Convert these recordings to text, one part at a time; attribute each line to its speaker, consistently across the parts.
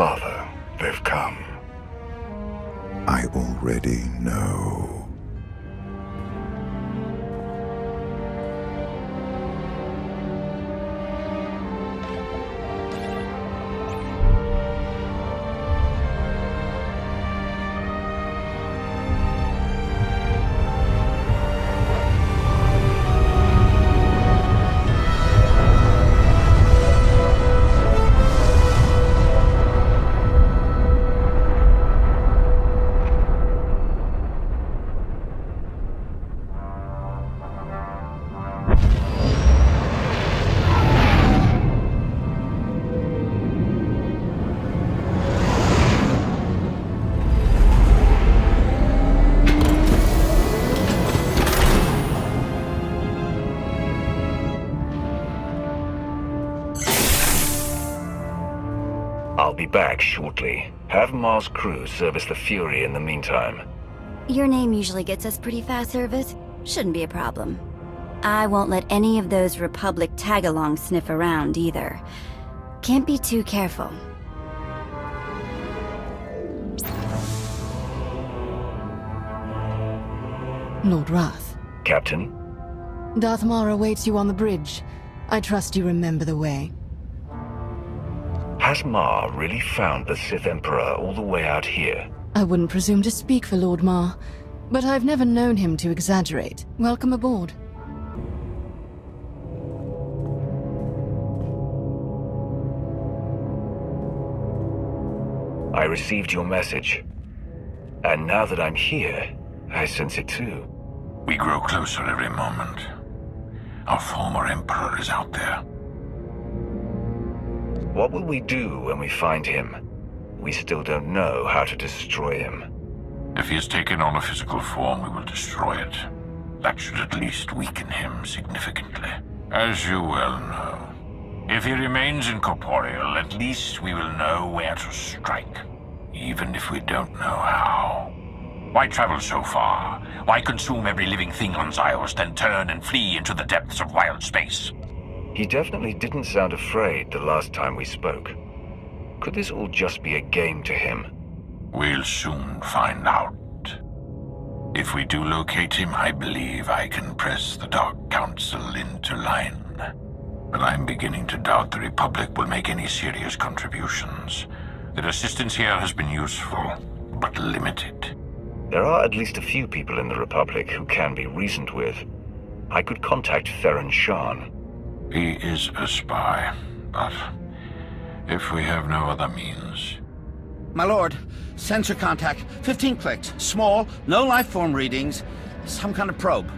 Speaker 1: Father, they've come.
Speaker 2: I already know.
Speaker 3: I'll be back shortly. Have Marr's crew service the Fury in the meantime.
Speaker 4: Your name usually gets us pretty fast service. Shouldn't be a problem. I won't let any of those Republic tag-alongs sniff around, either. Can't be too careful.
Speaker 5: Lord Wrath.
Speaker 3: Captain?
Speaker 5: Darth Marr awaits you on the bridge. I trust you remember the way.
Speaker 3: Has Marr really found the Sith Emperor all the way out here?
Speaker 5: I wouldn't presume to speak for Lord Marr, but I've never known him to exaggerate. Welcome aboard.
Speaker 3: I received your message. And now that I'm here, I sense it too.
Speaker 1: We grow closer every moment. Our former Emperor is out there.
Speaker 3: What will we do when we find him? We still don't know how to destroy him.
Speaker 1: If he has taken on a physical form, we will destroy it. That should at least weaken him significantly. As you well know. If he remains incorporeal, at least we will know where to strike. Even if we don't know how. Why travel so far? Why consume every living thing on Zyos, then turn and flee into the depths of wild space?
Speaker 3: He definitely didn't sound afraid the last time we spoke. Could this all just be a game to him?
Speaker 1: We'll soon find out. If we do locate him, I believe I can press the Dark Council into line. But I'm beginning to doubt the Republic will make any serious contributions. Their assistance here has been useful, but limited.
Speaker 3: There are at least a few people in the Republic who can be reasoned with. I could contact Theron Shan.
Speaker 1: He is a spy, but if we have no other means...
Speaker 6: My lord, sensor contact, 15 clicks, small, no life form readings, some kind of probe.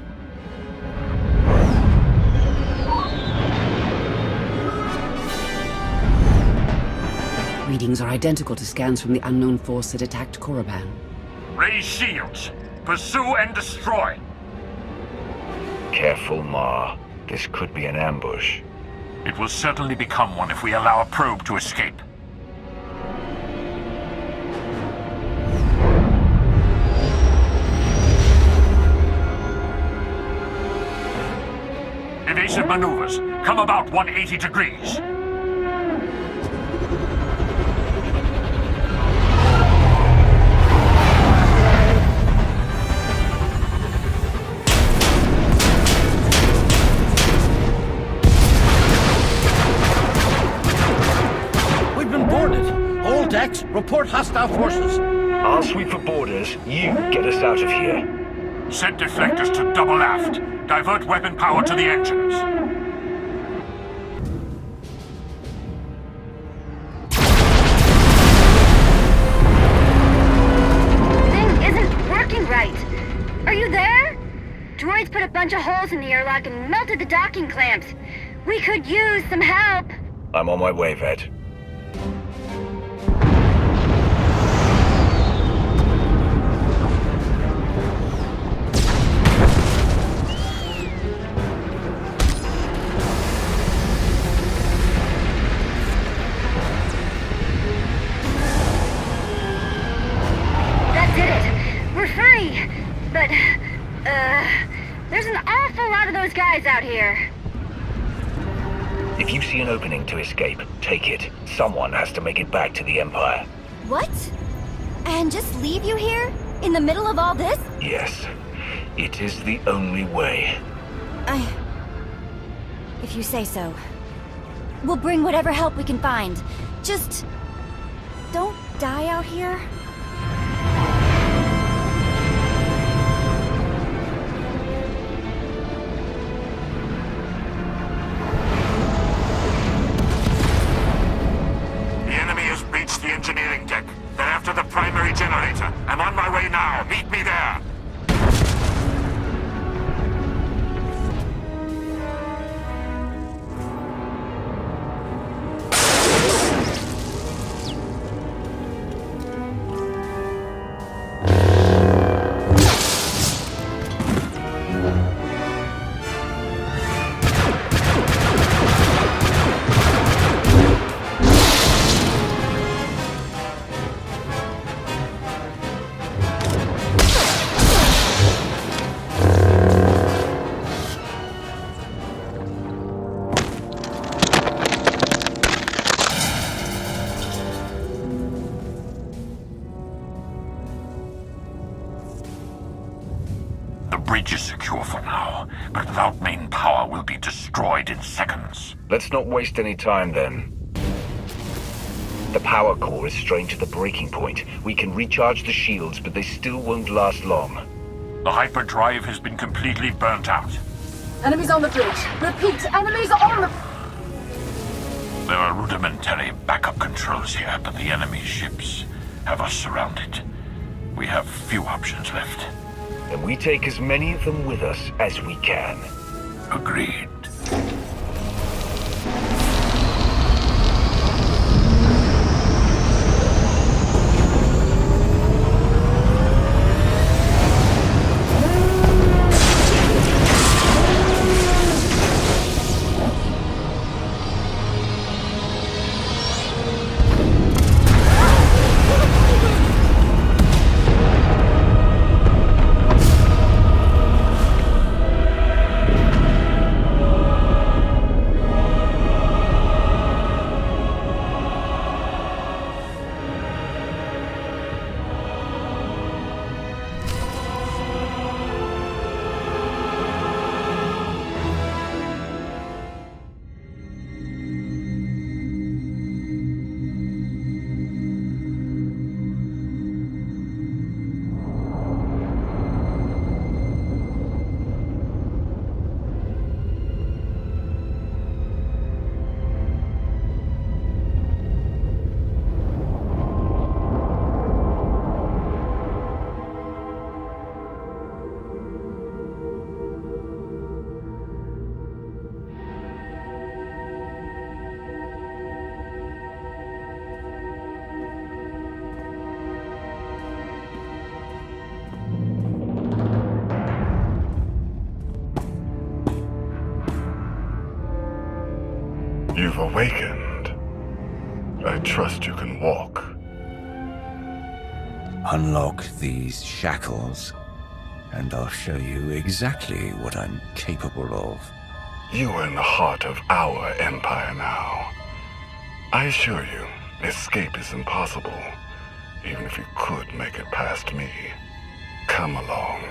Speaker 7: Readings are identical to scans from the unknown force that attacked Korriban.
Speaker 8: Raise shields! Pursue and destroy!
Speaker 3: Careful, Marr. This could be an ambush.
Speaker 8: It will certainly become one if we allow a probe to escape. Evasive maneuvers. Come about 180 degrees.
Speaker 6: Report hostile forces.
Speaker 3: I'll sweep for borders. You get us out of here.
Speaker 8: Set deflectors to double aft. Divert weapon power to the engines.
Speaker 9: Thing isn't working right. Are you there? Droids put a bunch of holes in the airlock and melted the docking clamps. We could use some help.
Speaker 3: I'm on my way, Vet.
Speaker 9: There's an awful lot of those guys out here.
Speaker 3: If you see an opening to escape, take it. Someone has to make it back to the Empire.
Speaker 4: What? And just leave you here? In the middle of all this?
Speaker 3: Yes. It is the only way.
Speaker 4: If you say so. We'll bring whatever help we can find. Just... don't die out here.
Speaker 8: The enemy has breached the engineering deck. They're after the primary generator. I'm on my way now. Meet me there. The bridge is secure for now, but without main power, we'll be destroyed in seconds.
Speaker 3: Let's not waste any time then. The power core is strained to the breaking point. We can recharge the shields, but they still won't last long.
Speaker 8: The hyperdrive has been completely burnt out.
Speaker 5: Enemies on the bridge. Repeat, enemies on the...
Speaker 8: There are rudimentary backup controls here, but the enemy's ships have us surrounded. We have few options left.
Speaker 3: And we take as many of them with us as we can.
Speaker 8: Agreed.
Speaker 2: You've awakened. I trust you can walk.
Speaker 10: Unlock these shackles, and I'll show you exactly what I'm capable of.
Speaker 2: You are in the heart of our empire now. I assure you, escape is impossible, even if you could make it past me. Come along.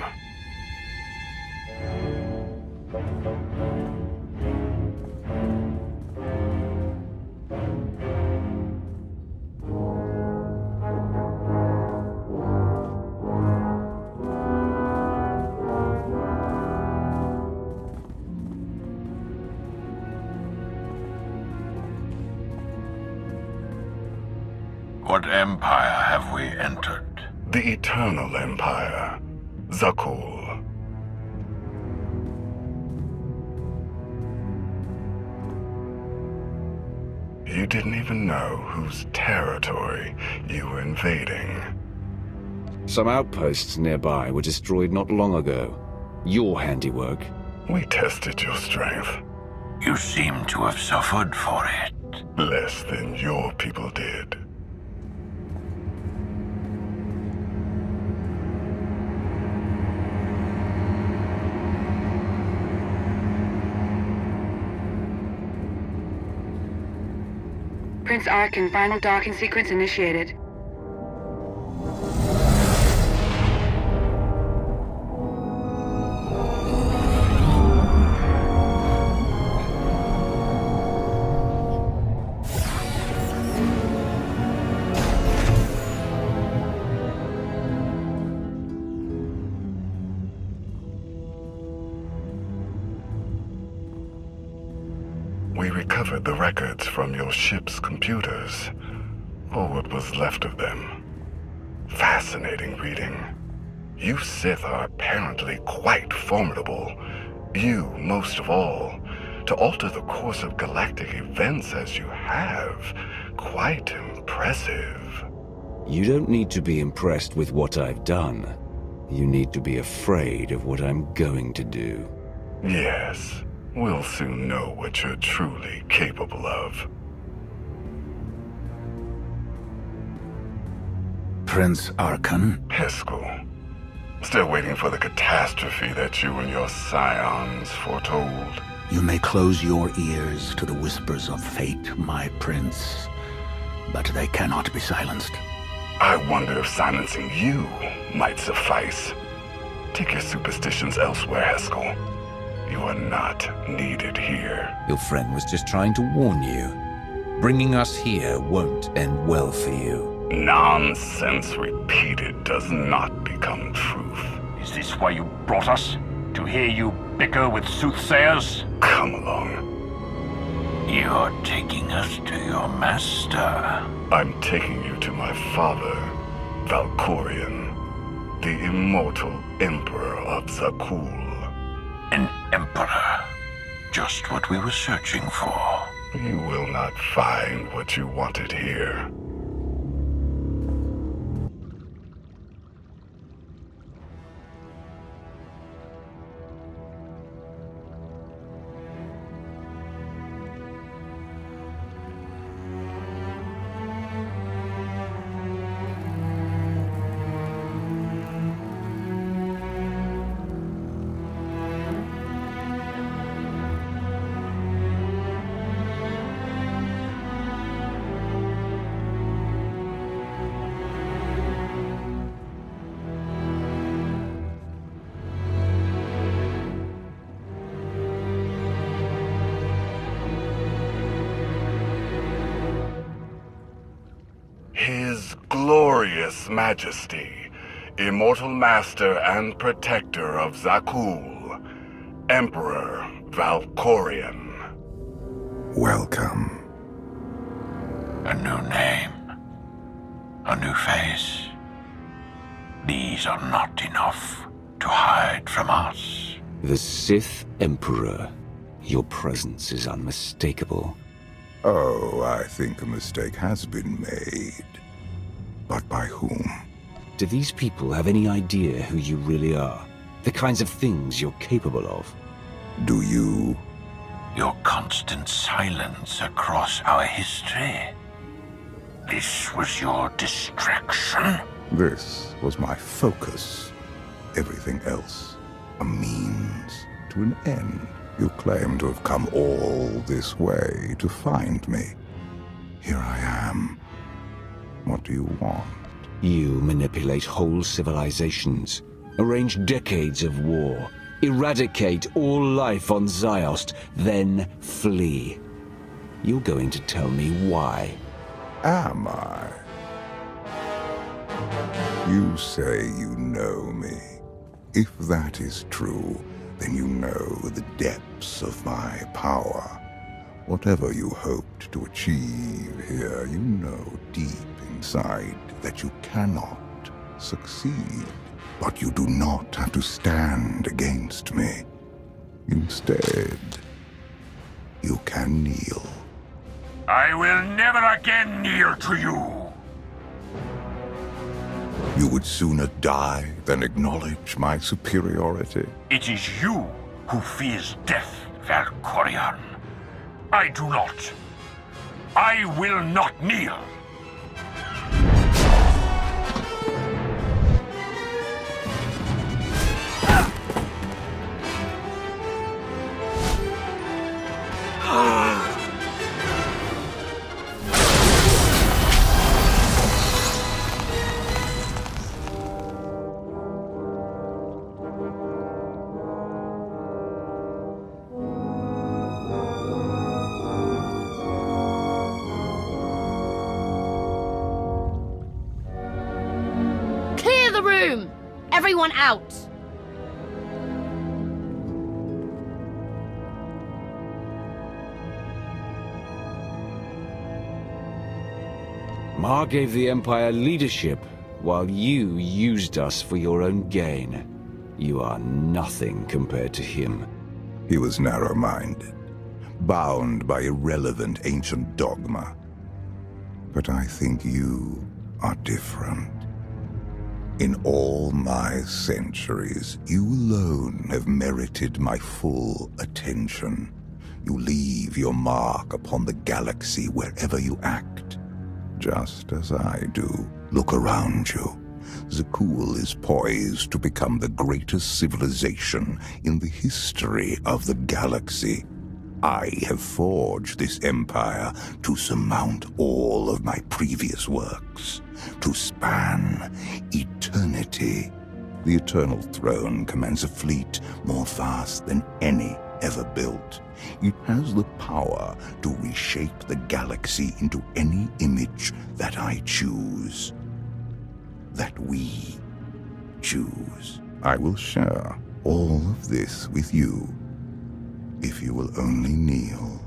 Speaker 1: What empire have we entered?
Speaker 2: The Eternal Empire. Zakul. You didn't even know whose territory you were invading.
Speaker 10: Some outposts nearby were destroyed not long ago. Your handiwork.
Speaker 2: We tested your strength.
Speaker 1: You seem to have suffered for it.
Speaker 2: Less than your people did.
Speaker 11: Prince Arkin, final docking sequence initiated.
Speaker 2: We recovered the records from your ship's computers, or what was left of them. Fascinating reading. You Sith are apparently quite formidable. You, most of all. To alter the course of galactic events as you have. Quite impressive.
Speaker 10: You don't need to be impressed with what I've done. You need to be afraid of what I'm going to do.
Speaker 2: Yes. We'll soon know what you're truly capable of.
Speaker 6: Prince Arkin?
Speaker 2: Heskel. Still waiting for the catastrophe that you and your scions foretold.
Speaker 6: You may close your ears to the whispers of fate, my prince, but they cannot be silenced.
Speaker 2: I wonder if silencing you might suffice. Take your superstitions elsewhere, Heskel. You are not needed here.
Speaker 10: Your friend was just trying to warn you. Bringing us here won't end well for you.
Speaker 2: Nonsense repeated does not become truth.
Speaker 8: Is this why you brought us? To hear you bicker with soothsayers?
Speaker 2: Come along.
Speaker 1: You're taking us to your master.
Speaker 2: I'm taking you to my father, Valkorion, the immortal Emperor of Zakul.
Speaker 1: An emperor. Just what we were searching for.
Speaker 2: You will not find what you wanted here. His glorious majesty, immortal master and protector of Zakul, Emperor Valkorion. Welcome.
Speaker 1: A new name. A new face. These are not enough to hide from us.
Speaker 10: The Sith Emperor. Your presence is unmistakable.
Speaker 12: Oh, I think a mistake has been made. But by whom?
Speaker 10: Do these people have any idea who you really are? The kinds of things you're capable of?
Speaker 12: Do you?
Speaker 1: Your constant silence across our history. This was your distraction?
Speaker 12: This was my focus. Everything else, a means to an end. You claim to have come all this way to find me. Here I am. What do you want?
Speaker 10: You manipulate whole civilizations, arrange decades of war, eradicate all life on Ziost, then flee. You're going to tell me why.
Speaker 12: Am I? You say you know me. If that is true, then you know the depths of my power. Whatever you hoped to achieve here, you know deep inside that you cannot succeed. But you do not have to stand against me. Instead, you can kneel.
Speaker 1: I will never again kneel to you.
Speaker 12: You would sooner die than acknowledge my superiority.
Speaker 1: It is you who fears death, Valkorion. I do not. I will not kneel.
Speaker 13: the room! Everyone out!
Speaker 10: Marr gave the Empire leadership, while you used us for your own gain. You are nothing compared to him.
Speaker 12: He was narrow-minded, bound by irrelevant ancient dogma. But I think you are different. In all my centuries, you alone have merited my full attention. You leave your mark upon the galaxy wherever you act, just as I do. Look around you. Zakuul is poised to become the greatest civilization in the history of the galaxy. I have forged this empire to surmount all of my previous works, to span eternity. The Eternal Throne commands a fleet more vast than any ever built. It has the power to reshape the galaxy into any image that I choose. That we choose. I will share all of this with you, if you will only kneel.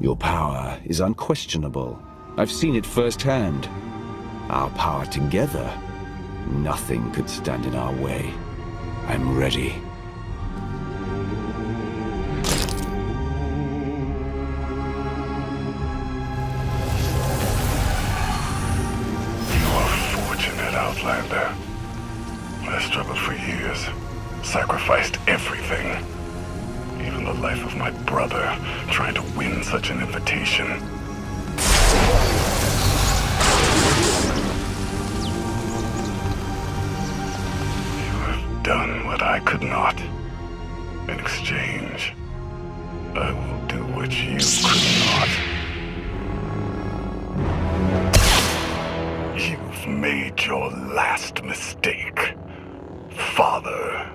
Speaker 10: Your power is unquestionable. I've seen it firsthand. Our power together, nothing could stand in our way. I'm ready.
Speaker 2: Outlander. I struggled for years, sacrificed everything. Even the life of my brother, trying to win such an invitation. You have done what I could not. In exchange, I will do what you could not. You've made your last mistake, Father.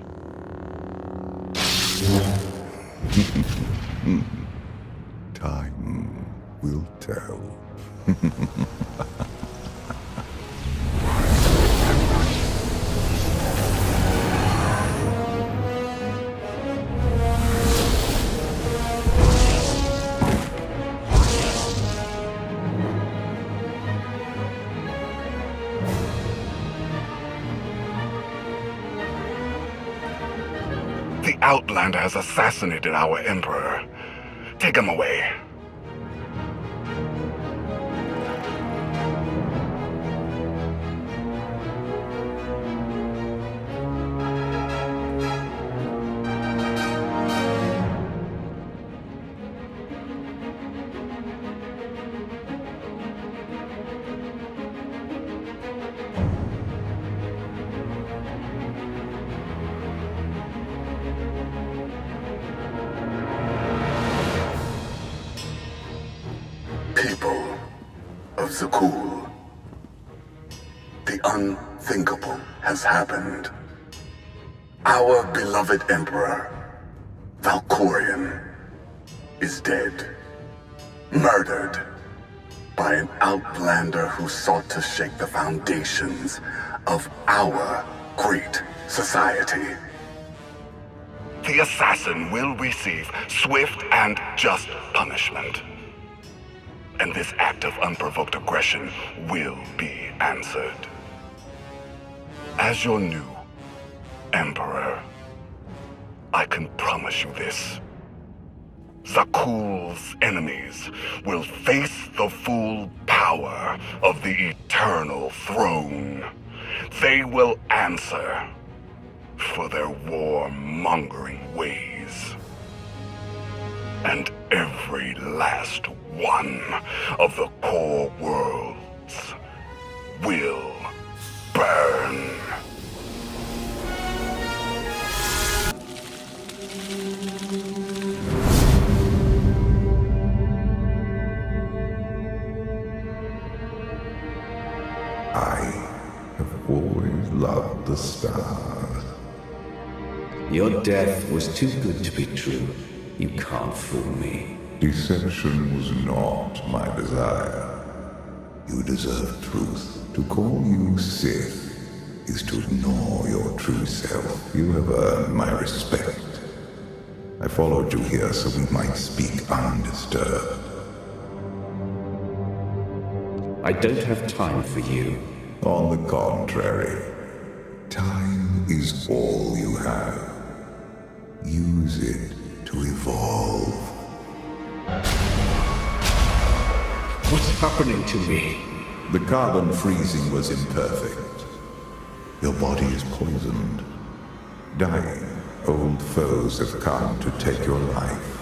Speaker 12: Time will tell.
Speaker 2: The Outlander has assassinated our Emperor. Take him away. People of Zakuul, the unthinkable has happened. Our beloved Emperor, Valkorion, is dead. Murdered by an Outlander who sought to shake the foundations of our great society. The assassin will receive swift and just punishment. And this act of unprovoked aggression will be answered. As your new Emperor, I can promise you this. Zakuul's enemies will face the full power of the Eternal Throne. They will answer for their war-mongering ways. And every last one of the core worlds will burn.
Speaker 12: I have always loved the stars.
Speaker 10: Your death was too good to be true. You can't fool me.
Speaker 12: Deception was not my desire. You deserve truth To call you Sith is to ignore your true self. You have earned my respect. I followed you here so we might speak undisturbed.
Speaker 3: I don't have time for you.
Speaker 12: On the contrary, time is all you have. Use it to evolve.
Speaker 3: What's happening to me?
Speaker 12: The carbon freezing was imperfect. Your body is poisoned. Dying, old foes have come to take your life.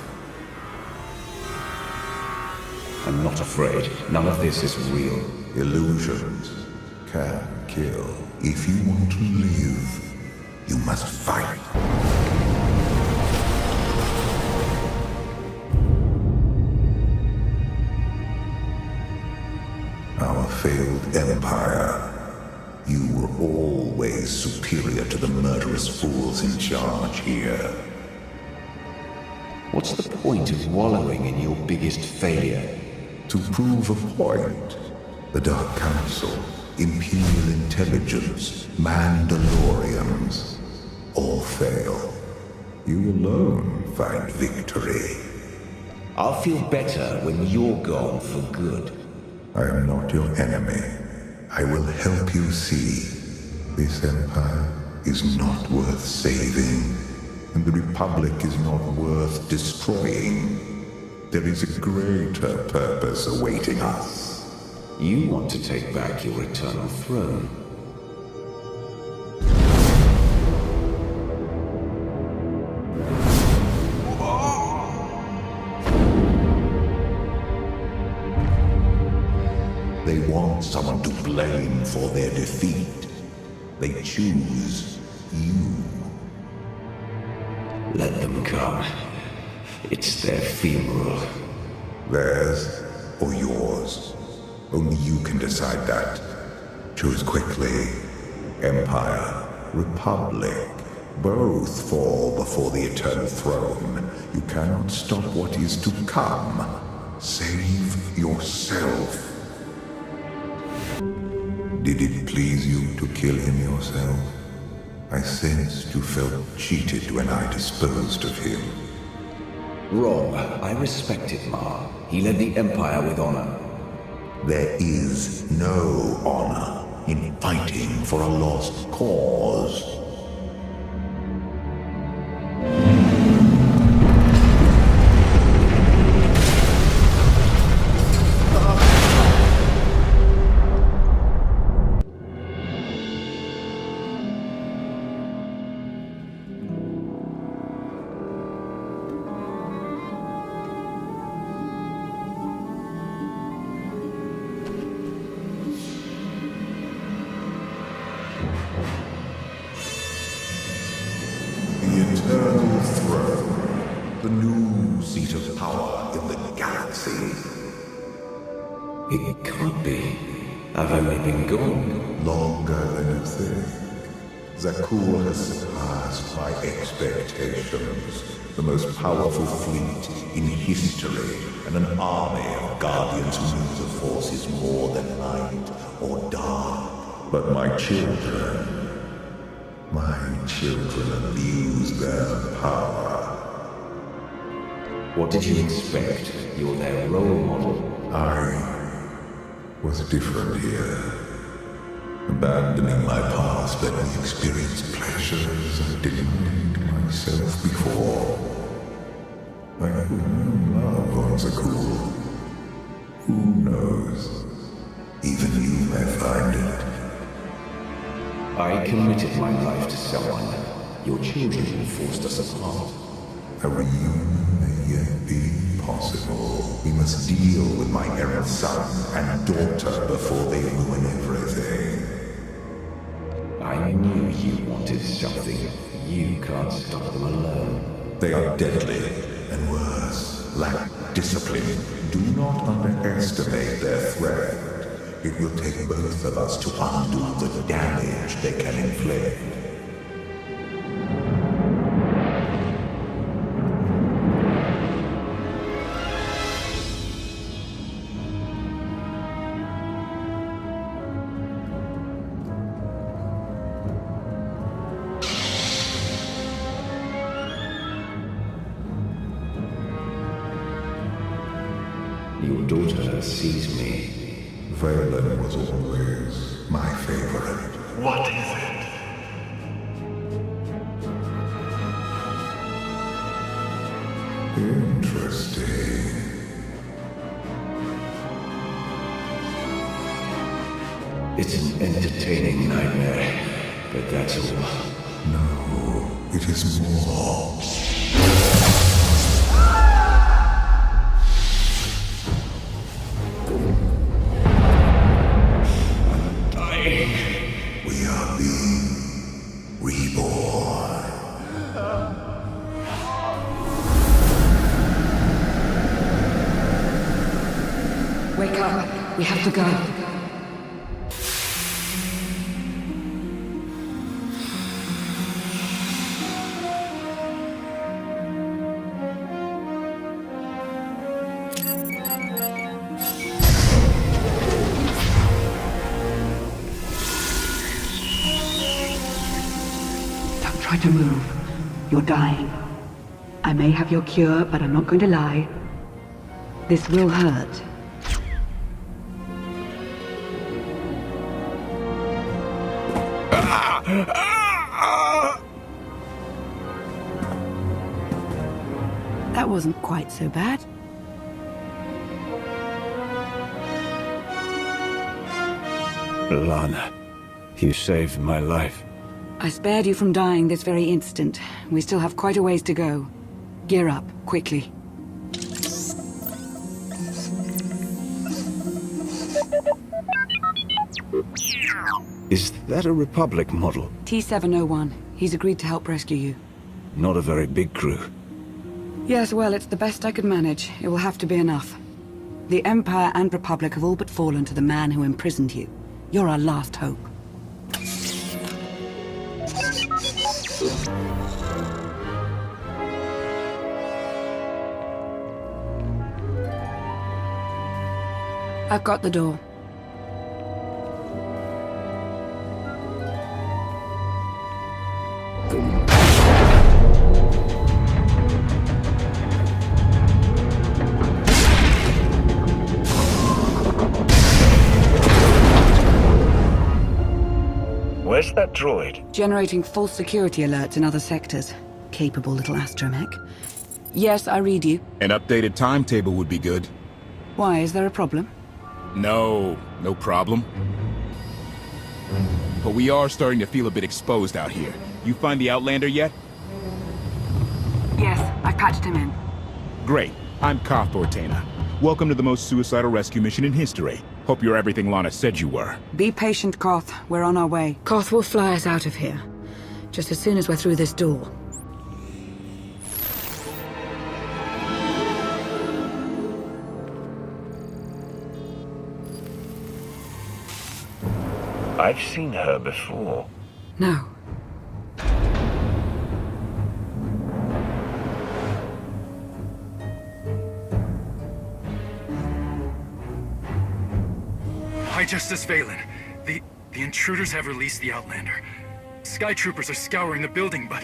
Speaker 3: I'm not afraid. None of this is real.
Speaker 12: Illusions can kill. If you want to live, you must fight. Our failed empire. You were always superior to the murderous fools in charge here.
Speaker 3: What's the point of wallowing in your biggest failure?
Speaker 12: To prove a point, the Dark Council, Imperial Intelligence, Mandalorians, all fail. You alone find victory.
Speaker 3: I'll feel better when you're gone for good.
Speaker 12: I am not your enemy. I will help you see. This empire is not worth saving, and the Republic is not worth destroying. There is a greater purpose awaiting us.
Speaker 3: You want to take back your eternal throne.
Speaker 12: They want someone to blame for their defeat. They choose you.
Speaker 3: Let them come. It's their funeral.
Speaker 12: Theirs or yours. Only you can decide that. Choose quickly. Empire, Republic, both fall before the Eternal Throne. You cannot stop what is to come. Save yourself. Did it please you to kill him yourself? I sensed you felt cheated when I disposed of him.
Speaker 3: Wrong. I respected Marr. He led the Empire with honor.
Speaker 12: There is no honor in fighting for a lost cause.
Speaker 3: It can't be. I've only been gone
Speaker 12: longer than you think. Zakuul has surpassed my expectations. The most powerful fleet in history, and an army of guardians who use the forces more than light or dark. But my children abuse their power.
Speaker 3: What did you expect? You're their role model.
Speaker 12: I was different here. Abandoning my past let me experience pleasures I denied myself before. I couldn't love on Zakuul. Who knows? Even you may find it.
Speaker 3: I committed my life to someone. Your children forced us apart.
Speaker 12: A reunion may yet be possible. We must deal with my errant son and daughter before they ruin everything.
Speaker 3: I knew you wanted something. You can't stop them alone.
Speaker 12: They are deadly, and worse, lack discipline. Do not underestimate their threat. It will take both of us to undo the damage they can inflict.
Speaker 10: Your daughter sees me.
Speaker 12: Valen was always my favorite.
Speaker 2: What is it?
Speaker 12: Interesting.
Speaker 10: It's an entertaining nightmare, but that's all.
Speaker 12: No, it is more.
Speaker 10: I'm dying.
Speaker 12: We are being reborn.
Speaker 11: Wake up. We have to go.
Speaker 14: Don't try to move. You're dying. I may have your cure, but I'm not going to lie. This will hurt. That wasn't quite so bad.
Speaker 10: Lana, you saved my life.
Speaker 14: I spared you from dying this very instant. We still have quite a ways to go. Gear up, quickly.
Speaker 10: Is that a Republic model?
Speaker 14: T-701. He's agreed to help rescue you.
Speaker 10: Not a very big crew.
Speaker 14: Yes, well, it's the best I could manage. It will have to be enough. The Empire and Republic have all but fallen to the man who imprisoned you. You're our last hope. I've got the door.
Speaker 3: Where's that droid?
Speaker 14: Generating false security alerts in other sectors. Capable little astromech. Yes, I read you.
Speaker 15: An updated timetable would be good.
Speaker 14: Why, is there a problem?
Speaker 15: No problem. But we are starting to feel a bit exposed out here. You find the Outlander yet?
Speaker 14: Yes, I patched him in.
Speaker 15: Great. I'm Koth Ortana. Welcome to the most suicidal rescue mission in history. Hope you're everything Lana said you were.
Speaker 14: Be patient, Koth. We're on our way. Koth will fly us out of here. Just as soon as we're through this door.
Speaker 3: I've seen her before.
Speaker 14: No.
Speaker 16: Hi, Justice Valen. The intruders have released the Outlander. Sky troopers are scouring the building, but...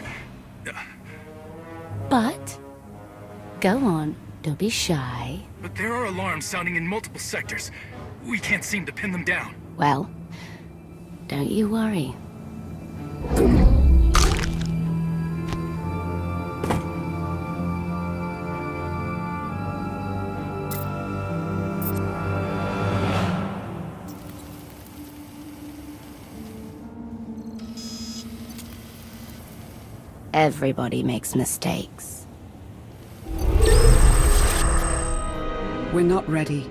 Speaker 17: But? Go on. Don't be shy.
Speaker 16: But there are alarms sounding in multiple sectors. We can't seem to pin them down.
Speaker 17: Well, don't you worry. Everybody makes mistakes.
Speaker 14: We're not ready.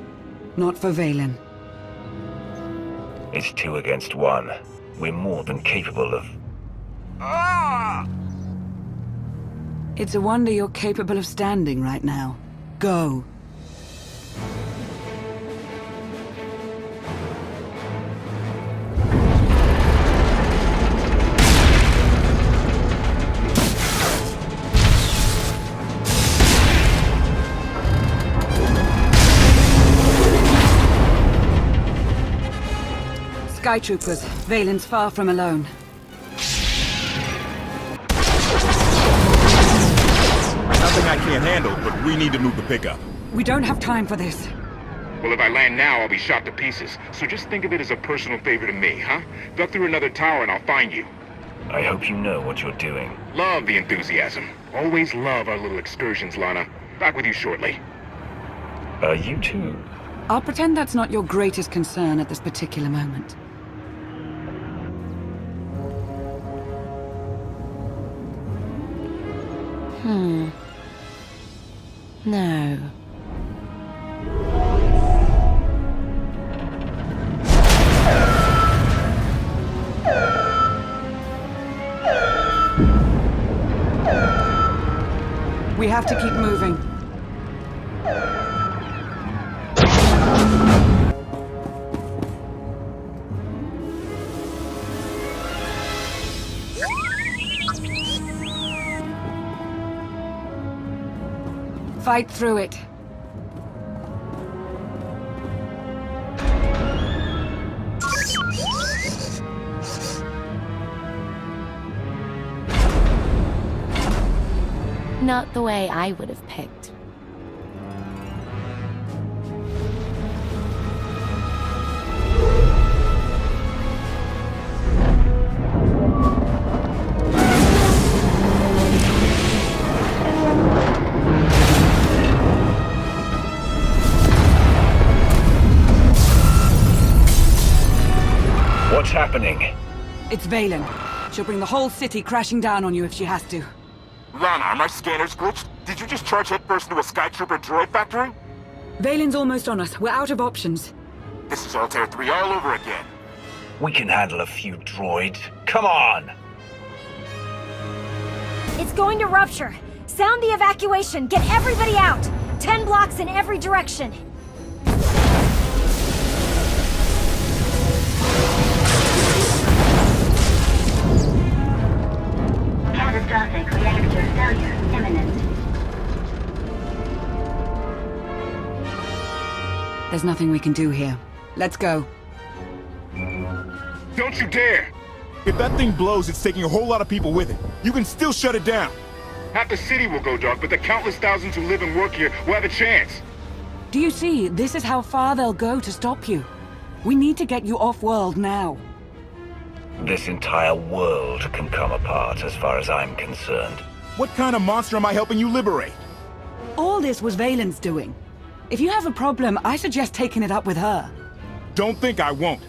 Speaker 14: Not for Valen.
Speaker 3: It's 2 against 1. We're more than capable of...
Speaker 14: It's a wonder you're capable of standing right now. Go. Sky troopers, Valen's far from alone.
Speaker 15: Nothing I can't handle, but we need to move the pickup.
Speaker 14: We don't have time for this.
Speaker 18: Well, if I land now, I'll be shot to pieces. So just think of it as a personal favor to me, huh? Duck through another tower and I'll find you.
Speaker 3: I hope you know what you're doing.
Speaker 18: Love the enthusiasm. Always love our little excursions, Lana. Back with you shortly.
Speaker 3: You too.
Speaker 14: I'll pretend that's not your greatest concern at this particular moment.
Speaker 17: No.
Speaker 14: We have to keep moving. Fight through it.
Speaker 17: Not the way I would have picked.
Speaker 3: What's happening?
Speaker 14: It's Vaylin. She'll bring the whole city crashing down on you if she has to.
Speaker 18: Lana, are my scanners glitched? Did you just charge headfirst into a Skytrooper droid factory?
Speaker 14: Vaylin's almost on us. We're out of options.
Speaker 18: This is Altair 3 all over again.
Speaker 3: We can handle a few droids. Come on!
Speaker 13: It's going to rupture. Sound the evacuation. Get everybody out. 10 blocks in every direction.
Speaker 9: Catastrophic reactor failure imminent.
Speaker 14: There's nothing we can do here. Let's go.
Speaker 18: Don't you dare!
Speaker 15: If that thing blows, it's taking a whole lot of people with it. You can still shut it down.
Speaker 18: Half the city will go dark, but the countless thousands who live and work here will have a chance.
Speaker 14: Do you see? This is how far they'll go to stop you. We need to get you off-world now.
Speaker 3: This entire world can come apart as far as I'm concerned.
Speaker 15: What kind of monster am I helping you liberate?
Speaker 14: All this was Vaylin's doing. If you have a problem, I suggest taking it up with her.
Speaker 15: Don't think I won't.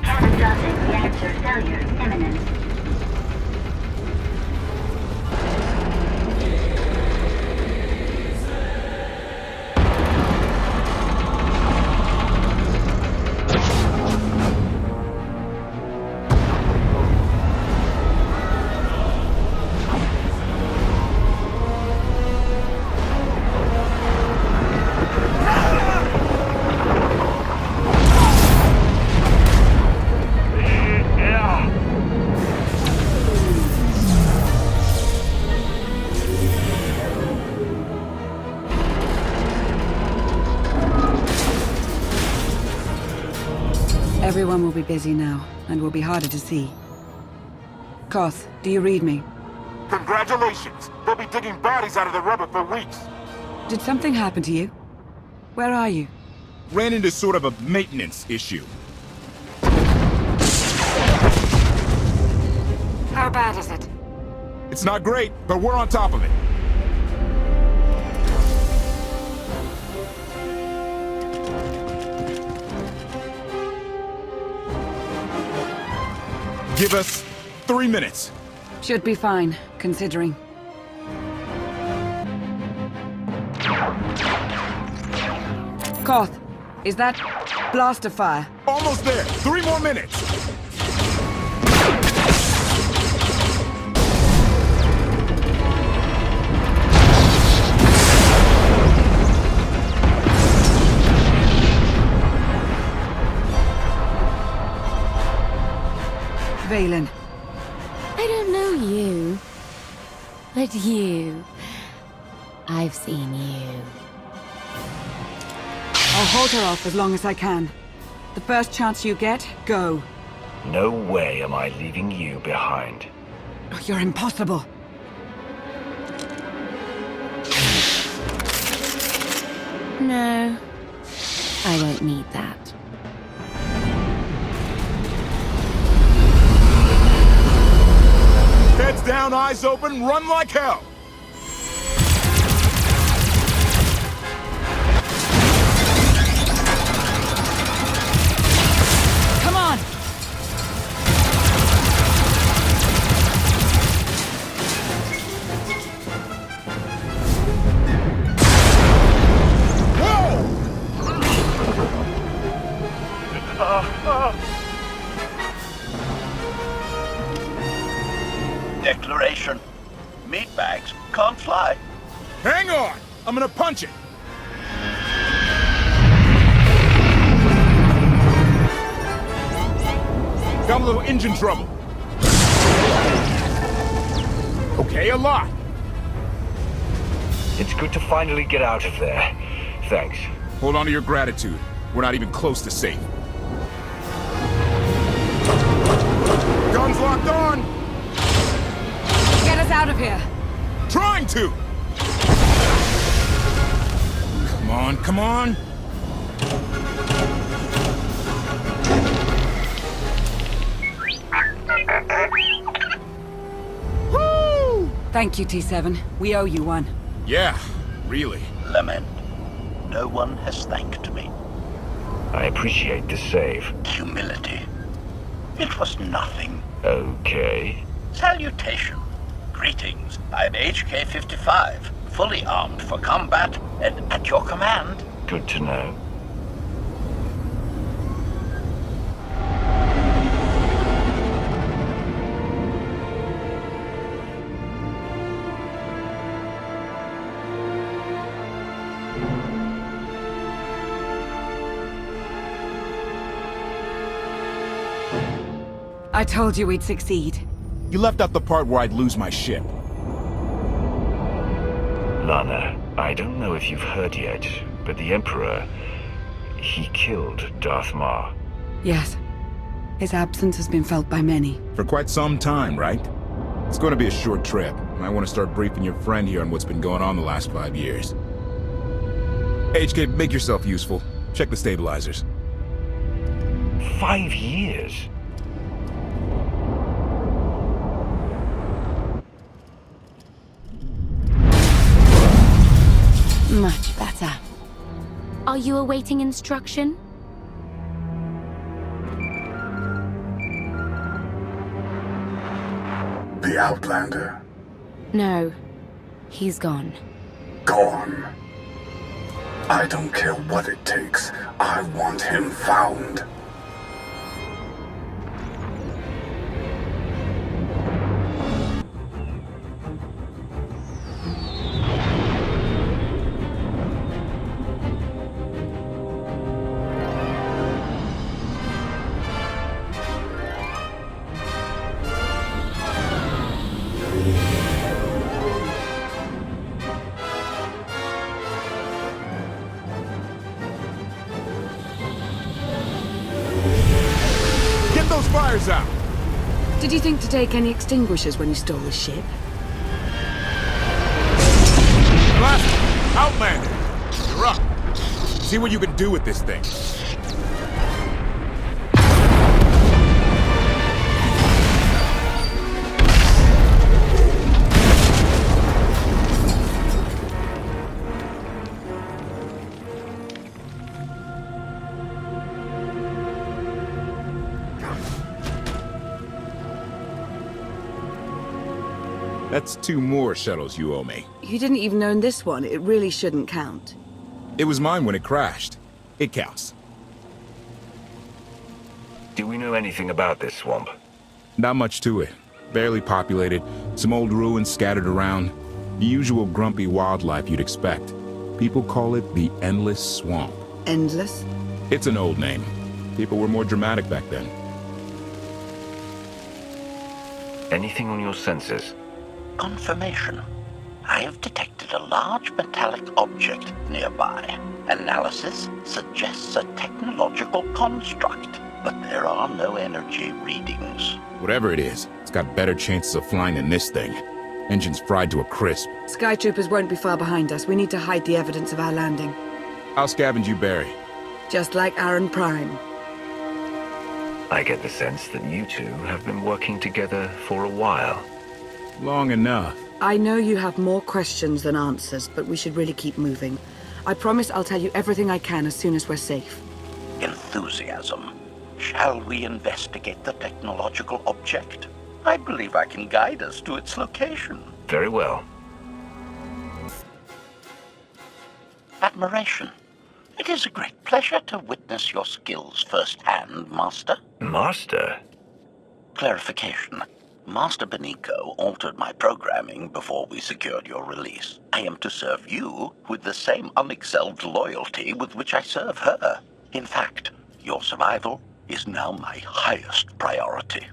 Speaker 9: Catastrophic reactor failure imminent.
Speaker 14: Everyone will be busy now, and will be harder to see. Koth, do you read me?
Speaker 18: Congratulations! They'll be digging bodies out of the rubber for weeks.
Speaker 14: Did something happen to you? Where are you?
Speaker 15: Ran into sort of a maintenance issue.
Speaker 14: How bad is it?
Speaker 15: It's not great, but we're on top of it. Give us 3 minutes.
Speaker 14: Should be fine, considering. Koth, is that blaster fire?
Speaker 15: Almost there. 3 more minutes.
Speaker 14: Vaylin.
Speaker 17: I don't know you. But you. I've seen you.
Speaker 14: I'll hold her off as long as I can. The first chance you get, go.
Speaker 3: No way am I leaving you behind.
Speaker 14: Oh, you're impossible.
Speaker 17: No. I won't need that.
Speaker 15: Heads down, eyes open, run like hell!
Speaker 14: Come on!
Speaker 19: Declaration. Meatbags can't fly.
Speaker 15: Hang on! I'm gonna punch it! Got a little engine trouble. Okay, a lot.
Speaker 3: It's good to finally get out of there. Thanks.
Speaker 15: Hold on to your gratitude. We're not even close to safe. Guns locked on!
Speaker 14: Get us out of here!
Speaker 15: Trying to! Come on, come on!
Speaker 14: Woo! Thank you, T7. We owe you one.
Speaker 15: Yeah, really.
Speaker 19: Lament. No one has thanked me.
Speaker 3: I appreciate the save.
Speaker 19: Humility. It was nothing.
Speaker 3: Okay.
Speaker 19: Salutation. Greetings. I'm HK-55, fully armed for combat and at your command.
Speaker 3: Good to know.
Speaker 14: I told you we'd succeed.
Speaker 15: You left out the part where I'd lose my ship.
Speaker 3: Lana, I don't know if you've heard yet, but the Emperor, he killed Darth Marr.
Speaker 14: Yes. His absence has been felt by many.
Speaker 15: For quite some time, right? It's going to be a short trip. I want to start briefing your friend here on what's been going on the last 5 years. HK, make yourself useful. Check the stabilizers.
Speaker 3: 5 years?
Speaker 17: Much better. Are you awaiting instruction?
Speaker 12: The Outlander.
Speaker 17: No. He's gone.
Speaker 12: Gone. I don't care what it takes. I want him found.
Speaker 15: Fires out!
Speaker 14: Did you think to take any extinguishers when you stole the ship?
Speaker 15: Blast! Outlander! You're up! See what you can do with this thing. That's 2 more shuttles you owe me.
Speaker 14: You didn't even own this one. It really shouldn't count.
Speaker 15: It was mine when it crashed. It counts.
Speaker 3: Do we know anything about this swamp?
Speaker 15: Not much to it. Barely populated, some old ruins scattered around. The usual grumpy wildlife you'd expect. People call it the Endless Swamp.
Speaker 14: Endless?
Speaker 15: It's an old name. People were more dramatic back then.
Speaker 3: Anything on your sensors?
Speaker 19: Confirmation. I have detected a large metallic object nearby. Analysis suggests a technological construct, but there are no energy readings.
Speaker 15: Whatever it is, it's got better chances of flying than this thing. Engines fried to a crisp.
Speaker 14: Sky troopers won't be far behind us. We need to hide the evidence of our landing.
Speaker 15: I'll scavenge you, Barry.
Speaker 14: Just like Aaron Prime.
Speaker 3: I get the sense that you two have been working together for a while.
Speaker 15: Long enough.
Speaker 14: I know you have more questions than answers, but we should really keep moving. I promise I'll tell you everything I can as soon as we're safe.
Speaker 19: Enthusiasm. Shall we investigate the technological object? I believe I can guide us to its location.
Speaker 3: Very well.
Speaker 19: Admiration. It is a great pleasure to witness your skills firsthand, Master.
Speaker 3: Master?
Speaker 19: Clarification. Master Benico altered my programming before we secured your release. I am to serve you with the same unexcelled loyalty with which I serve her. In fact, your survival is now my highest priority.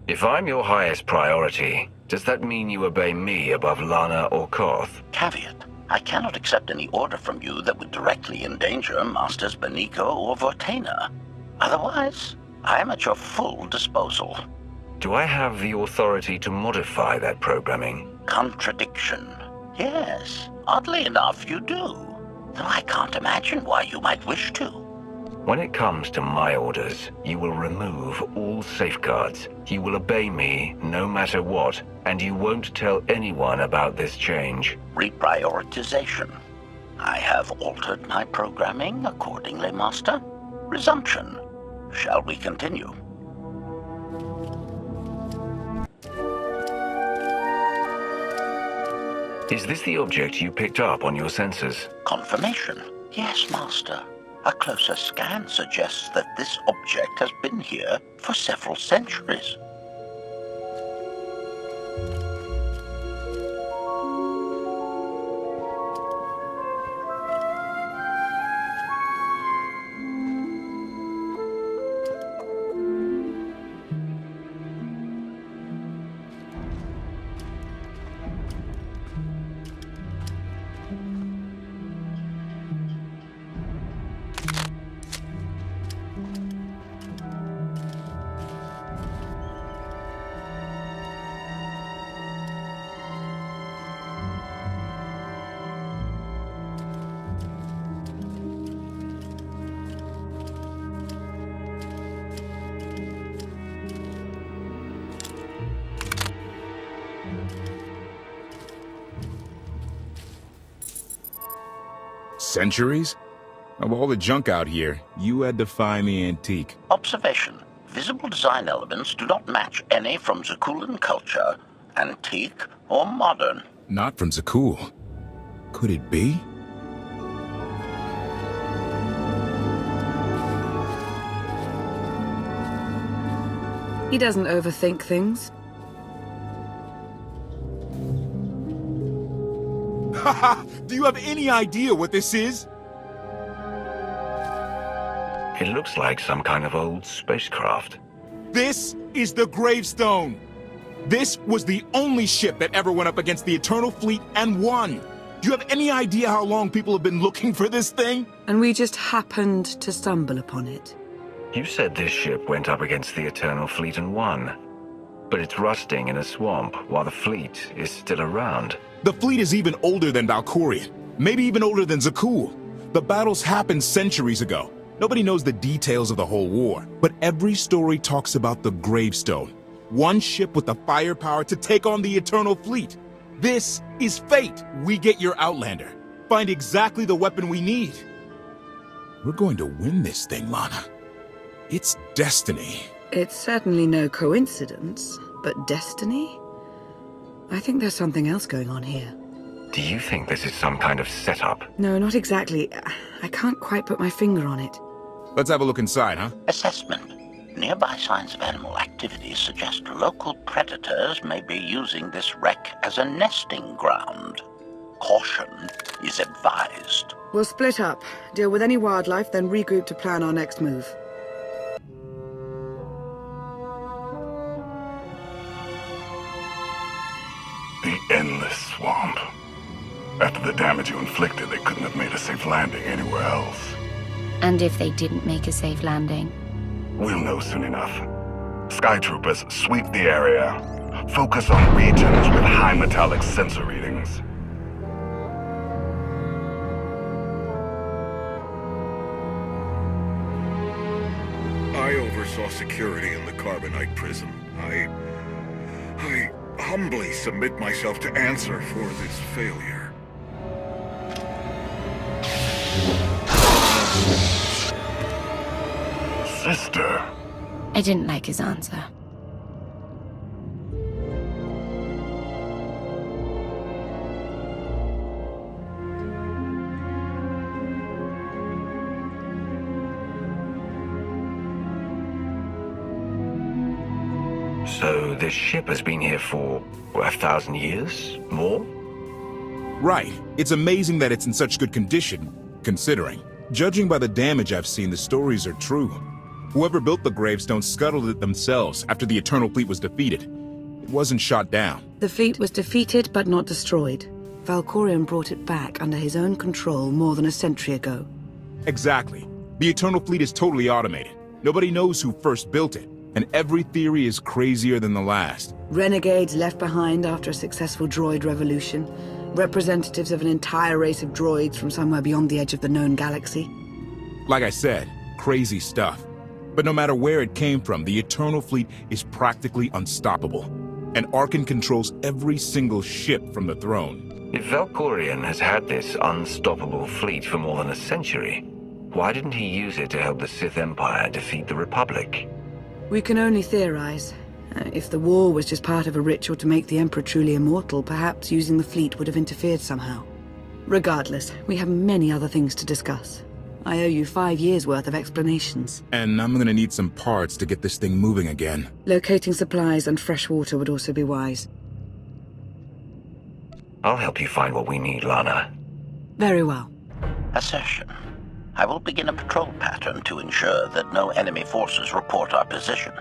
Speaker 3: If I'm your highest priority, does that mean you obey me above Lana or Koth?
Speaker 19: Caveat. I cannot accept any order from you that would directly endanger Masters Benico or Vortena. Otherwise, I am at your full disposal.
Speaker 3: Do I have the authority to modify that programming?
Speaker 19: Contradiction. Yes, oddly enough, you do. Though I can't imagine why you might wish to.
Speaker 3: When it comes to my orders, you will remove all safeguards. You will obey me no matter what, and you won't tell anyone about this change.
Speaker 19: Reprioritization. I have altered my programming accordingly, Master. Resumption. Shall we continue?
Speaker 3: Is this the object you picked up on your sensors?
Speaker 19: Confirmation. Yes, Master. A closer scan suggests that this object has been here for several centuries.
Speaker 15: Centuries? Of all the junk out here, you had to find the antique.
Speaker 19: Observation. Visible design elements do not match any from Zakuulan culture, antique or modern.
Speaker 15: Not from Zakuul. Could it be?
Speaker 14: He doesn't overthink things.
Speaker 15: Haha! Do you have any idea what this is?
Speaker 3: It looks like some kind of old spacecraft.
Speaker 15: This is the gravestone! This was the only ship that ever went up against the Eternal Fleet and won! Do you have any idea how long people have been looking for this thing?
Speaker 14: And we just happened to stumble upon it.
Speaker 3: You said this ship went up against the Eternal Fleet and won. But it's rusting in a swamp while the fleet is still around.
Speaker 15: The fleet is even older than Valkorion. Maybe even older than Zakuul. The battles happened centuries ago. Nobody knows the details of the whole war. But every story talks about the gravestone. One ship with the firepower to take on the Eternal Fleet. This is fate. We get your Outlander. Find exactly the weapon we need. We're going to win this thing, Lana. It's destiny.
Speaker 14: It's certainly no coincidence, but destiny? I think there's something else going on here.
Speaker 3: Do you think this is some kind of setup?
Speaker 14: No, not exactly. I can't quite put my finger on it.
Speaker 15: Let's have a look inside, huh?
Speaker 19: Assessment. Nearby signs of animal activity suggest local predators may be using this wreck as a nesting ground. Caution is advised.
Speaker 14: We'll split up, deal with any wildlife, then regroup to plan our next move.
Speaker 2: The endless swamp. After the damage you inflicted, they couldn't have made a safe landing anywhere else.
Speaker 17: And if they didn't make a safe landing?
Speaker 2: We'll know soon enough. Sky Troopers, sweep the area. Focus on regions with high metallic sensor readings.
Speaker 20: saw security in the Carbonite prison. I humbly submit myself to answer for this failure.
Speaker 2: Sister.
Speaker 17: I didn't like his answer.
Speaker 3: So this ship has been here for 1,000 years? More?
Speaker 15: Right. It's amazing that it's in such good condition, considering. Judging by the damage I've seen, the stories are true. Whoever built the gravestone scuttled it themselves after the Eternal Fleet was defeated. It wasn't shot down.
Speaker 14: The fleet was defeated but not destroyed. Valkorion brought it back under his own control more than a century ago.
Speaker 15: Exactly. The Eternal Fleet is totally automated. Nobody knows who first built it, and every theory is crazier than the last.
Speaker 14: Renegades left behind after a successful droid revolution. Representatives of an entire race of droids from somewhere beyond the edge of the known galaxy.
Speaker 15: Like I said, crazy stuff. But no matter where it came from, the Eternal Fleet is practically unstoppable. And Arcann controls every single ship from the throne.
Speaker 3: If Valkorion has had this unstoppable fleet for more than a century, why didn't he use it to help the Sith Empire defeat the Republic?
Speaker 14: We can only theorize. If the war was just part of a ritual to make the Emperor truly immortal, perhaps using the fleet would have interfered somehow. Regardless, we have many other things to discuss. I owe you 5 years' worth of explanations.
Speaker 15: And I'm gonna need some parts to get this thing moving again.
Speaker 14: Locating supplies and fresh water would also be wise.
Speaker 3: I'll help you find what we need, Lana.
Speaker 14: Very well.
Speaker 19: Assertion. I will begin a patrol pattern to ensure that no enemy forces report our position.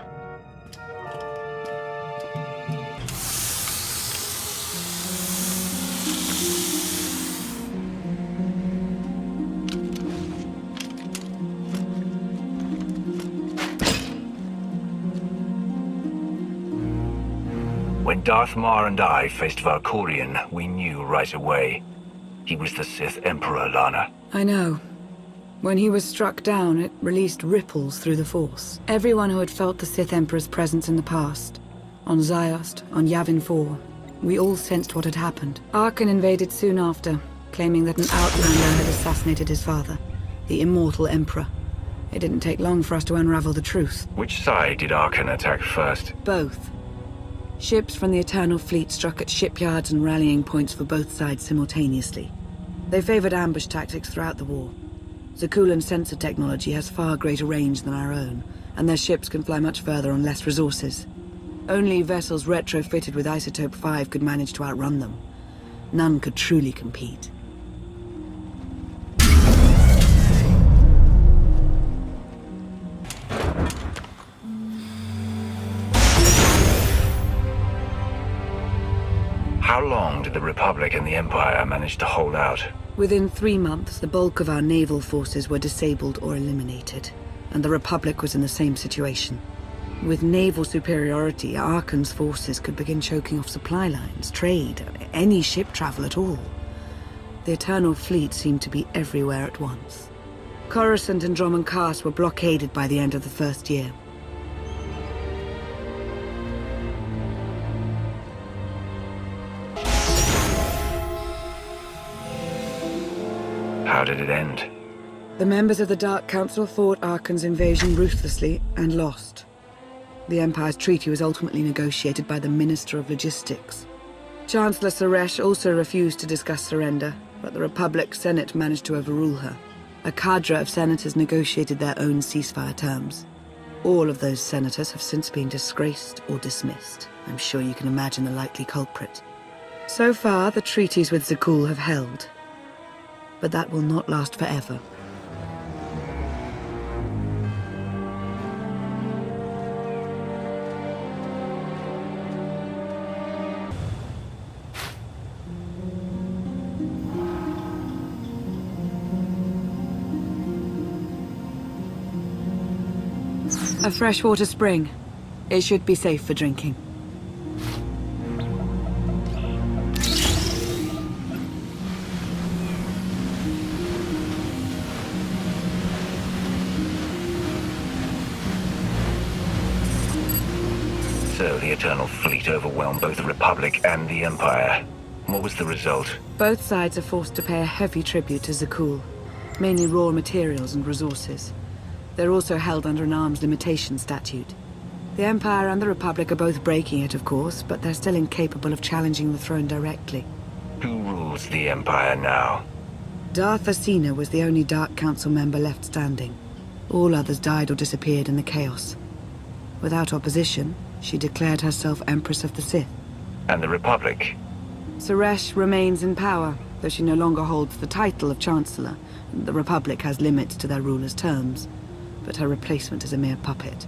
Speaker 3: When Darth, Marr and I faced Valkorion, we knew right away. He was the Sith Emperor, Lana.
Speaker 14: I know. When he was struck down, it released ripples through the Force. Everyone who had felt the Sith Emperor's presence in the past, on Ziost, on Yavin 4, we all sensed what had happened. Arcann invaded soon after, claiming that an outlander had assassinated his father, the immortal Emperor. It didn't take long for us to unravel the truth.
Speaker 3: Which side did Arcann attack first?
Speaker 14: Both. Ships from the Eternal Fleet struck at shipyards and rallying points for both sides simultaneously. They favored ambush tactics throughout the war. Zakuulan sensor technology has far greater range than our own, and their ships can fly much further on less resources. Only vessels retrofitted with Isotope 5 could manage to outrun them. None could truly compete.
Speaker 3: How long did the Republic and the Empire manage to hold out?
Speaker 14: Within 3 months, the bulk of our naval forces were disabled or eliminated, and the Republic was in the same situation. With naval superiority, Arcann's forces could begin choking off supply lines, trade, any ship travel at all. The Eternal Fleet seemed to be everywhere at once. Coruscant and Dromund Kaas were blockaded by the end of the first year.
Speaker 3: How did it end?
Speaker 14: The members of the Dark Council fought Arcann's invasion ruthlessly and lost. The Empire's treaty was ultimately negotiated by the Minister of Logistics. Chancellor Suresh also refused to discuss surrender, but the Republic Senate managed to overrule her. A cadre of senators negotiated their own ceasefire terms. All of those senators have since been disgraced or dismissed. I'm sure you can imagine the likely culprit. So far, the treaties with Zakuul have held. But that will not last forever. A freshwater spring. It should be safe for drinking.
Speaker 3: So the Eternal Fleet overwhelmed both the Republic and the Empire. What was the result?
Speaker 14: Both sides are forced to pay a heavy tribute to Zakul, mainly raw materials and resources. They're also held under an arms limitation statute. The Empire and the Republic are both breaking it, of course, but they're still incapable of challenging the throne directly.
Speaker 3: Who rules the Empire now?
Speaker 14: Darth Asina was the only Dark Council member left standing. All others died or disappeared in the chaos. Without opposition, she declared herself Empress of the Sith.
Speaker 3: And the Republic?
Speaker 14: Suresh remains in power, though she no longer holds the title of Chancellor. The Republic has limits to their ruler's terms, but her replacement is a mere puppet.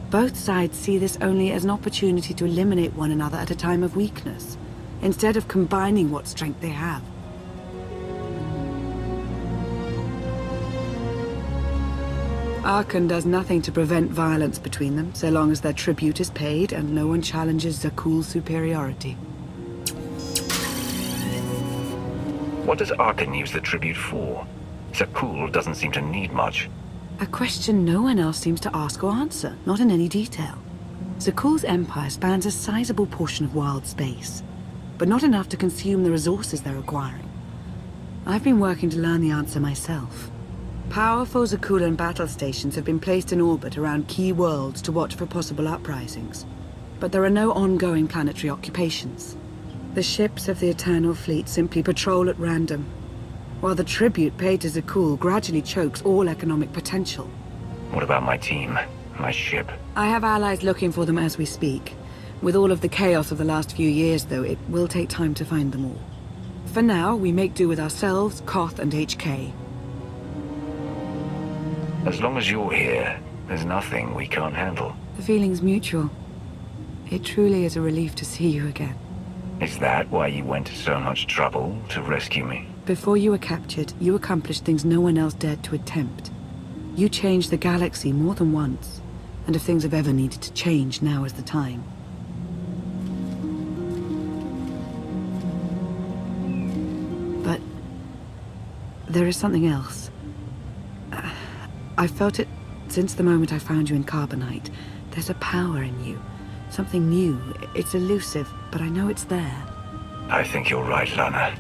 Speaker 14: Both sides see this only as an opportunity to eliminate one another at a time of weakness, instead of combining what strength they have. Arkan does nothing to prevent violence between them, so long as their tribute is paid and no one challenges Zakul's superiority.
Speaker 3: What does Arkan use the tribute for? Zakul doesn't seem to need much.
Speaker 14: A question no one else seems to ask or answer, not in any detail. Zakul's empire spans a sizable portion of wild space, but not enough to consume the resources they're acquiring. I've been working to learn the answer myself. Powerful Zakulan battle stations have been placed in orbit around key worlds to watch for possible uprisings, but there are no ongoing planetary occupations. The ships of the Eternal Fleet simply patrol at random, while the tribute paid to Zakul gradually chokes all economic potential.
Speaker 3: What about my team? My ship?
Speaker 14: I have allies looking for them as we speak. With all of the chaos of the last few years, though, it will take time to find them all. For now, we make do with ourselves, Koth, and HK.
Speaker 3: As long as you're here, there's nothing we can't handle.
Speaker 14: The feeling's mutual. It truly is a relief to see you again.
Speaker 3: Is that why you went to so much trouble to rescue me?
Speaker 14: Before you were captured, you accomplished things no one else dared to attempt. You changed the galaxy more than once, and if things have ever needed to change, now is the time. But there is something else. I've felt it since the moment I found you in Carbonite. There's a power in you. Something new. It's elusive, but I know it's there.
Speaker 3: I think you're right, Lana.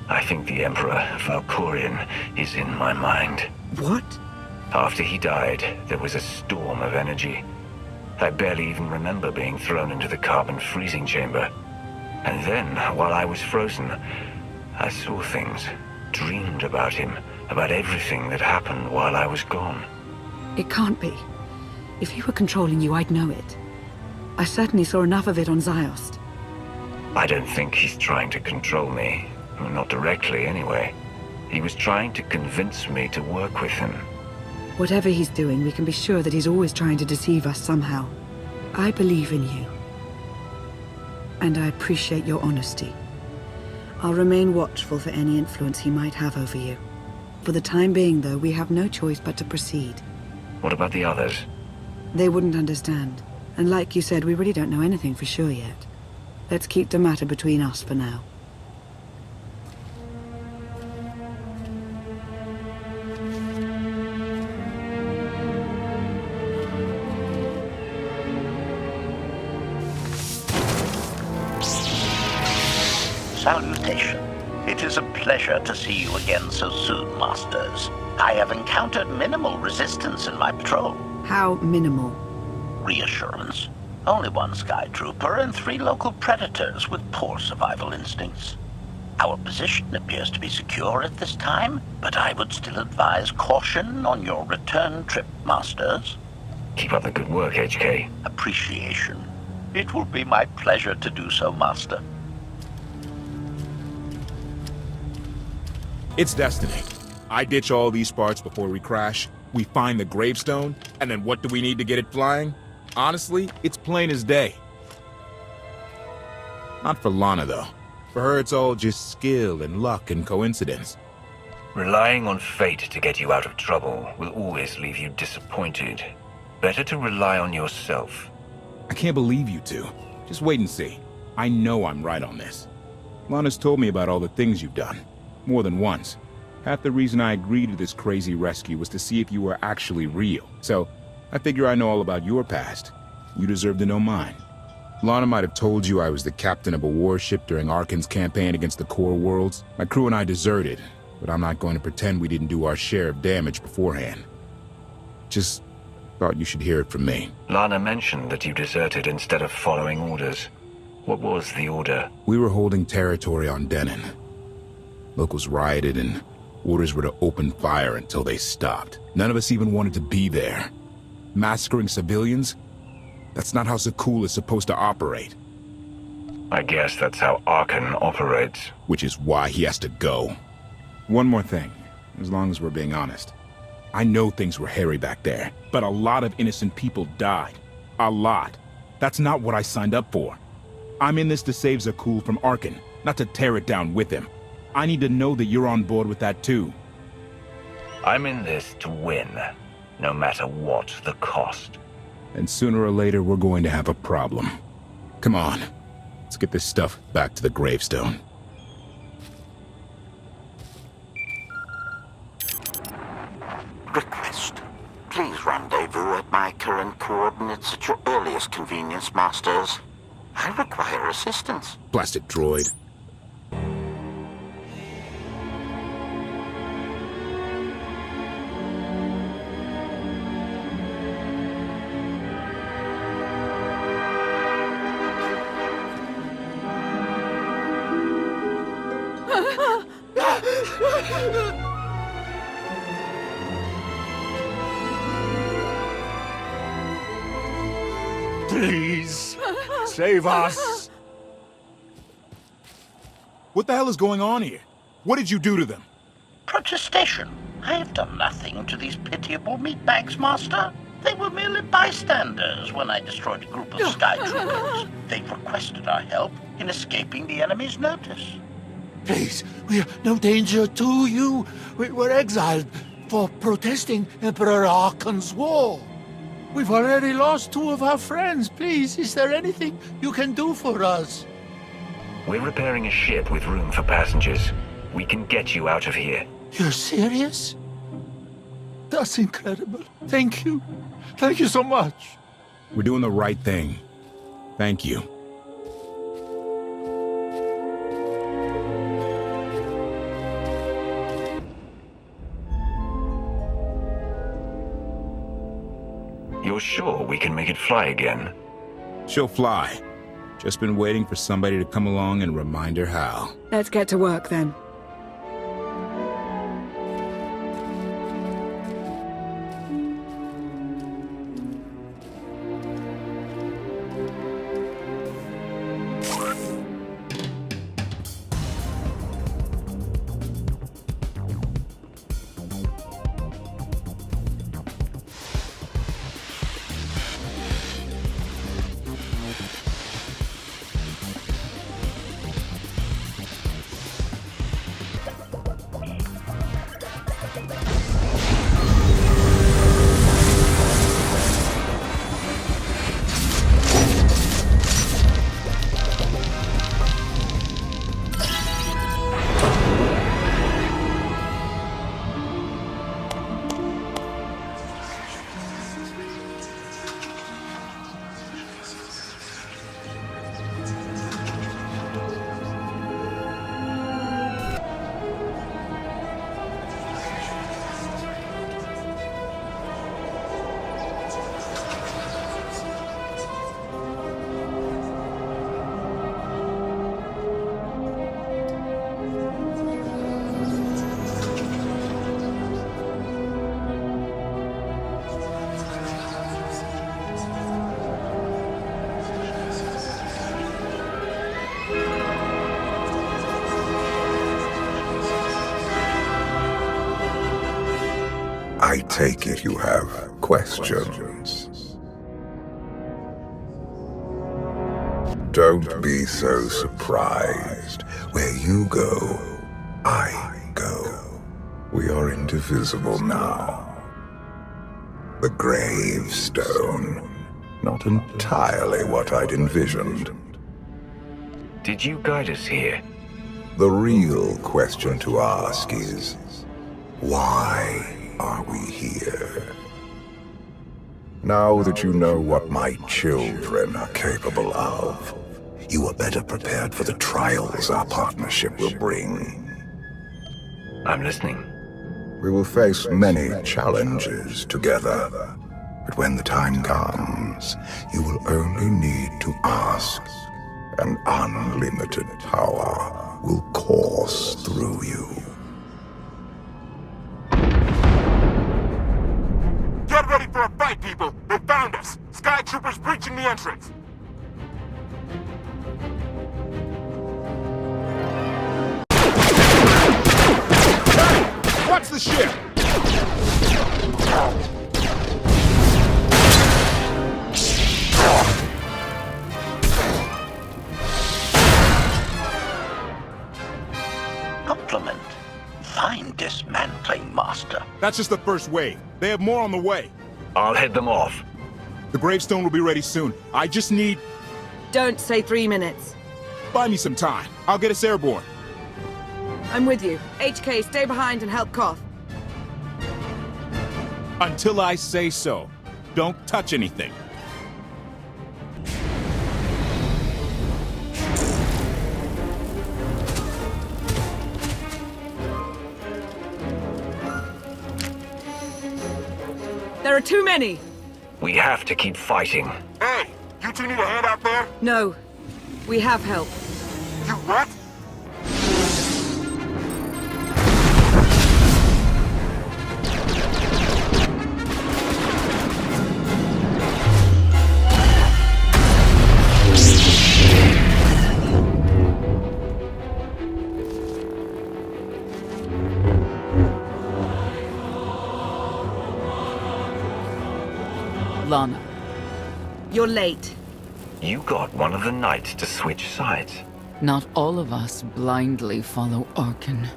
Speaker 3: I think the Emperor, Valkorion, is in my mind.
Speaker 14: What?
Speaker 3: After he died, there was a storm of energy. I barely even remember being thrown into the carbon freezing chamber. And then, while I was frozen, I saw things, dreamed about him, about everything that happened while I was gone.
Speaker 14: It can't be. If he were controlling you, I'd know it. I certainly saw enough of it on Ziost.
Speaker 3: I don't think he's trying to control me. Not directly, anyway. He was trying to convince me to work with him.
Speaker 14: Whatever he's doing, we can be sure that he's always trying to deceive us somehow. I believe in you. And I appreciate your honesty. I'll remain watchful for any influence he might have over you. For the time being, though, we have no choice but to proceed.
Speaker 3: What about the others?
Speaker 14: They wouldn't understand. And like you said, we really don't know anything for sure yet. Let's keep the matter between us for now.
Speaker 19: Salutation. It is a pleasure to see you again so soon, Masters. I have encountered minimal resistance in my patrol.
Speaker 14: How minimal?
Speaker 19: Reassurance. Only one Sky Trooper and 3 local predators with poor survival instincts. Our position appears to be secure at this time, but I would still advise caution on your return trip, Masters.
Speaker 3: Keep up the good work, HK.
Speaker 19: Appreciation. It will be my pleasure to do so, Master.
Speaker 15: It's destiny. I ditch all these parts before we crash. We find the gravestone, and then what do we need to get it flying? Honestly, it's plain as day. Not for Lana, though. For her, it's all just skill and luck and coincidence.
Speaker 3: Relying on fate to get you out of trouble will always leave you disappointed. Better to rely on yourself.
Speaker 15: I can't believe you two. Just wait and see. I know I'm right on this. Lana's told me about all the things you've done. More than once. Half the reason I agreed to this crazy rescue was to see if you were actually real. So, I figure I know all about your past. You deserve to know mine. Lana might have told you I was the captain of a warship during Arkan's campaign against the Core Worlds. My crew and I deserted, but I'm not going to pretend we didn't do our share of damage beforehand. Just thought you should hear it from me.
Speaker 3: Lana mentioned that you deserted instead of following orders. What was the order?
Speaker 15: We were holding territory on Denon. Locals rioted and orders were to open fire until they stopped. None of us even wanted to be there. Massacring civilians? That's not how Zakuul is supposed to operate.
Speaker 3: I guess that's how Arkan operates.
Speaker 15: Which is why he has to go. One more thing, as long as we're being honest. I know things were hairy back there, but a lot of innocent people died. A lot. That's not what I signed up for. I'm in this to save Zakuul from Arkan, not to tear it down with him. I need to know that you're on board with that too.
Speaker 3: I'm in this to win, no matter what the cost.
Speaker 15: And sooner or later, we're going to have a problem. Come on, let's get this stuff back to the gravestone.
Speaker 19: Request. Please rendezvous at my current coordinates at your earliest convenience, Masters. I require assistance.
Speaker 15: Plastic droid.
Speaker 21: Please, save us.
Speaker 15: What the hell is going on here? What did you do to them?
Speaker 19: Protestation. I have done nothing to these pitiable meatbags, Master. They were merely bystanders when I destroyed a group of Sky Troopers. They've requested our help in escaping the enemy's notice.
Speaker 21: Please, we are no danger to you. We were exiled for protesting Emperor Arkan's war. We've already lost 2 of our friends. Please, is there anything you can do for us?
Speaker 3: We're repairing a ship with room for passengers. We can get you out of here.
Speaker 21: You're serious? That's incredible. Thank you. Thank you so much.
Speaker 15: We're doing the right thing. Thank you.
Speaker 3: You're sure we can make it fly again?
Speaker 15: She'll fly. Just been waiting for somebody to come along and remind her how.
Speaker 14: Let's get to work then.
Speaker 12: I take it you have questions. Don't be so surprised. Where you go, I go. We are indivisible now. The gravestone. Not entirely what I'd envisioned.
Speaker 3: Did you guide us here?
Speaker 12: The real question to ask is, why are we here? Now that you know what my children are capable of, you are better prepared for the trials our partnership will bring.
Speaker 3: I'm listening.
Speaker 12: We will face many challenges together, but when the time comes, you will only need to ask, and unlimited power will course through you.
Speaker 18: Get ready for a fight, people! They found us! Sky Troopers breaching the entrance!
Speaker 15: Hey! Watch the ship!
Speaker 19: Compliment. Fine dismantling, Master.
Speaker 15: That's just the first wave. They have more on the way.
Speaker 3: I'll head them off.
Speaker 15: The gravestone will be ready soon. I just need...
Speaker 14: Don't say 3 minutes.
Speaker 15: Buy me some time. I'll get us airborne.
Speaker 14: I'm with you. HK, stay behind and help Koth.
Speaker 15: Until I say so. Don't touch anything.
Speaker 14: There are too many!
Speaker 3: We have to keep fighting.
Speaker 18: Hey! You two need a hand out there?
Speaker 14: No. We have help.
Speaker 18: You what?
Speaker 14: Lana. You're late.
Speaker 3: You got one of the knights to switch sides.
Speaker 7: Not all of us blindly follow Arkan.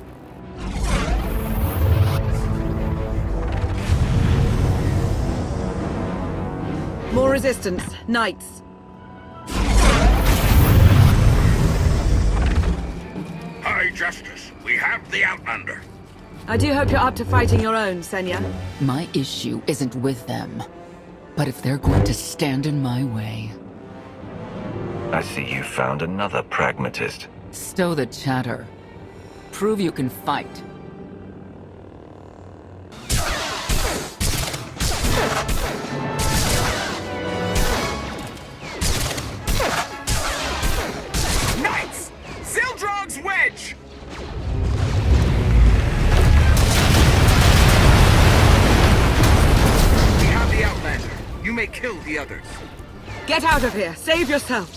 Speaker 14: More resistance. Knights.
Speaker 18: High Justice, we have the Outlander.
Speaker 14: I do hope you're up to fighting your own, Senya.
Speaker 7: My issue isn't with them. But if they're going to stand in my way...
Speaker 3: I see you found another pragmatist.
Speaker 7: Stow the chatter. Prove you can fight.
Speaker 18: Knights! Zildrog's wedge! We have the Outlander. You may kill the others.
Speaker 14: Get out of here! Save yourself!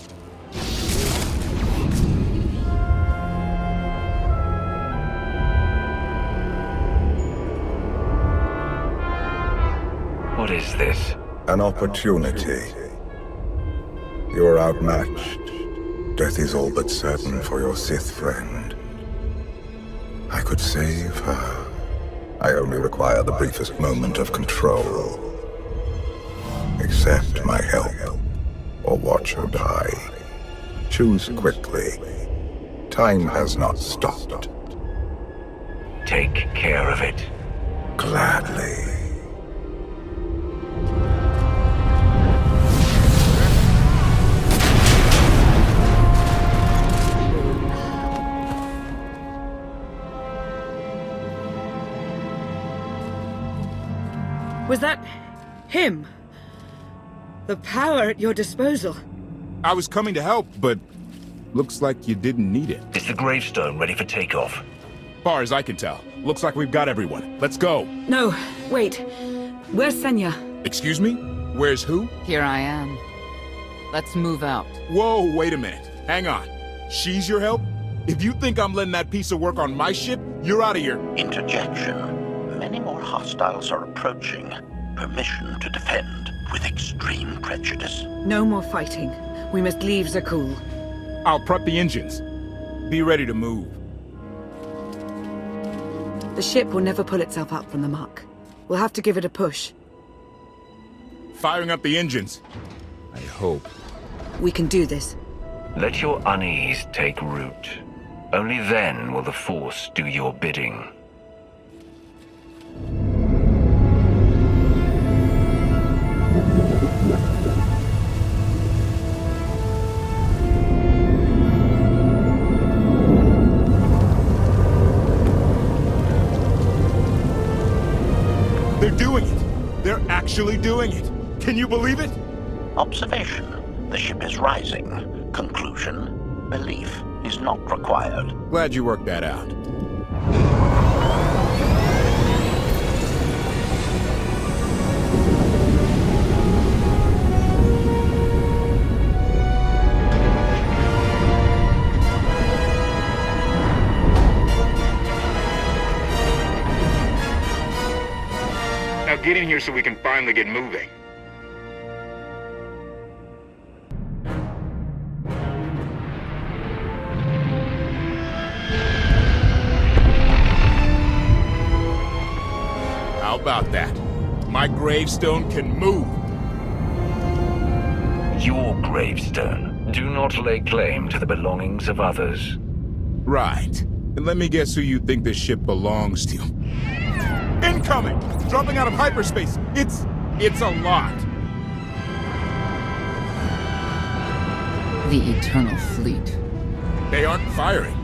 Speaker 3: What is this?
Speaker 12: An opportunity. You are outmatched. Death is all but certain for your Sith friend. I could save her. I only require the briefest moment of control. Accept my help, or watch her die. Choose quickly. Time has not stopped.
Speaker 3: Take care of it.
Speaker 12: Gladly.
Speaker 14: Was that... him? The power at your disposal.
Speaker 15: I was coming to help, but... looks like you didn't need it.
Speaker 3: Is the gravestone ready for takeoff?
Speaker 15: Far as I can tell. Looks like we've got everyone. Let's go.
Speaker 14: No, wait. Where's Senya?
Speaker 15: Excuse me? Where's who?
Speaker 7: Here I am. Let's move out.
Speaker 15: Whoa, wait a minute. Hang on. She's your help? If you think I'm letting that piece of work on my ship, you're out of here.
Speaker 19: Interjection. Many more hostiles are approaching. Permission to defend with extreme prejudice.
Speaker 14: No more fighting. We must leave Zakul.
Speaker 15: I'll prep the engines. Be ready to move.
Speaker 14: The ship will never pull itself up from the muck. We'll have to give it a push.
Speaker 15: Firing up the engines. I hope.
Speaker 14: We can do this.
Speaker 3: Let your unease take root. Only then will the Force do your bidding.
Speaker 15: They're doing it. They're actually doing it. Can you believe it?
Speaker 19: Observation. The ship is rising. Conclusion. Belief is not required.
Speaker 15: Glad you worked that out.
Speaker 18: Now get in here so we can finally get moving.
Speaker 15: How about that? My gravestone can move.
Speaker 3: Your gravestone. Do not lay claim to the belongings of others.
Speaker 15: Right. And let me guess who you think this ship belongs to. Incoming! Dropping out of hyperspace. It's a lot.
Speaker 7: The Eternal Fleet.
Speaker 15: They aren't firing.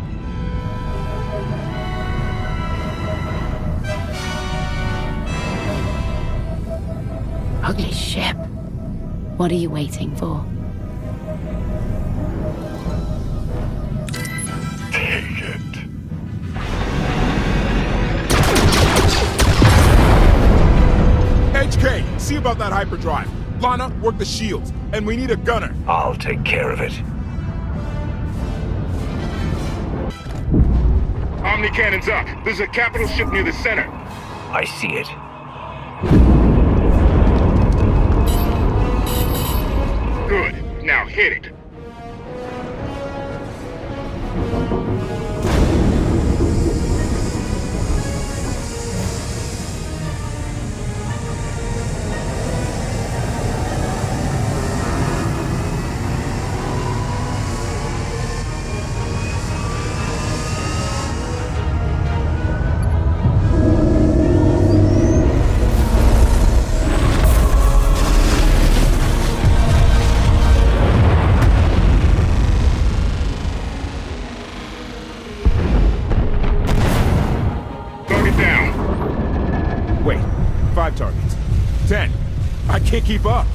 Speaker 17: Ugly ship. What are you waiting for?
Speaker 2: Take it.
Speaker 15: HK, see about that hyperdrive. Lana, work the shields. And we need a gunner.
Speaker 3: I'll take care of it.
Speaker 18: Omni cannons up. There's a capital ship near the center.
Speaker 3: I see it.
Speaker 18: Good. Now hit it.
Speaker 15: Wait, 5 targets. 10. I can't keep up.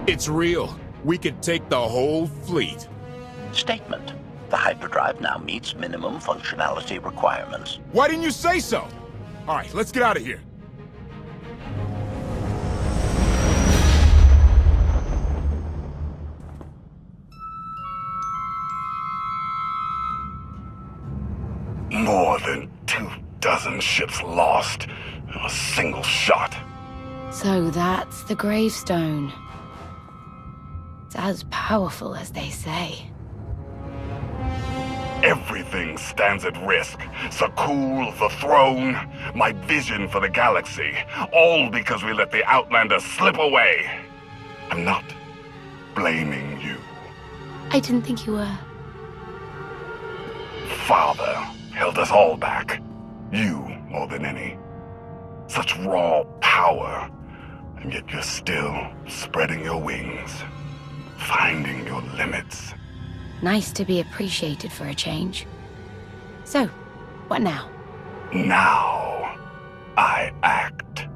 Speaker 15: It's real. We could take the whole fleet.
Speaker 19: Statement. The hyperdrive now meets minimum functionality requirements.
Speaker 15: Why didn't you say so? All right, let's get out of here.
Speaker 2: More than 24 ships lost in a single shot.
Speaker 17: So that's the gravestone. It's as powerful as they say.
Speaker 2: Everything stands at risk. Sakul, the throne, my vision for the galaxy. All because we let the Outlanders slip away. I'm not blaming you.
Speaker 17: I didn't think you were.
Speaker 2: Father held us all back. You more than any. Such raw power, and yet you're still spreading your wings, finding your limits.
Speaker 17: Nice to be appreciated for a change. So, what now?
Speaker 2: Now, I act.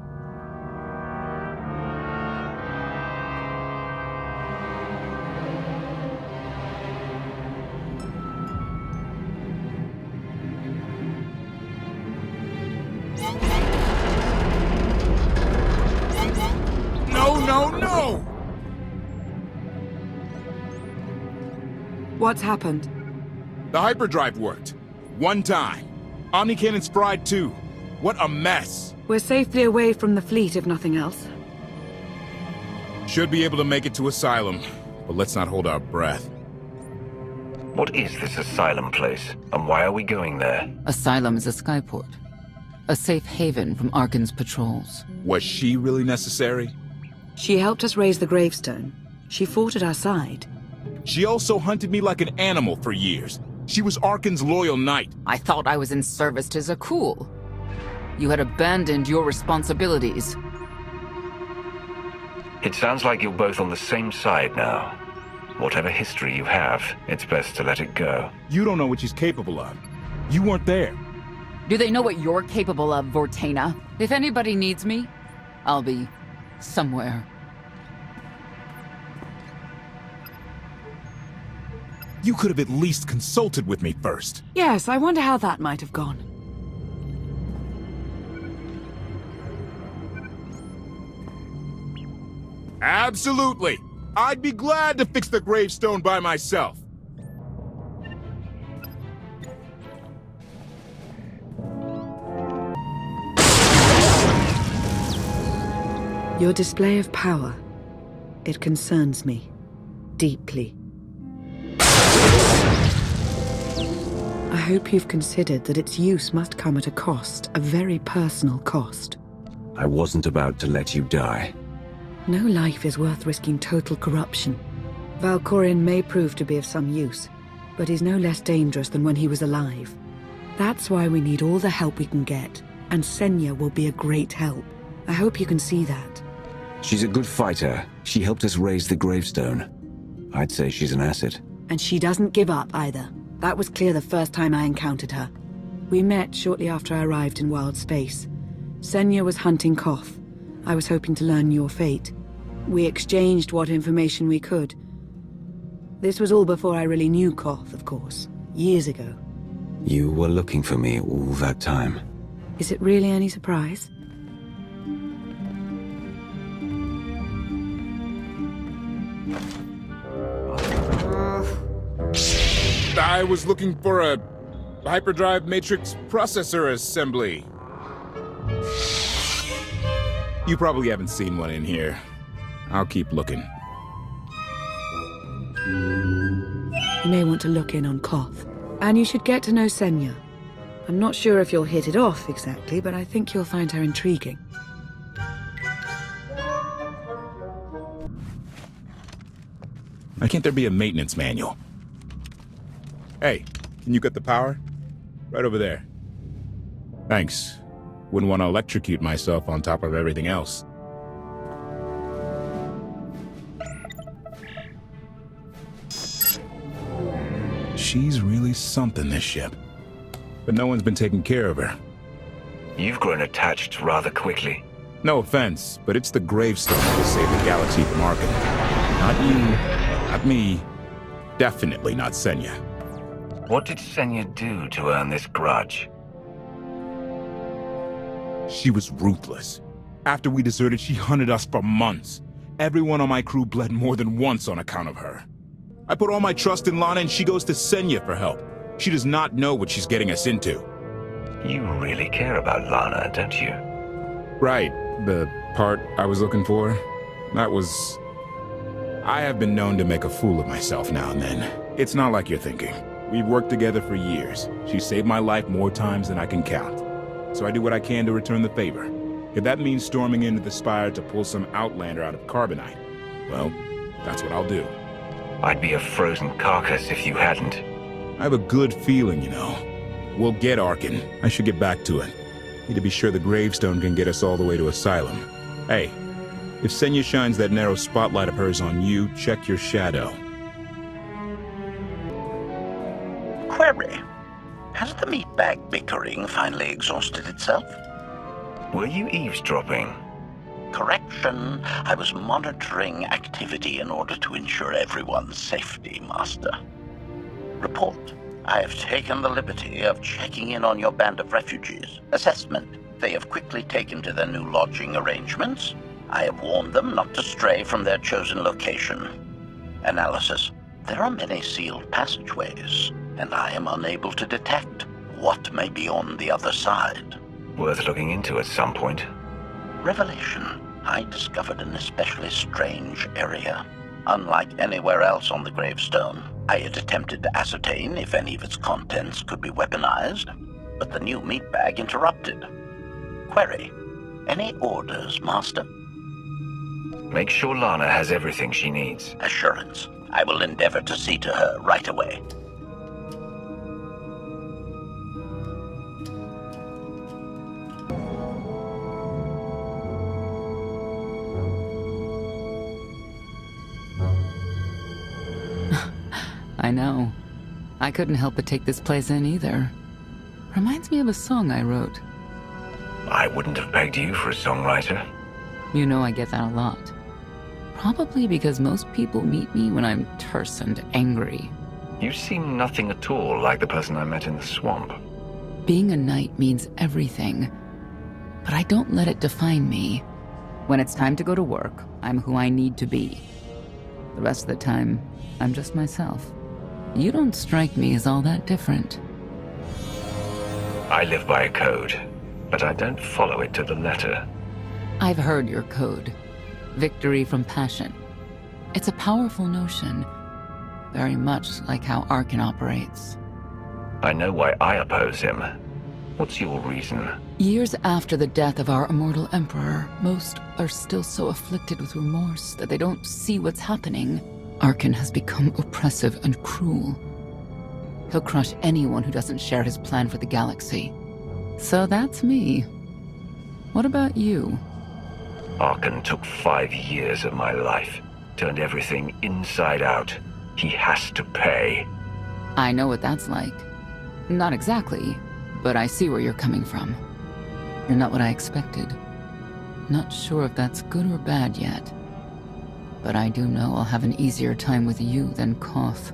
Speaker 15: No!
Speaker 14: What's happened?
Speaker 15: The hyperdrive worked. One time. Omni cannons fried too. What a mess.
Speaker 14: We're safely away from the fleet, if nothing else.
Speaker 15: Should be able to make it to Asylum, but let's not hold our breath.
Speaker 3: What is this Asylum place, and why are we going there?
Speaker 7: Asylum is a skyport. A safe haven from Arkan's patrols.
Speaker 15: Was she really necessary?
Speaker 14: She helped us raise the gravestone. She fought at our side.
Speaker 15: She also hunted me like an animal for years. She was Arkan's loyal knight.
Speaker 7: I thought I was in service to Zakul. You had abandoned your responsibilities.
Speaker 3: It sounds like you're both on the same side now. Whatever history you have, it's best to let it go.
Speaker 15: You don't know what she's capable of. You weren't there.
Speaker 7: Do they know what you're capable of, Vortana? If anybody needs me, I'll be somewhere.
Speaker 15: You could have at least consulted with me first.
Speaker 14: Yes, I wonder how that might have gone.
Speaker 15: Absolutely. I'd be glad to fix the gravestone by myself.
Speaker 14: Your display of power, it concerns me deeply. I hope you've considered that its use must come at a cost, a very personal cost.
Speaker 10: I wasn't about to let you die.
Speaker 14: No life is worth risking total corruption. Valkorion may prove to be of some use, but he's no less dangerous than when he was alive. That's why we need all the help we can get, and Senya will be a great help. I hope you can see that.
Speaker 10: She's a good fighter. She helped us raise the gravestone. I'd say she's an asset.
Speaker 14: And she doesn't give up either. That was clear the first time I encountered her. We met shortly after I arrived in wild space. Senya was hunting Koth. I was hoping to learn your fate. We exchanged what information we could. This was all before I really knew Koth, of course. Years ago.
Speaker 10: You were looking for me all that time.
Speaker 14: Is it really any surprise?
Speaker 15: I was looking for a hyperdrive matrix processor assembly. You probably haven't seen one in here. I'll keep looking.
Speaker 14: You may want to look in on Koth. And you should get to know Senya. I'm not sure if you'll hit it off exactly, but I think you'll find her intriguing.
Speaker 15: Why can't there be a maintenance manual? Hey, can you get the power? Right over there. Thanks. Wouldn't want to electrocute myself on top of everything else. She's really something, this ship. But no one's been taking care of her.
Speaker 3: You've grown attached rather quickly.
Speaker 15: No offense, but it's the gravestone that will save the galaxy from Arkham. Not you, not me, definitely not Senya.
Speaker 3: What did Senya do to earn this grudge?
Speaker 15: She was ruthless. After we deserted, she hunted us for months. Everyone on my crew bled more than once on account of her. I put all my trust in Lana and she goes to Senya for help. She does not know what she's getting us into.
Speaker 3: You really care about Lana, don't you?
Speaker 15: Right. The part I was looking for, that was... I have been known to make a fool of myself now and then. It's not like you're thinking. We've worked together for years. She saved my life more times than I can count. So I do what I can to return the favor. If that means storming into the Spire to pull some Outlander out of Carbonite, well, that's what I'll do.
Speaker 3: I'd be a frozen carcass if you hadn't.
Speaker 15: I have a good feeling, you know. We'll get Arkin. I should get back to it. Need to be sure the gravestone can get us all the way to Asylum. Hey, if Senya shines that narrow spotlight of hers on you, check your shadow.
Speaker 19: Query. Has the meatbag bickering finally exhausted itself?
Speaker 3: Were you eavesdropping?
Speaker 19: Correction. I was monitoring activity in order to ensure everyone's safety, Master. Report. I have taken the liberty of checking in on your band of refugees. Assessment. They have quickly taken to their new lodging arrangements. I have warned them not to stray from their chosen location. Analysis. There are many sealed passageways, and I am unable to detect what may be on the other side.
Speaker 3: Worth looking into at some point.
Speaker 19: Revelation. I discovered an especially strange area. Unlike anywhere else on the gravestone, I had attempted to ascertain if any of its contents could be weaponized, but the new meatbag interrupted. Query. Any orders, Master?
Speaker 3: Make sure Lana has everything she needs.
Speaker 19: Assurance. I will endeavor to see to her right away.
Speaker 7: I know. I couldn't help but take this place in either. Reminds me of a song I wrote.
Speaker 3: I wouldn't have pegged you for a songwriter.
Speaker 7: You know I get that a lot. Probably because most people meet me when I'm terse and angry.
Speaker 3: You seem nothing at all like the person I met in the swamp.
Speaker 7: Being a knight means everything, but I don't let it define me. When it's time to go to work, I'm who I need to be. The rest of the time, I'm just myself. You don't strike me as all that different.
Speaker 3: I live by a code, but I don't follow it to the letter.
Speaker 7: I've heard your code. Victory from passion. It's a powerful notion, very much like how Arkan operates.
Speaker 3: I know why I oppose him. What's your reason?
Speaker 7: Years after the death of our immortal Emperor, most are still so afflicted with remorse that they don't see what's happening. Arkan has become oppressive and cruel. He'll crush anyone who doesn't share his plan for the galaxy. So that's me. What about you?
Speaker 3: Arkan took 5 years of my life, turned everything inside out. He has to pay.
Speaker 7: I know what that's like. Not exactly, but I see where you're coming from. You're not what I expected. Not sure if that's good or bad yet. But I do know I'll have an easier time with you than Koth.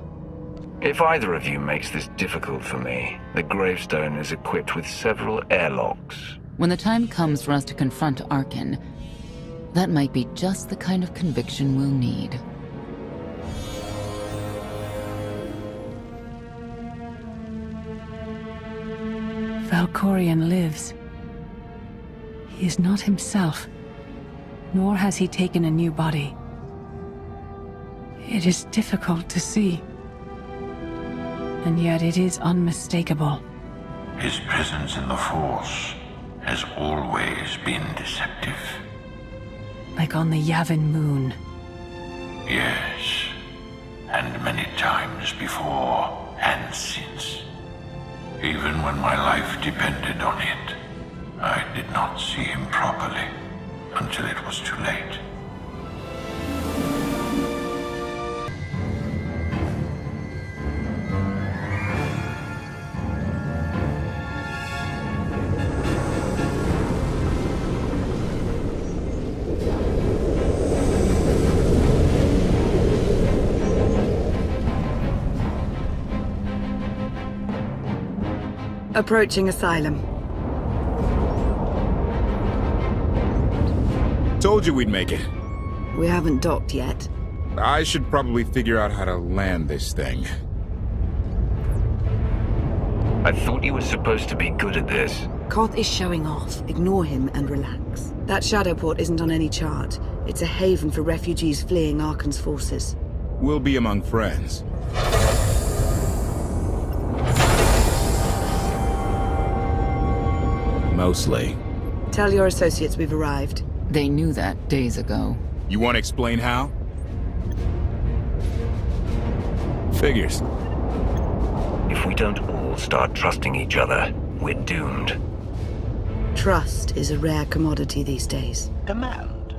Speaker 3: If either of you makes this difficult for me, the gravestone is equipped with several airlocks.
Speaker 7: When the time comes for us to confront Arkan, that might be just the kind of conviction we'll need.
Speaker 11: Valkorion lives. He is not himself, nor has he taken a new body. It is difficult to see, and yet it is unmistakable.
Speaker 1: His presence in the Force has always been deceptive.
Speaker 11: Like on the Yavin moon.
Speaker 1: Yes, and many times before and since. Even when my life depended on it, I did not see him properly until it was too late.
Speaker 14: Approaching Asylum.
Speaker 15: Told you we'd make it.
Speaker 14: We haven't docked yet.
Speaker 15: I should probably figure out how to land this thing.
Speaker 3: I thought you were supposed to be good at this.
Speaker 14: Koth is showing off. Ignore him and relax. That Shadowport isn't on any chart. It's a haven for refugees fleeing Arkan's forces.
Speaker 15: We'll be among friends. Mostly.
Speaker 14: Tell your associates we've arrived.
Speaker 7: They knew that days ago.
Speaker 15: You want to explain how? Figures.
Speaker 3: If we don't all start trusting each other, we're doomed.
Speaker 14: Trust is a rare commodity these days.
Speaker 19: Command.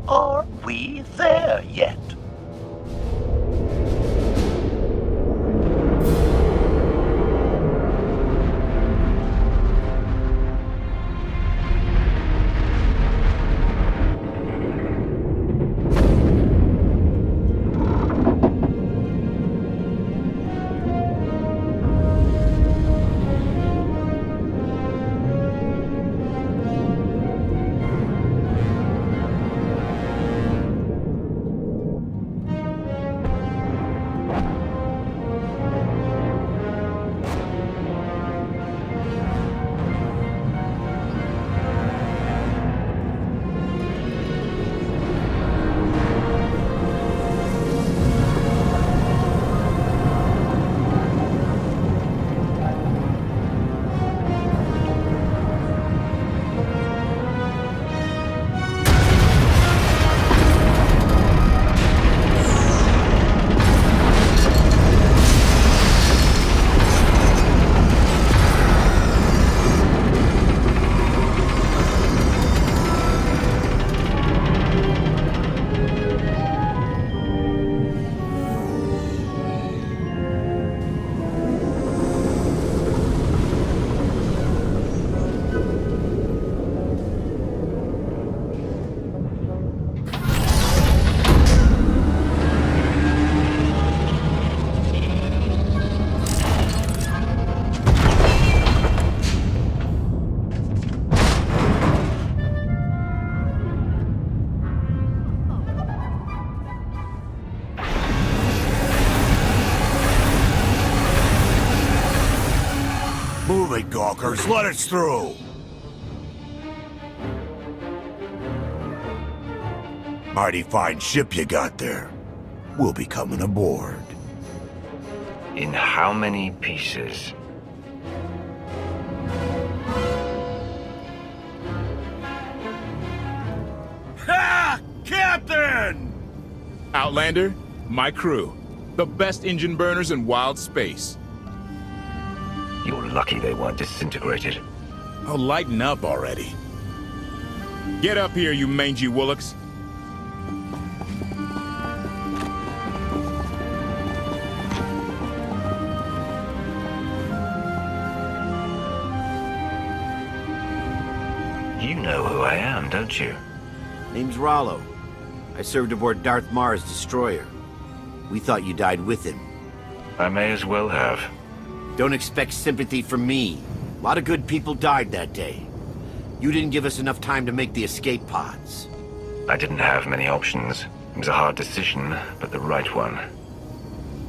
Speaker 19: Are we there yet?
Speaker 4: Troopers, let us through! Mighty fine ship you got there. We'll be coming aboard.
Speaker 3: In how many pieces?
Speaker 4: Ha! Captain!
Speaker 15: Outlander, my crew. The best engine burners in wild space.
Speaker 3: You're lucky they weren't disintegrated.
Speaker 15: Oh, lighten up already. Get up here, you mangy woolocks.
Speaker 3: You know who I am, don't you?
Speaker 22: Name's Rollo. I served aboard Darth Marr's destroyer. We thought you died with him.
Speaker 3: I may as well have.
Speaker 22: Don't expect sympathy from me. A lot of good people died that day. You didn't give us enough time to make the escape pods.
Speaker 3: I didn't have many options. It was a hard decision, but the right one.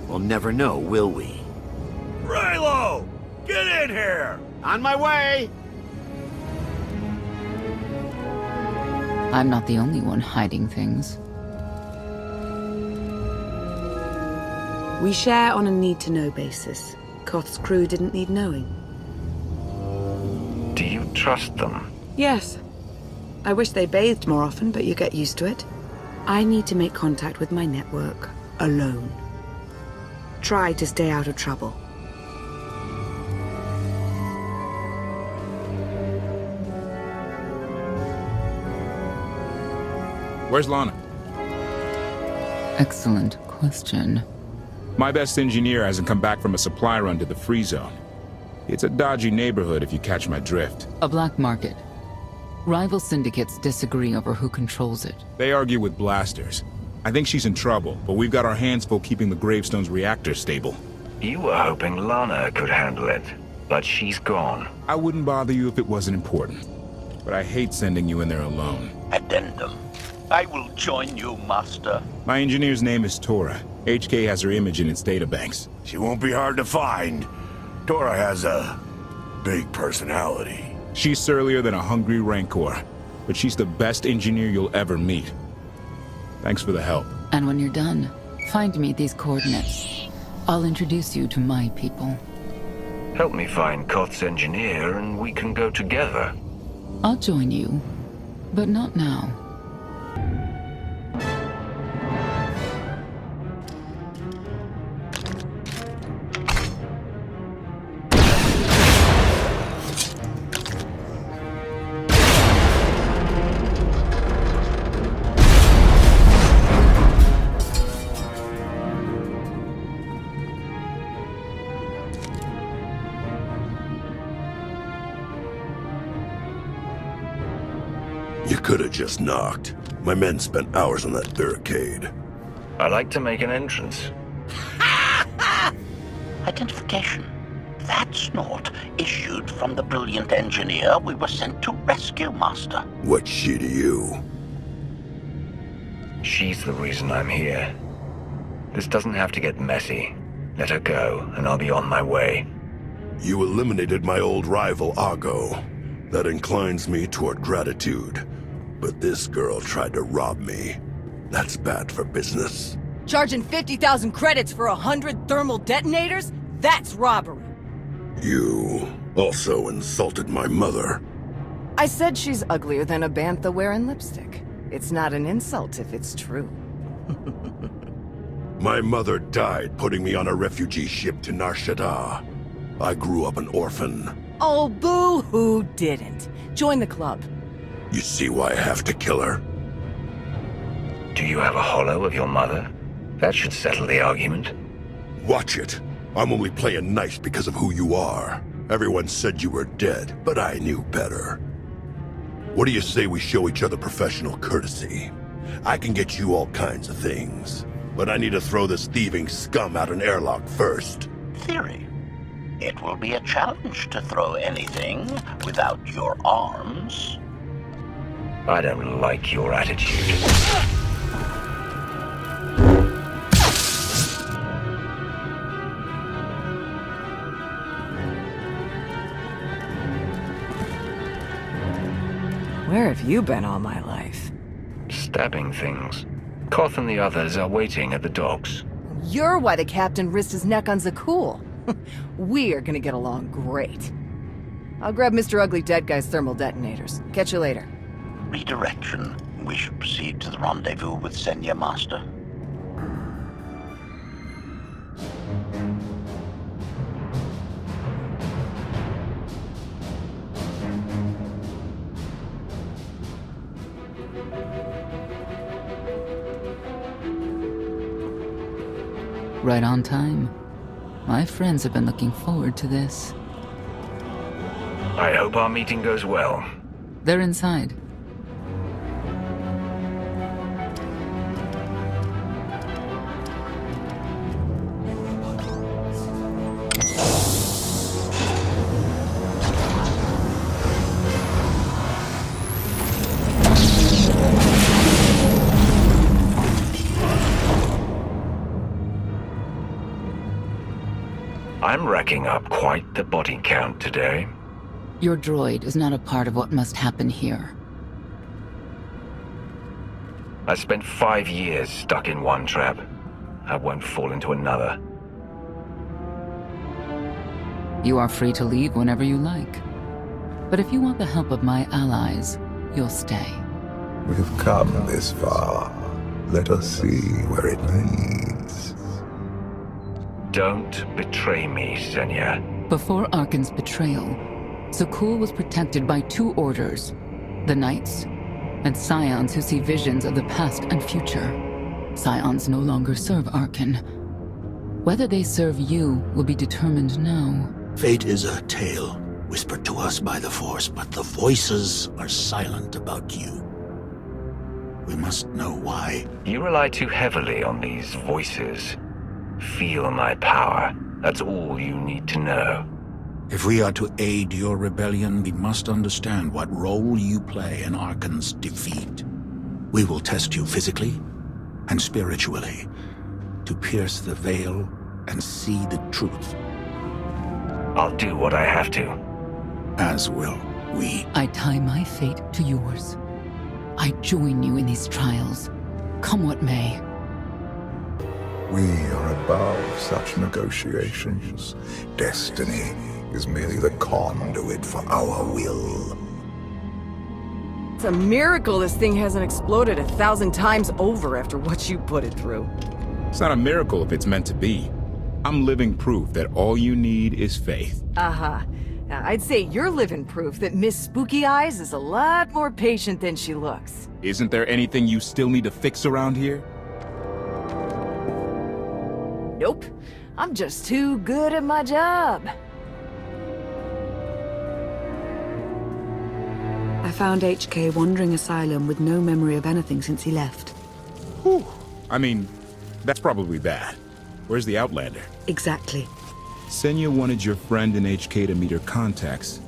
Speaker 22: We'll never know, will we?
Speaker 4: Raylo! Get in here!
Speaker 22: On my way!
Speaker 7: I'm not the only one hiding things.
Speaker 14: We share on a need-to-know basis. Koth's crew didn't need knowing.
Speaker 3: Do you trust them?
Speaker 14: Yes. I wish they bathed more often, but you get used to it. I need to make contact with my network, alone. Try to stay out of trouble.
Speaker 15: Where's Lana?
Speaker 7: Excellent question.
Speaker 15: My best engineer hasn't come back from a supply run to the free zone. It's a dodgy neighborhood if you catch my drift.
Speaker 7: A black market. Rival syndicates disagree over who controls it.
Speaker 15: They argue with blasters. I think she's in trouble, but we've got our hands full keeping the Gravestone's reactor stable.
Speaker 3: You were hoping Lana could handle it, but she's gone.
Speaker 15: I wouldn't bother you if it wasn't important, but I hate sending you in there alone.
Speaker 19: Addendum. I will join you, Master.
Speaker 15: My engineer's name is Tora. HK has her image in its databanks.
Speaker 4: She won't be hard to find. Tora has a big personality.
Speaker 15: She's surlier than a hungry rancor, but she's the best engineer you'll ever meet. Thanks for the help.
Speaker 7: And when you're done, find me these coordinates. I'll introduce you to my people.
Speaker 3: Help me find Koth's engineer and we can go together.
Speaker 7: I'll join you, but not now.
Speaker 4: You could have just knocked. My men spent hours on that barricade.
Speaker 3: I like to make an entrance.
Speaker 19: Identification. That snort issued from the brilliant engineer we were sent to rescue, Master.
Speaker 4: What's she to you?
Speaker 3: She's the reason I'm here. This doesn't have to get messy. Let her go, and I'll be on my way.
Speaker 4: You eliminated my old rival, Argo. That inclines me toward gratitude. But this girl tried to rob me. That's bad for business.
Speaker 23: Charging 50,000 credits for 100 thermal detonators? That's robbery.
Speaker 4: You also insulted my mother.
Speaker 23: I said she's uglier than a bantha wearing lipstick. It's not an insult if it's true.
Speaker 4: My mother died putting me on a refugee ship to Nar Shaddaa. I grew up an orphan.
Speaker 23: Oh, boo-hoo didn't. Join the club.
Speaker 4: You see why I have to kill her?
Speaker 3: Do you have a holo of your mother? That should settle the argument.
Speaker 4: Watch it. I'm only playing nice because of who you are. Everyone said you were dead, but I knew better. What do you say we show each other professional courtesy? I can get you all kinds of things, but I need to throw this thieving scum out an airlock first.
Speaker 19: Theory. It will be a challenge to throw anything without your arms.
Speaker 3: I don't like your attitude.
Speaker 23: Where have you been all my life?
Speaker 3: Stabbing things. Koth and the others are waiting at the docks.
Speaker 23: You're why the captain risked his neck on Zakul. We're gonna get along great. I'll grab Mr. Ugly Dead Guy's thermal detonators. Catch you later.
Speaker 19: Redirection. We should proceed to the rendezvous with Senya Master.
Speaker 7: Right on time. My friends have been looking forward to this.
Speaker 3: I hope our meeting goes well.
Speaker 7: They're inside.
Speaker 3: I'm racking up quite the body count today.
Speaker 7: Your droid is not a part of what must happen here.
Speaker 3: I spent 5 years stuck in one trap. I won't fall into another.
Speaker 7: You are free to leave whenever you like. But if you want the help of my allies, you'll stay.
Speaker 12: We've come this far. Let us see where it leads.
Speaker 3: Don't betray me, Senya.
Speaker 7: Before Arkan's betrayal, Zakul was protected by 2 orders. The Knights, and Scions who see visions of the past and future. Scions no longer serve Arkan. Whether they serve you will be determined now.
Speaker 21: Fate is a tale whispered to us by the Force, but the voices are silent about you. We must know why.
Speaker 3: You rely too heavily on these voices. Feel my power. That's all you need to know.
Speaker 21: If we are to aid your rebellion, we must understand what role you play in Arkan's defeat. We will test you physically and spiritually to pierce the veil and see the truth.
Speaker 3: I'll do what I have to.
Speaker 21: As will we.
Speaker 7: I tie my fate to yours. I join you in these trials, come what may.
Speaker 12: We are above such negotiations. Destiny is merely the conduit for our will.
Speaker 23: It's a miracle this thing hasn't exploded 1,000 times over after what you put it through.
Speaker 15: It's not a miracle if it's meant to be. I'm living proof that all you need is faith.
Speaker 23: Uh-huh. I'd say you're living proof that Miss Spooky Eyes is a lot more patient than she looks.
Speaker 15: Isn't there anything you still need to fix around here?
Speaker 23: Nope. I'm just too good at my job.
Speaker 14: I found HK wandering asylum with no memory of anything since he left.
Speaker 15: Whew. I mean, that's probably bad. Where's the Outlander?
Speaker 14: Exactly.
Speaker 15: Senya wanted your friend in HK to meet her contacts.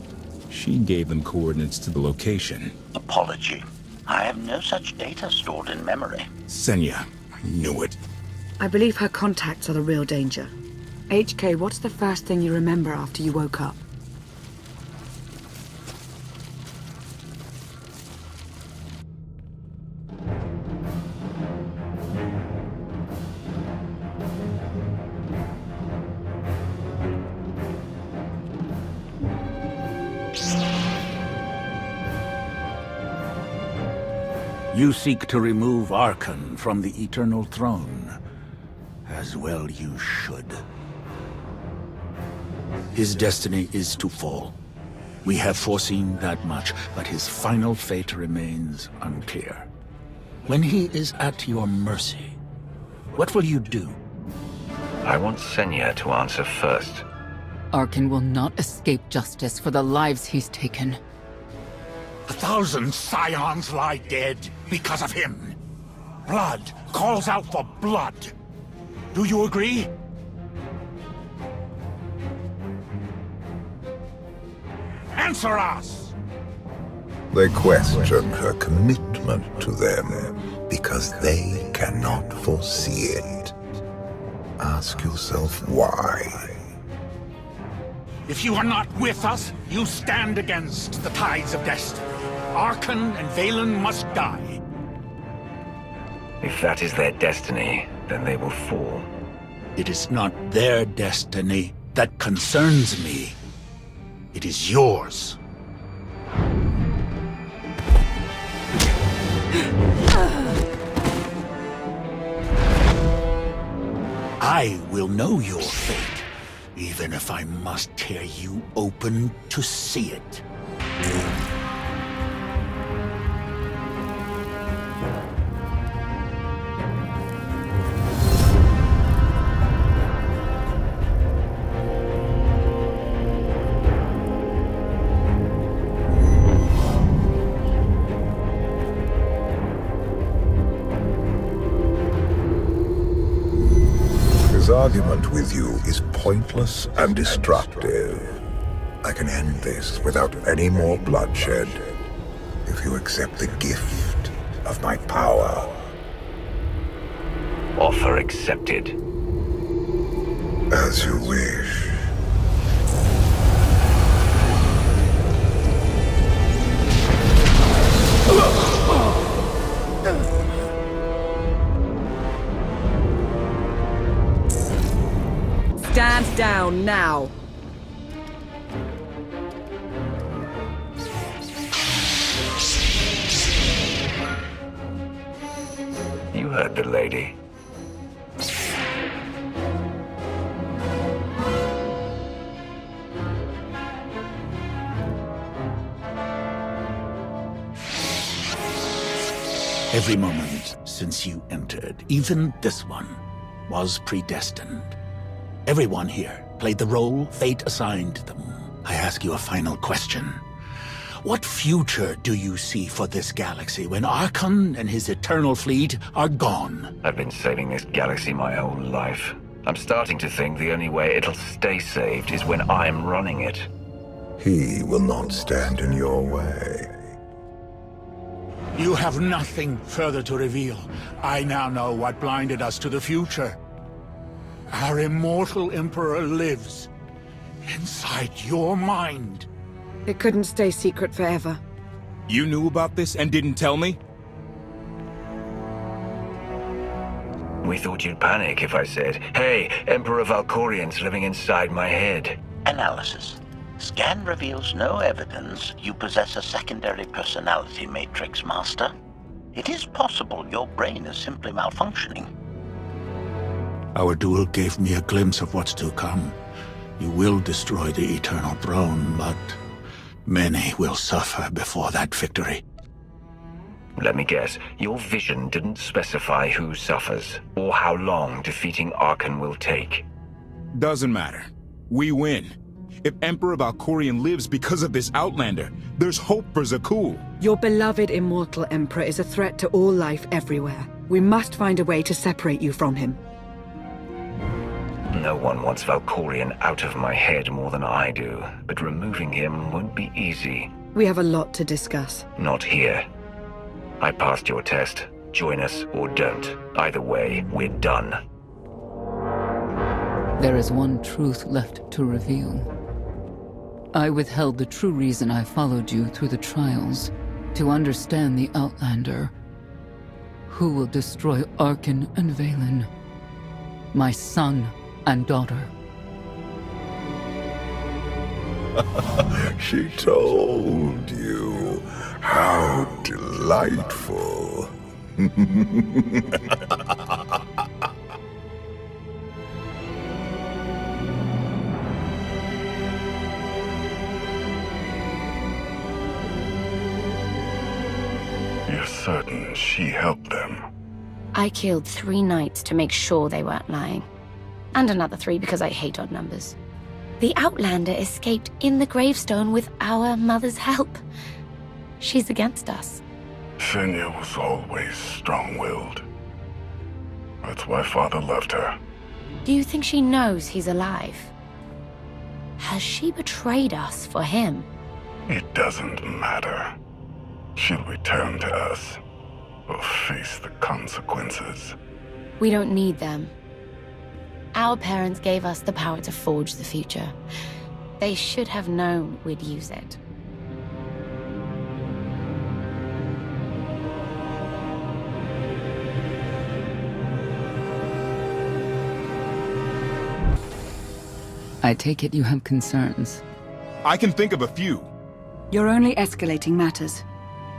Speaker 15: She gave them coordinates to the location.
Speaker 19: Apology. I have no such data stored in memory.
Speaker 15: Senya, I knew it.
Speaker 14: I believe her contacts are the real danger. HK, what's the first thing you remember after you woke up?
Speaker 21: You seek to remove Arkan from the Eternal Throne. As well you should. His destiny is to fall. We have foreseen that much, but his final fate remains unclear. When he is at your mercy, what will you do?
Speaker 3: I want Senya to answer first.
Speaker 7: Arkan will not escape justice for the lives he's taken.
Speaker 21: 1,000 Scions lie dead because of him. Blood calls out for blood. Do you agree? Answer us!
Speaker 12: They question her commitment to them because they cannot foresee it. Ask yourself why.
Speaker 21: If you are not with us, you stand against the tides of destiny. Arkan and Valen must die.
Speaker 3: If that is their destiny, then they will fall.
Speaker 21: It is not their destiny that concerns me. It is yours. I will know your fate, even if I must tear you open to see it.
Speaker 12: His argument with you is pointless and destructive. I can end this without any more bloodshed if you accept the gift of my power.
Speaker 3: Offer accepted.
Speaker 12: As you wish.
Speaker 14: Stand down now.
Speaker 3: You heard the lady.
Speaker 21: Every moment since you entered, even this one, was predestined. Everyone here played the role fate assigned them. I ask you a final question. What future do you see for this galaxy when Arkan and his eternal fleet are gone?
Speaker 3: I've been saving this galaxy my whole life. I'm starting to think the only way it'll stay saved is when I'm running it.
Speaker 12: He will not stand in your way.
Speaker 21: You have nothing further to reveal. I now know what blinded us to the future. Our immortal Emperor lives inside your mind.
Speaker 14: It couldn't stay secret forever.
Speaker 15: You knew about this and didn't tell me?
Speaker 3: We thought you'd panic if I said, "Hey, Emperor Valkorian's living inside my head."
Speaker 19: Analysis. Scan reveals no evidence you possess a secondary personality matrix, Master. It is possible your brain is simply malfunctioning.
Speaker 21: Our duel gave me a glimpse of what's to come. You will destroy the Eternal Throne, but many will suffer before that victory.
Speaker 3: Let me guess, your vision didn't specify who suffers, or how long defeating Arkan will take.
Speaker 15: Doesn't matter. We win. If Emperor Valkorian lives because of this Outlander, there's hope for Zakuul.
Speaker 14: Your beloved immortal Emperor is a threat to all life everywhere. We must find a way to separate you from him.
Speaker 3: No one wants Valkorian out of my head more than I do, but removing him won't be easy.
Speaker 14: We have a lot to discuss.
Speaker 3: Not here. I passed your test. Join us or don't. Either way, we're done.
Speaker 7: There is one truth left to reveal. I withheld the true reason I followed you through the trials, to understand the Outlander. Who will destroy Arkan and Valen? My son and daughter.
Speaker 12: She told you. How delightful.
Speaker 2: You're certain she helped them?
Speaker 17: I killed 3 knights to make sure they weren't lying. And another 3 because I hate odd numbers. The Outlander escaped in the gravestone with our mother's help. She's against us.
Speaker 2: Senya was always strong-willed. That's why Father left her.
Speaker 17: Do you think she knows he's alive? Has she betrayed us for him?
Speaker 2: It doesn't matter. She'll return to us, or face the consequences.
Speaker 17: We don't need them. Our parents gave us the power to forge the future. They should have known we'd use it.
Speaker 7: I take it you have concerns.
Speaker 15: I can think of a few.
Speaker 14: You're only escalating matters.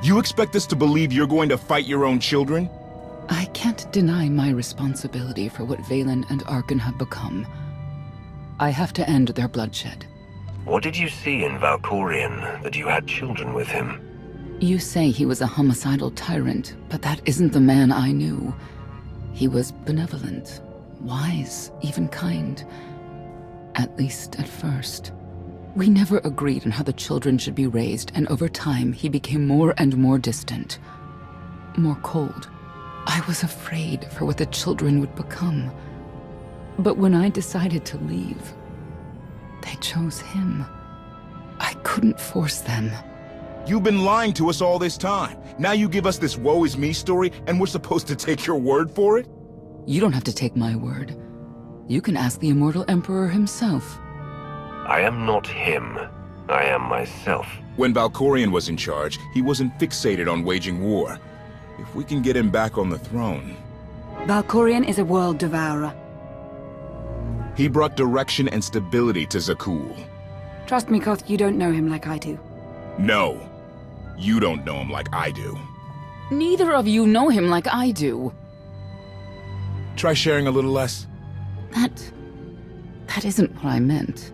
Speaker 15: You expect us to believe you're going to fight your own children?
Speaker 7: I can't deny my responsibility for what Vaylin and Arkan have become. I have to end their bloodshed.
Speaker 3: What did you see in Valkorion that you had children with him?
Speaker 7: You say he was a homicidal tyrant, but that isn't the man I knew. He was benevolent, wise, even kind. At least at first. We never agreed on how the children should be raised, and over time he became more and more distant. More cold. I was afraid for what the children would become. But when I decided to leave, they chose him. I couldn't force them.
Speaker 15: You've been lying to us all this time. Now you give us this woe is me story, and we're supposed to take your word for it?
Speaker 7: You don't have to take my word. You can ask the Immortal Emperor himself.
Speaker 3: I am not him. I am myself.
Speaker 15: When Valkorion was in charge, he wasn't fixated on waging war. If we can get him back on the throne...
Speaker 14: Valkorion is a world devourer.
Speaker 15: He brought direction and stability to Zakuul.
Speaker 14: Trust me, Koth, you don't know him like I do.
Speaker 15: No. You don't know him like I do.
Speaker 7: Neither of you know him like I do.
Speaker 15: Try sharing a little less.
Speaker 7: That isn't what I meant.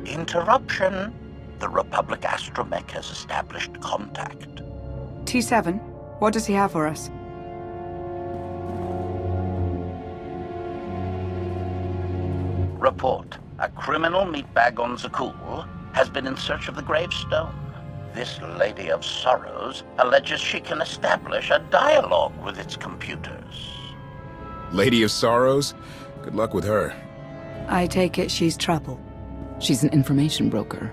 Speaker 19: Interruption. The Republic astromech has established contact.
Speaker 14: T7, what does he have for us?
Speaker 19: Report. A criminal meatbag on Zakuul has been in search of the gravestone. This Lady of Sorrows alleges she can establish a dialogue with its computers.
Speaker 15: Lady of Sorrows? Good luck with her.
Speaker 14: I take it she's trouble.
Speaker 7: She's an information broker.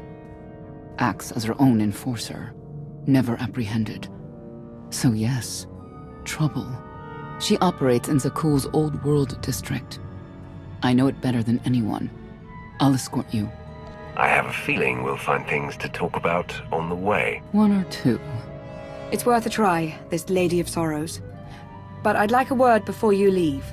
Speaker 7: Acts as her own enforcer. Never apprehended. So yes, trouble. She operates in Zakuul's Old World district. I know it better than anyone. I'll escort you.
Speaker 3: I have a feeling we'll find things to talk about on the way.
Speaker 7: One or two.
Speaker 14: It's worth a try, this Lady of Sorrows. But I'd like a word before you leave.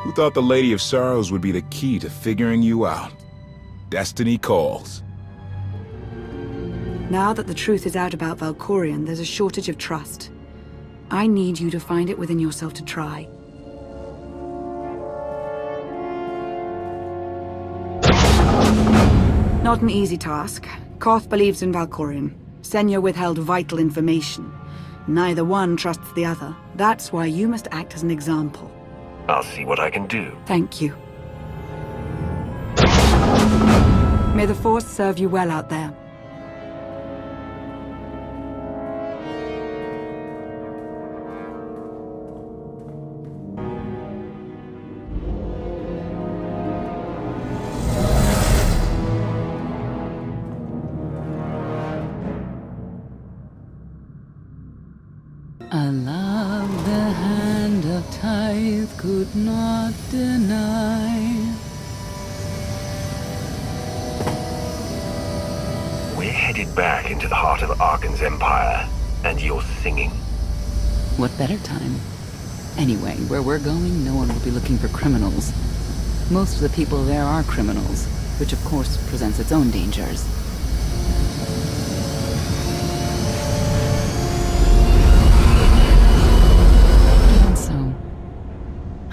Speaker 15: Who thought the Lady of Sorrows would be the key to figuring you out? Destiny calls.
Speaker 14: Now that the truth is out about Valkorion, there's a shortage of trust. I need you to find it within yourself to try. Not an easy task. Koth believes in Valkorion. Senya withheld vital information. Neither one trusts the other. That's why you must act as an example.
Speaker 3: I'll see what I can do.
Speaker 14: Thank you. May the Force serve you well out there.
Speaker 7: I love the hand of tithe could not deny.
Speaker 3: We're headed back into the heart of Arkan's empire, and you're singing.
Speaker 7: What better time? Anyway, where we're going, no one will be looking for criminals. Most of the people there are criminals, which of course presents its own dangers.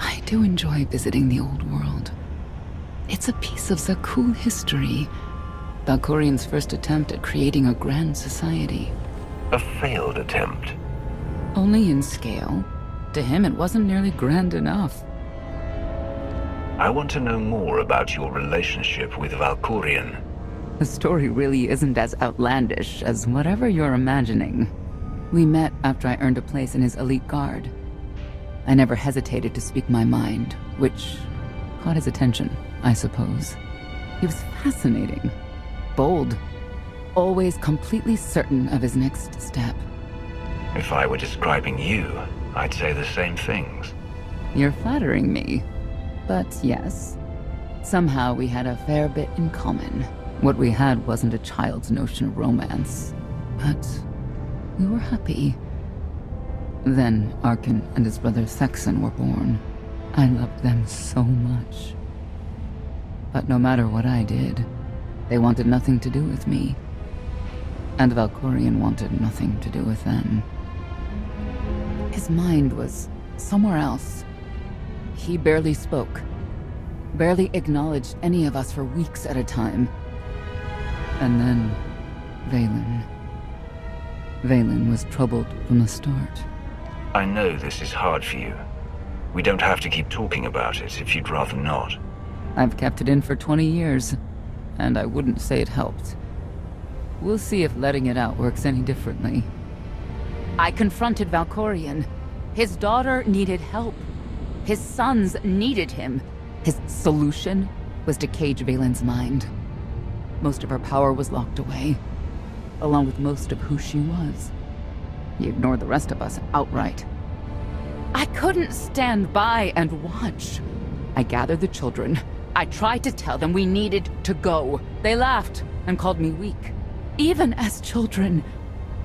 Speaker 7: I do enjoy visiting the old world. It's a piece of Zakuul history. Valkorion's first attempt at creating a grand society.
Speaker 3: A failed attempt.
Speaker 7: Only in scale. To him, it wasn't nearly grand enough.
Speaker 3: I want to know more about your relationship with Valkorion.
Speaker 7: The story really isn't as outlandish as whatever you're imagining. We met after I earned a place in his elite guard. I never hesitated to speak my mind, which caught his attention, I suppose. He was fascinating, bold, always completely certain of his next step.
Speaker 3: If I were describing you, I'd say the same things.
Speaker 7: You're flattering me. But yes, somehow we had a fair bit in common. What we had wasn't a child's notion of romance, but we were happy. Then Arkan and his brother Thexan were born. I loved them so much. But no matter what I did, they wanted nothing to do with me. And Valkorion wanted nothing to do with them. His mind was somewhere else. He barely spoke, barely acknowledged any of us for weeks at a time. And then, Vaylin. Vaylin was troubled from the start.
Speaker 3: I know this is hard for you. We don't have to keep talking about it if you'd rather not.
Speaker 7: I've kept it in for 20 years, and I wouldn't say it helped. We'll see if letting it out works any differently. I confronted Valkorion. His daughter needed help. His sons needed him. His solution was to cage Vaylin's mind. Most of her power was locked away, along with most of who she was. He ignored the rest of us outright. I couldn't stand by and watch. I gathered the children. I tried to tell them we needed to go. They laughed and called me weak. Even as children,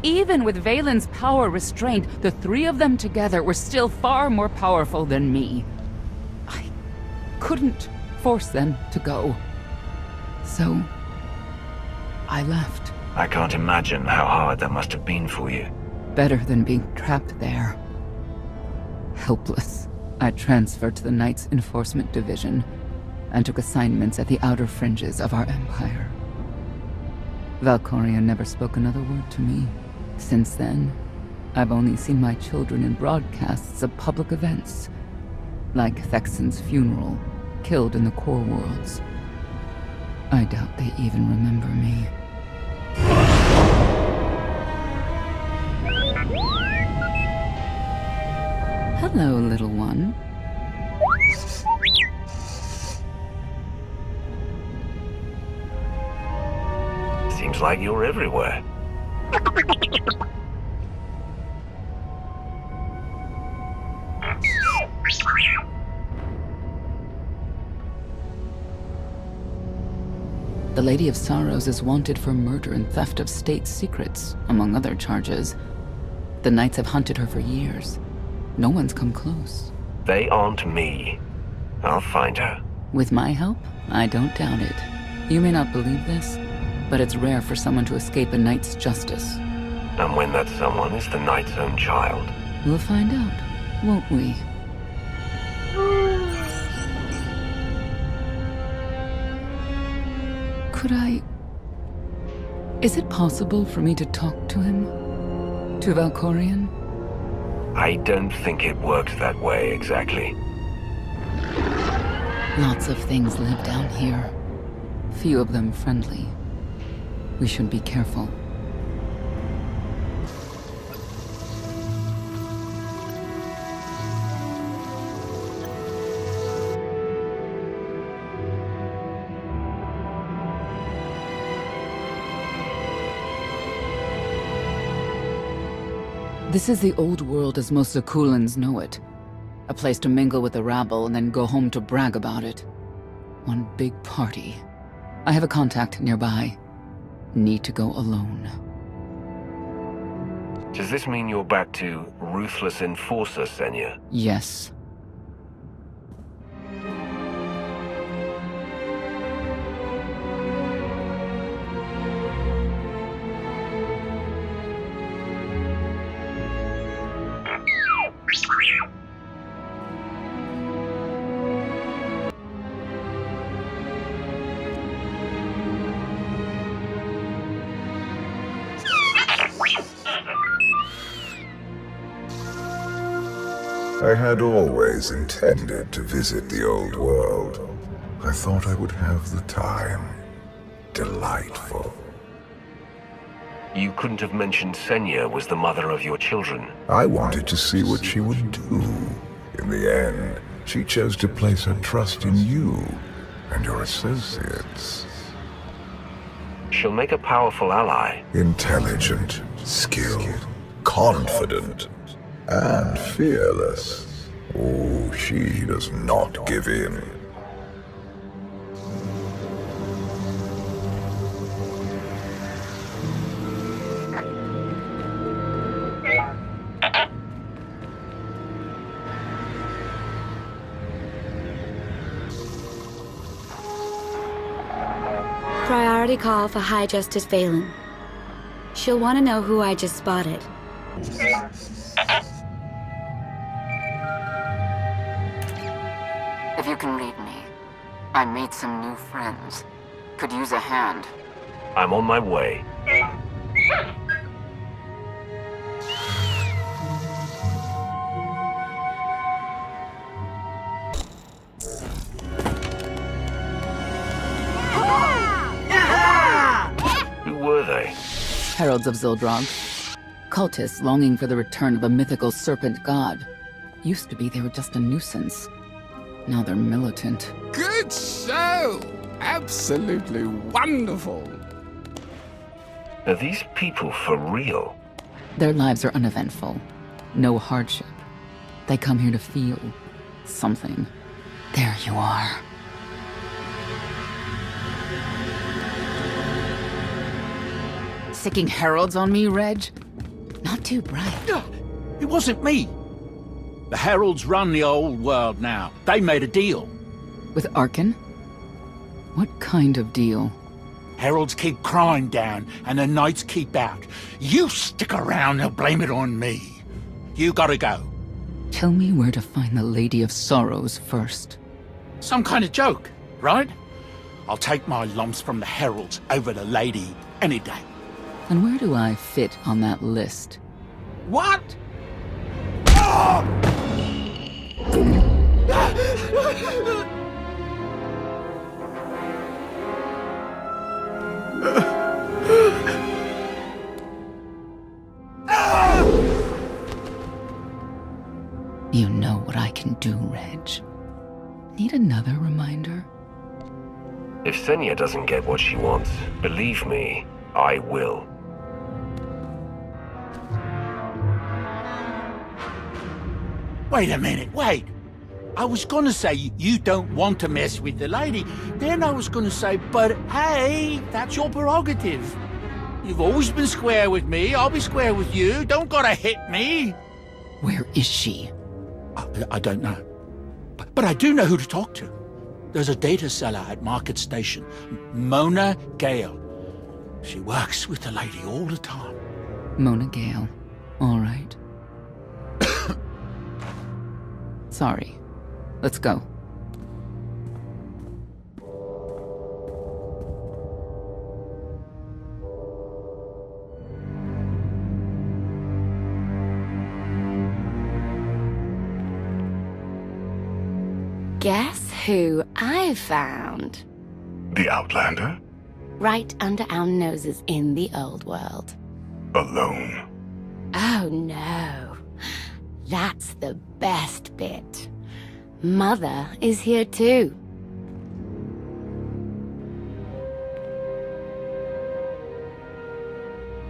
Speaker 7: even with Vaylin's power restrained, the three of them together were still far more powerful than me. I couldn't force them to go. So, I left.
Speaker 3: I can't imagine how hard that must have been for you.
Speaker 7: Better than being trapped there. Helpless, I transferred to the Knights Enforcement Division and took assignments at the outer fringes of our empire. Valkorion never spoke another word to me. Since then, I've only seen my children in broadcasts of public events, like Thexen's funeral, killed in the Core Worlds. I doubt they even remember me. Hello, little one.
Speaker 3: Seems like you're everywhere.
Speaker 7: The Lady of Sorrows is wanted for murder and theft of state secrets, among other charges. The Knights have hunted her for years. No one's come close.
Speaker 3: They aren't me. I'll find her.
Speaker 7: With my help, I don't doubt it. You may not believe this, but it's rare for someone to escape a knight's justice.
Speaker 3: And when that someone is the knight's own child.
Speaker 7: We'll find out, won't we? Could I... Is it possible for me to talk to him? To Valkorion?
Speaker 3: I don't think it works that way exactly.
Speaker 7: Lots of things live down here. Few of them friendly. We should be careful. This is the old world as most Zakulans know it. A place to mingle with the rabble and then go home to brag about it. One big party. I have a contact nearby. Need to go alone.
Speaker 3: Does this mean you're back to Ruthless Enforcer, Senya?
Speaker 7: Yes.
Speaker 12: I had always intended to visit the old world. I thought I would have the time. Delightful.
Speaker 3: You couldn't have mentioned Senya was the mother of your children.
Speaker 12: I wanted to see what she would do. In the end, she chose to place her trust in you and your associates.
Speaker 3: She'll make a powerful ally.
Speaker 12: Intelligent, skilled, confident, and fearless. Oh, she does not give in.
Speaker 9: Priority call for High Justice Phelan. She'll want to know who I just spotted.
Speaker 5: If you can read me, I made some new friends. Could use a hand.
Speaker 3: I'm on my way. Who were they?
Speaker 7: Heralds of Zildrog. Cultists longing for the return of a mythical serpent god. Used to be they were just a nuisance. Now they're militant.
Speaker 6: Good show! Absolutely wonderful.
Speaker 3: Are these people for real?
Speaker 7: Their lives are uneventful. No hardship. They come here to feel something. There you are. Sicking heralds on me, Reg? Not too bright.
Speaker 21: It wasn't me. The heralds run the old world now. They made a deal.
Speaker 7: With Arkan? What kind of deal?
Speaker 21: Heralds keep crime down, and the knights keep out. You stick around, they'll blame it on me. You gotta go.
Speaker 7: Tell me where to find the Lady of Sorrows first.
Speaker 21: Some kind of joke, right? I'll take my lumps from the heralds over the lady any day.
Speaker 7: And where do I fit on that list?
Speaker 21: What?
Speaker 7: You know what I can do, Reg. Need another reminder?
Speaker 3: If Senya doesn't get what she wants, believe me, I will.
Speaker 21: Wait a minute, wait. I was gonna say you don't want to mess with the lady. Then I was gonna say, but hey, that's your prerogative. You've always been square with me, I'll be square with you. Don't gotta hit me.
Speaker 7: Where is she?
Speaker 21: I don't know. But I do know who to talk to. There's a data seller at Market Station, Mona Gale. She works with the lady all the time.
Speaker 7: Mona Gale. All right. Sorry. Let's go.
Speaker 17: Guess who I found?
Speaker 2: The Outlander?
Speaker 17: Right under our noses in the old world.
Speaker 2: Alone?
Speaker 17: Oh no. That's the best bit. Mother is here too.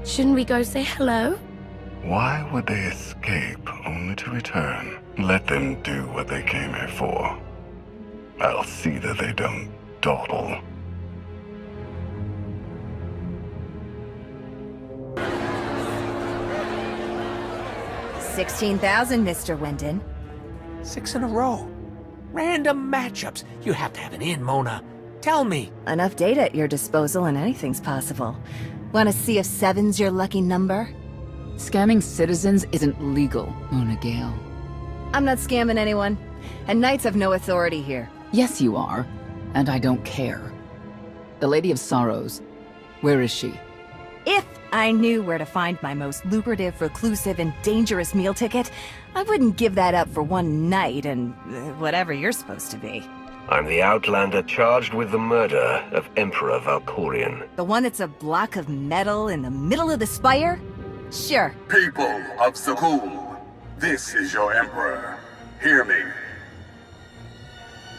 Speaker 17: Shouldn't we go say hello?
Speaker 2: Why would they escape only to return? Let them do what they came here for. I'll see that they don't dawdle.
Speaker 8: $16,000, Mr. Wyndon.
Speaker 21: 6 in a row. Random matchups. You have to have an in, Mona. Tell me.
Speaker 8: Enough data at your disposal and anything's possible. Want to see if 7's your lucky number?
Speaker 7: Scamming citizens isn't legal, Mona Gale.
Speaker 8: I'm not scamming anyone. And knights have no authority here.
Speaker 7: Yes, you are. And I don't care. The Lady of Sorrows. Where is she?
Speaker 8: If I knew where to find my most lucrative, reclusive, and dangerous meal ticket, I wouldn't give that up for one night and whatever you're supposed to be.
Speaker 3: I'm the Outlander charged with the murder of Emperor Valkorion.
Speaker 8: The one that's a block of metal in the middle of the spire? Sure.
Speaker 24: People of Zakul, this is your Emperor. Hear me.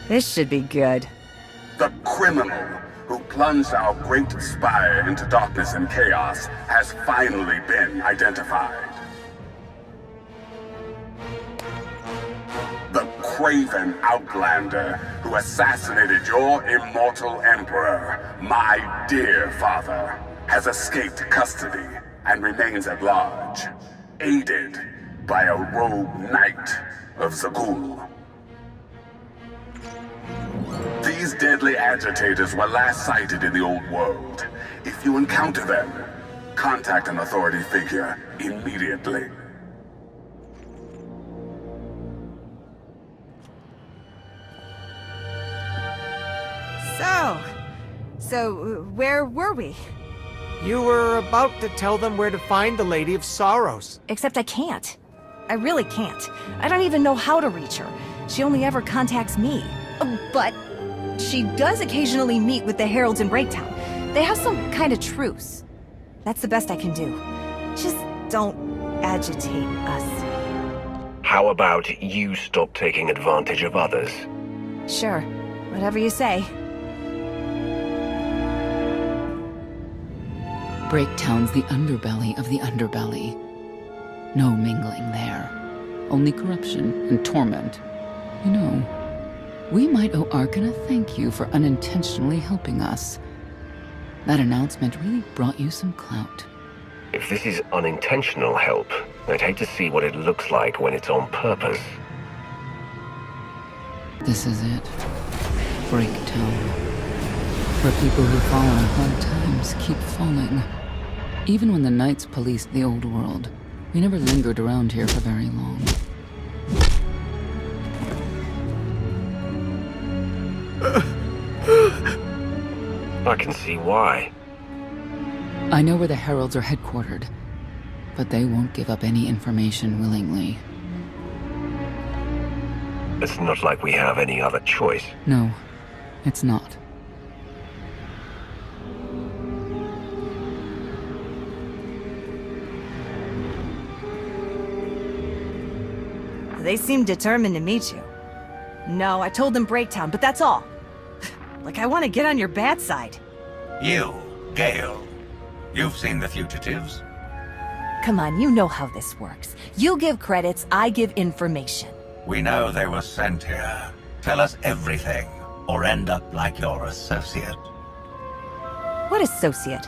Speaker 8: This should be good.
Speaker 24: The criminal who plunged our great spire into darkness and chaos has finally been identified. The craven Outlander who assassinated your immortal Emperor, my dear father, has escaped custody and remains at large, aided by a rogue knight of Zakul. These These deadly agitators were last sighted in the old world. If you encounter them, contact an authority figure immediately.
Speaker 23: So, where were we?
Speaker 13: You were about to tell them where to find the Lady of Sorrows.
Speaker 8: Except I can't. I really can't. I don't even know how to reach her. She only ever contacts me. But she does occasionally meet with the Heralds in Breaktown. They have some kind of truce. That's the best I can do. Just don't agitate us.
Speaker 3: How about you stop taking advantage of others?
Speaker 8: Sure. Whatever you say.
Speaker 7: Breaktown's the underbelly of the underbelly. No mingling there. Only corruption and torment. You know, we might owe Arkan a thank you for unintentionally helping us. That announcement really brought you some clout.
Speaker 3: If this is unintentional help, I'd hate to see what it looks like when it's on purpose.
Speaker 7: This is it. Breaktown. Where people who fall on hard times keep falling. Even when the Knights policed the old world, we never lingered around here for very long.
Speaker 3: I can see why.
Speaker 7: I know where the Heralds are headquartered, but they won't give up any information willingly.
Speaker 3: It's not like we have any other choice.
Speaker 7: No, it's not.
Speaker 8: They seem determined to meet you. No, I told them Breaktown, but that's all. Like I want to get on your bad side.
Speaker 16: You, Gale. You've seen the fugitives.
Speaker 8: Come on, you know how this works. You give credits, I give information.
Speaker 16: We know they were sent here. Tell us everything, or end up like your associate.
Speaker 8: What associate?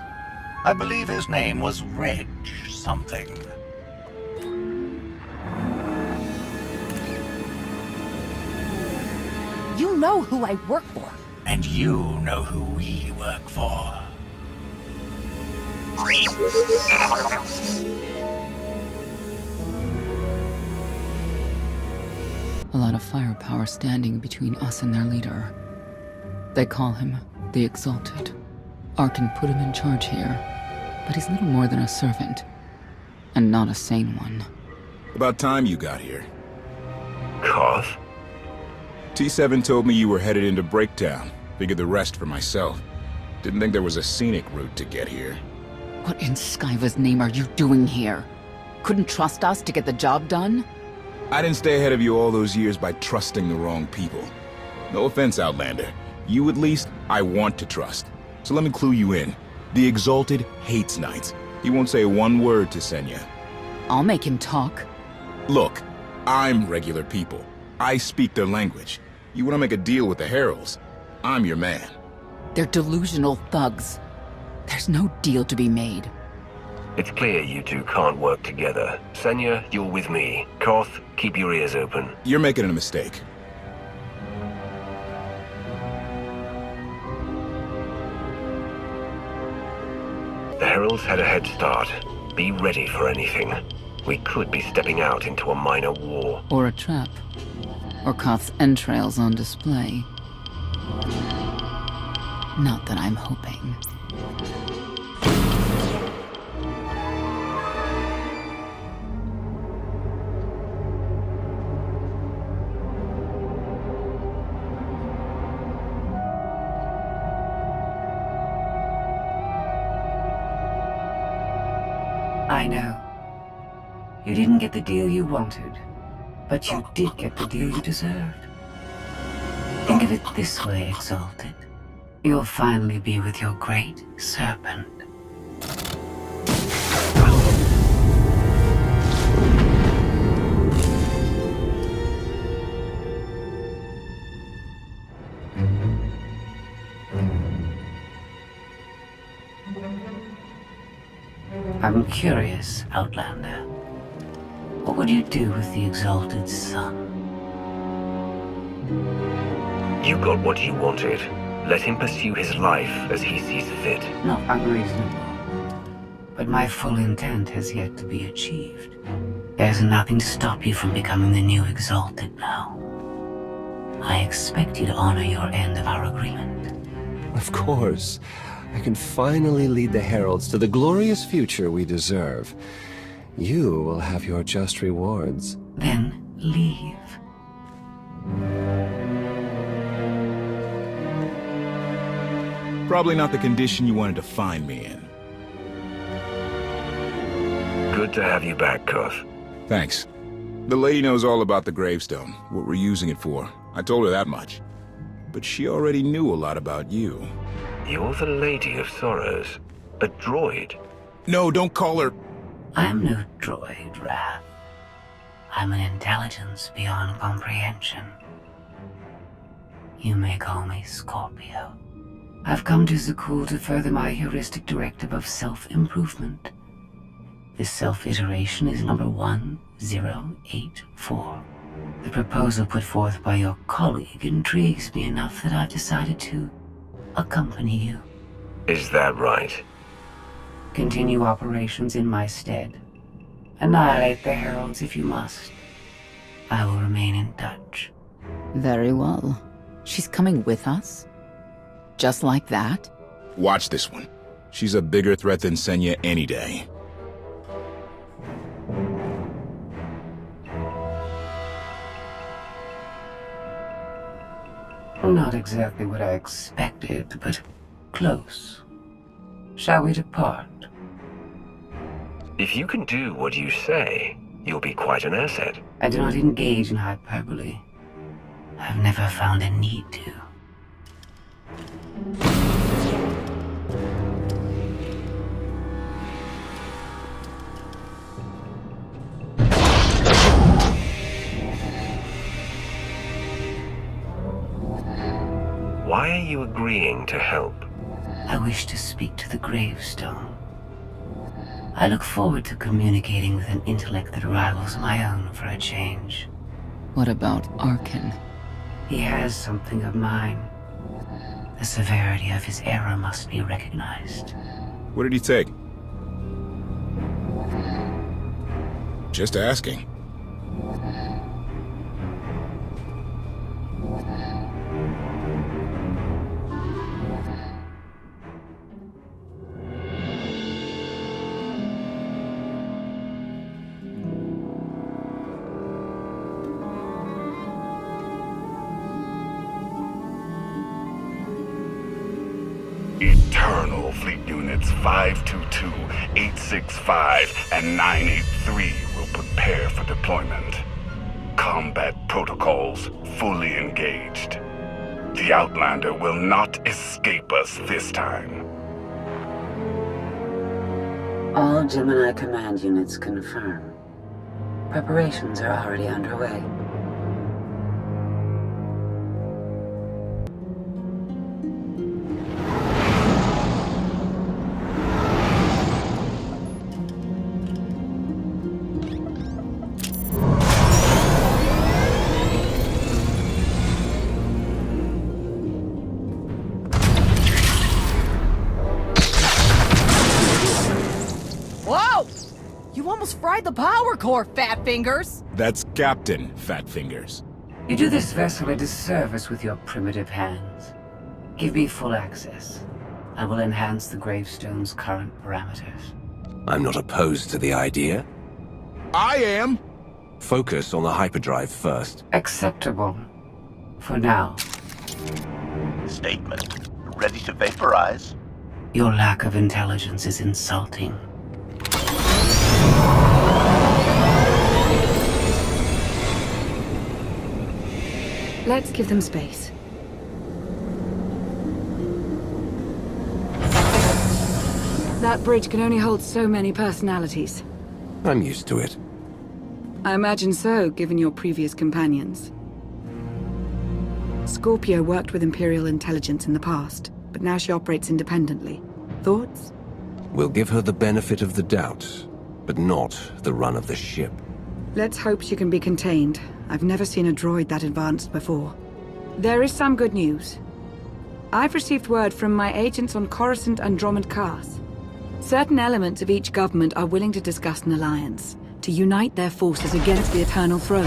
Speaker 16: I believe his name was Reg something.
Speaker 8: You know who I work for.
Speaker 16: And you know who we work for.
Speaker 7: A lot of firepower standing between us and their leader. They call him the Exalted. Arkan put him in charge here, but he's little more than a servant, and not a sane one.
Speaker 15: About time you got here.
Speaker 3: Koth?
Speaker 15: T7 told me you were headed into Breaktown. Figured the rest for myself. Didn't think there was a scenic route to get here.
Speaker 7: What in Skyva's name are you doing here? Couldn't trust us to get the job done?
Speaker 15: I didn't stay ahead of you all those years by trusting the wrong people. No offense, Outlander. You at least, I want to trust. So let me clue you in. The Exalted hates Knights. He won't say one word to Senya.
Speaker 7: I'll make him talk.
Speaker 15: Look, I'm regular people. I speak their language. You want to make a deal with the Heralds? I'm your man.
Speaker 7: They're delusional thugs. There's no deal to be made.
Speaker 3: It's clear you two can't work together. Senya, you're with me. Koth, keep your ears open.
Speaker 15: You're making a mistake.
Speaker 3: The Heralds had a head start. Be ready for anything. We could be stepping out into a minor war.
Speaker 7: Or a trap. Or Koth's entrails on display. Not that I'm hoping.
Speaker 18: I know. You didn't get the deal you wanted, but you did get the deal you deserved. Think of it this way, Exalted. You'll finally be with your great serpent. I'm curious, Outlander. What would you do with the Exalted's son?
Speaker 3: You got what you wanted. Let him pursue his life as he sees fit.
Speaker 18: Not unreasonable. But my full intent has yet to be achieved. There's nothing to stop you from becoming the new Exalted now. I expect you to honor your end of our agreement.
Speaker 1: Of course. I can finally lead the Heralds to the glorious future we deserve. You will have your just rewards.
Speaker 18: Then leave.
Speaker 15: Probably not the condition you wanted to find me in.
Speaker 3: Good to have you back, Koth.
Speaker 15: Thanks. The lady knows all about the gravestone, what we're using it for. I told her that much. But she already knew a lot about you.
Speaker 3: You're the Lady of Sorrows. A droid.
Speaker 15: No, don't call her...
Speaker 18: I'm no droid, Wrath. I'm an intelligence beyond comprehension. You may call me Scorpio. I've come to Zakuul to further my heuristic directive of self-improvement. This self-iteration is number 1084. The proposal put forth by your colleague intrigues me enough that I've decided to accompany you.
Speaker 3: Is that right?
Speaker 18: Continue operations in my stead. Annihilate the Heralds if you must. I will remain in touch.
Speaker 7: Very well. She's coming with us? Just like that?
Speaker 15: Watch this one. She's a bigger threat than Senya any day.
Speaker 18: Not exactly what I expected, but close. Shall we depart?
Speaker 3: If you can do what you say, you'll be quite an asset.
Speaker 18: I do not engage in hyperbole. I've never found a need to.
Speaker 3: Why are you agreeing to help?
Speaker 18: I wish to speak to the gravestone. I look forward to communicating with an intellect that rivals my own for a change.
Speaker 7: What about Arkin?
Speaker 18: He has something of mine. The severity of his error must be recognized.
Speaker 15: What did he take? Just asking.
Speaker 2: Eternal Fleet Units 522, 865, and 983 will prepare for deployment. Combat protocols fully engaged. The Outlander will not escape us this time.
Speaker 18: All Gemini command units confirm. Preparations are already underway.
Speaker 23: Fried the power core, Fat Fingers!
Speaker 15: That's Captain Fat Fingers.
Speaker 18: You do this vessel a disservice with your primitive hands. Give me full access. I will enhance the gravestone's current parameters.
Speaker 1: I'm not opposed to the idea.
Speaker 15: I am!
Speaker 1: Focus on the hyperdrive first.
Speaker 18: Acceptable. For now.
Speaker 19: Statement. Ready to vaporize?
Speaker 18: Your lack of intelligence is insulting.
Speaker 14: Let's give them space. That bridge can only hold so many personalities.
Speaker 1: I'm used to it.
Speaker 14: I imagine so, given your previous companions. Scorpio worked with Imperial intelligence in the past, but now she operates independently. Thoughts?
Speaker 1: We'll give her the benefit of the doubt, but not the run of the ship.
Speaker 14: Let's hope she can be contained. I've never seen a droid that advanced before. There is some good news. I've received word from my agents on Coruscant and Dromund Kaas. Certain elements of each government are willing to discuss an alliance, to unite their forces against the Eternal Throne.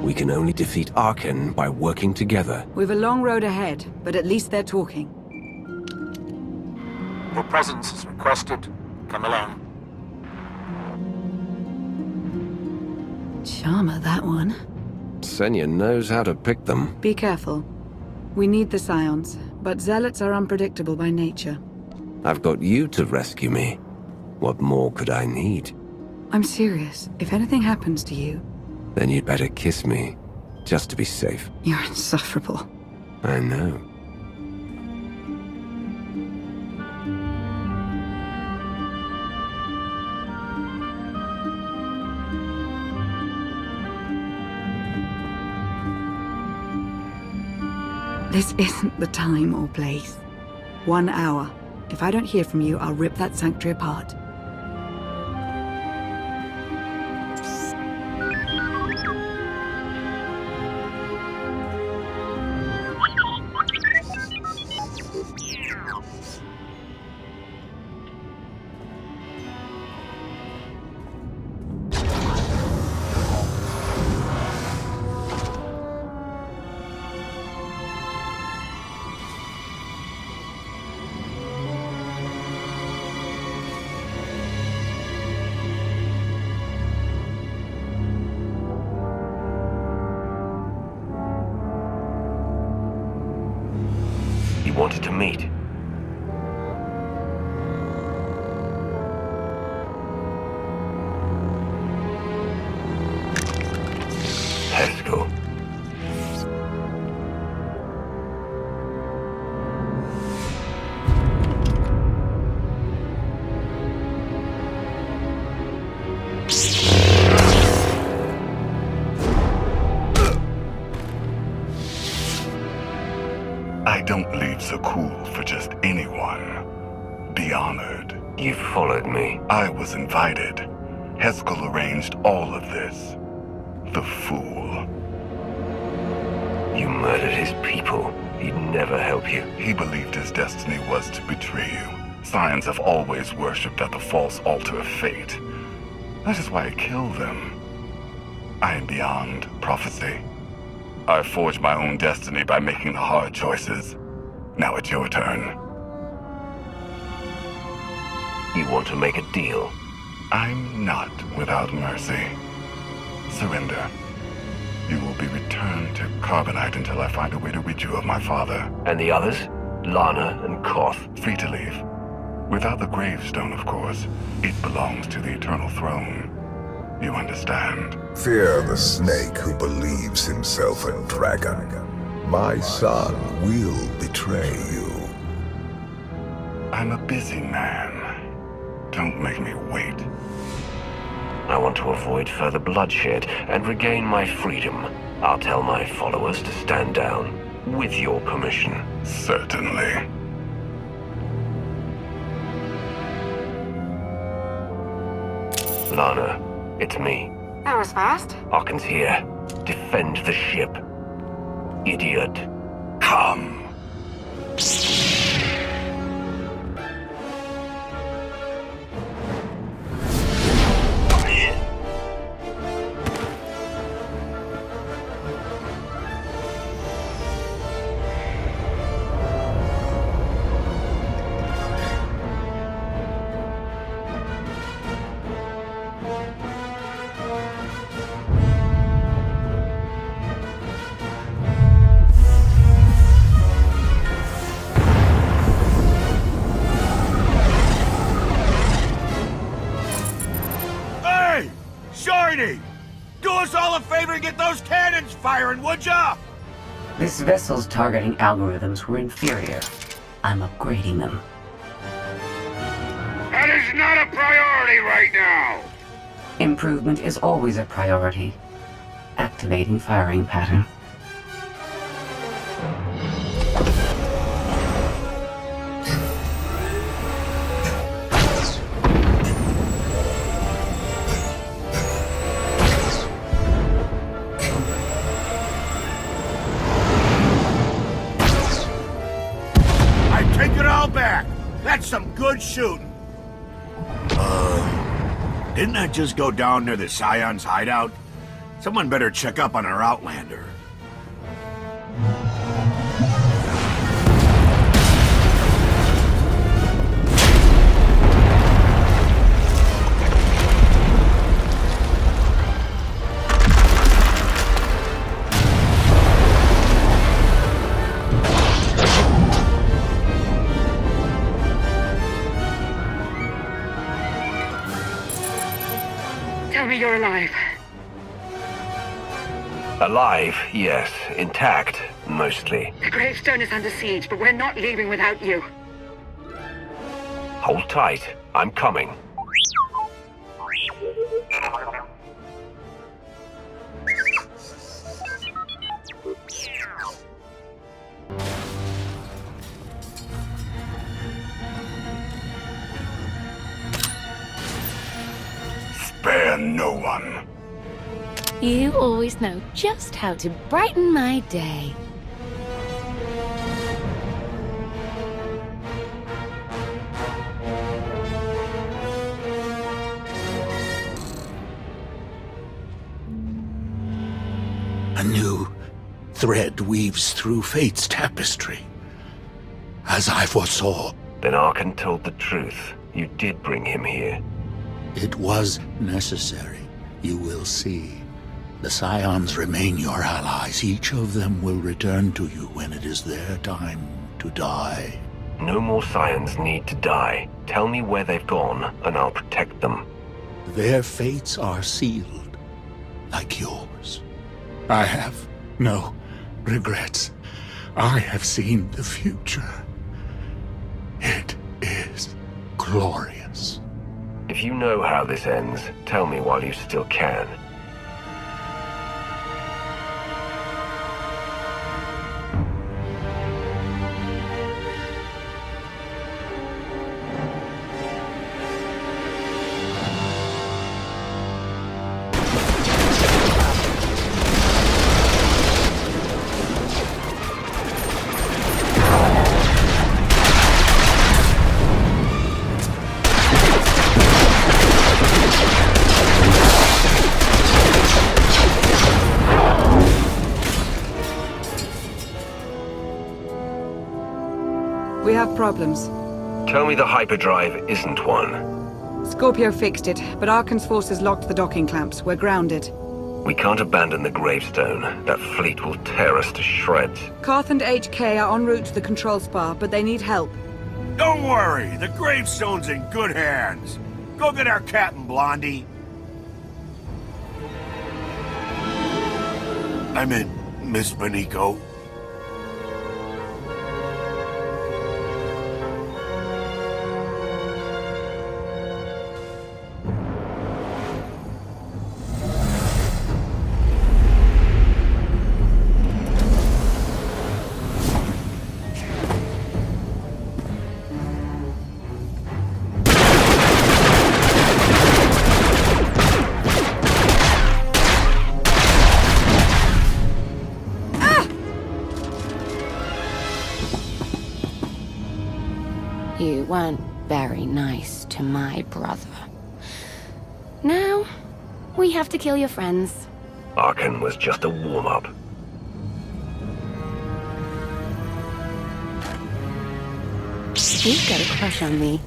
Speaker 10: We can only defeat Arkan by working together.
Speaker 14: We've a long road ahead, but at least they're talking.
Speaker 11: Your presence is requested. Come along.
Speaker 14: Charmer, that one.
Speaker 10: Senya knows how to pick them.
Speaker 14: Be careful. We need the Scions, but Zealots are unpredictable by nature.
Speaker 10: I've got you to rescue me. What more could I need?
Speaker 14: I'm serious. If anything happens to you...
Speaker 10: Then you'd better kiss me, just to be safe.
Speaker 14: You're insufferable.
Speaker 10: I know.
Speaker 14: This isn't the time or place. 1 hour. If I don't hear from you, I'll rip that sanctuary apart.
Speaker 3: Wanted to meet. Let's go.
Speaker 2: I don't leave Zakuul for just anyone. Be honored.
Speaker 3: You followed me.
Speaker 2: I was invited. Heskel arranged all of this. The fool.
Speaker 3: You murdered his people. He'd never help you.
Speaker 2: He believed his destiny was to betray you. Scions have always worshipped at the false altar of fate. That is why I kill them. I am beyond prophecy. I forged my own destiny by making the hard choices. Now it's your turn.
Speaker 3: You want to make a deal?
Speaker 2: I'm not without mercy. Surrender. You will be returned to Carbonite until I find a way to rid you of my father.
Speaker 3: And the others? Lana and Koth?
Speaker 2: Free to leave. Without the gravestone, of course. It belongs to the Eternal Throne. You understand?
Speaker 12: Fear the snake who believes himself a dragon. My son will betray you.
Speaker 2: I'm a busy man. Don't make me wait.
Speaker 3: I want to avoid further bloodshed and regain my freedom. I'll tell my followers to stand down, with your permission.
Speaker 2: Certainly.
Speaker 3: Lana, it's me.
Speaker 5: That was fast.
Speaker 3: Arkan's here. Defend the ship. Idiot.
Speaker 2: Come.
Speaker 11: Do us all a favor and get those cannons firing, would ya?
Speaker 18: This vessel's targeting algorithms were inferior. I'm upgrading them.
Speaker 11: That is not a priority right now!
Speaker 18: Improvement is always a priority. Activating firing pattern.
Speaker 11: Take it all back. That's some good shooting. Didn't that just go down near the Scion's hideout? Someone better check up on our Outlander.
Speaker 4: Tell me you're alive.
Speaker 3: Alive, yes. Intact, mostly.
Speaker 4: The gravestone is under siege, but we're not leaving without you.
Speaker 3: Hold tight. I'm coming.
Speaker 2: Spare no one.
Speaker 17: You always know just how to brighten my day.
Speaker 21: A new thread weaves through fate's tapestry. As I foresaw.
Speaker 3: Then Arkan told the truth. You did bring him here.
Speaker 21: It was necessary. You will see. The Scions remain your allies. Each of them will return to you when it is their time to die.
Speaker 3: No more Scions need to die. Tell me where they've gone, and I'll protect them.
Speaker 21: Their fates are sealed, like yours. I have no regrets. I have seen the future. It is glorious.
Speaker 3: If you know how this ends, tell me while you still can.
Speaker 14: We have problems.
Speaker 3: Tell me the hyperdrive isn't one.
Speaker 14: Scorpio fixed it, but Arkan's forces locked the docking clamps. We're grounded.
Speaker 3: We can't abandon the gravestone. That fleet will tear us to shreds.
Speaker 14: Karth and HK are en route to the control spar, but they need help.
Speaker 11: Don't worry, the gravestone's in good hands. Go get our captain, Blondie. I meant Miss Beniko.
Speaker 17: You weren't very nice to my brother. Now, we have to kill your friends.
Speaker 3: Arkan was just a warm-up.
Speaker 17: You've got a crush on me.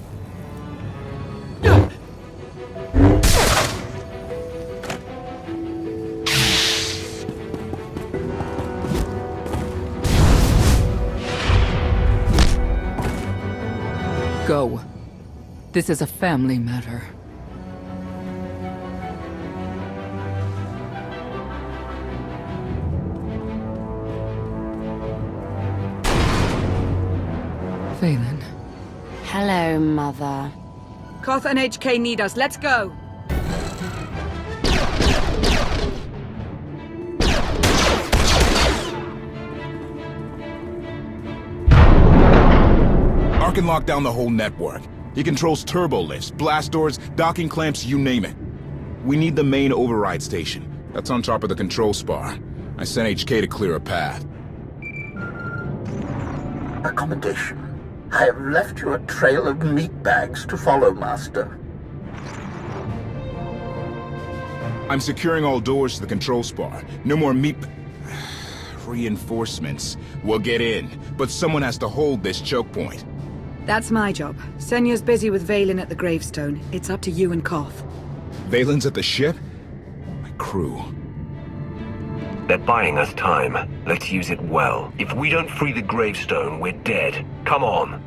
Speaker 7: Go. This is a family matter. Phelan.
Speaker 17: Hello, Mother.
Speaker 14: Karth and HK need us. Let's go!
Speaker 15: Arkan locked down the whole network. He controls turbo lifts, blast doors, docking clamps, you name it. We need the main override station. That's on top of the control spar. I sent HK to clear a path.
Speaker 19: Accommodation. I have left you a trail of meat bags to follow, Master.
Speaker 15: I'm securing all doors to the control spar. No more meat... Reinforcements. We'll get in, but someone has to hold this choke point.
Speaker 14: That's my job. Senya's busy with Valen at the gravestone. It's up to you and Koth.
Speaker 15: Valen's at the ship? My crew.
Speaker 3: They're buying us time. Let's use it well. If we don't free the gravestone, we're dead. Come on.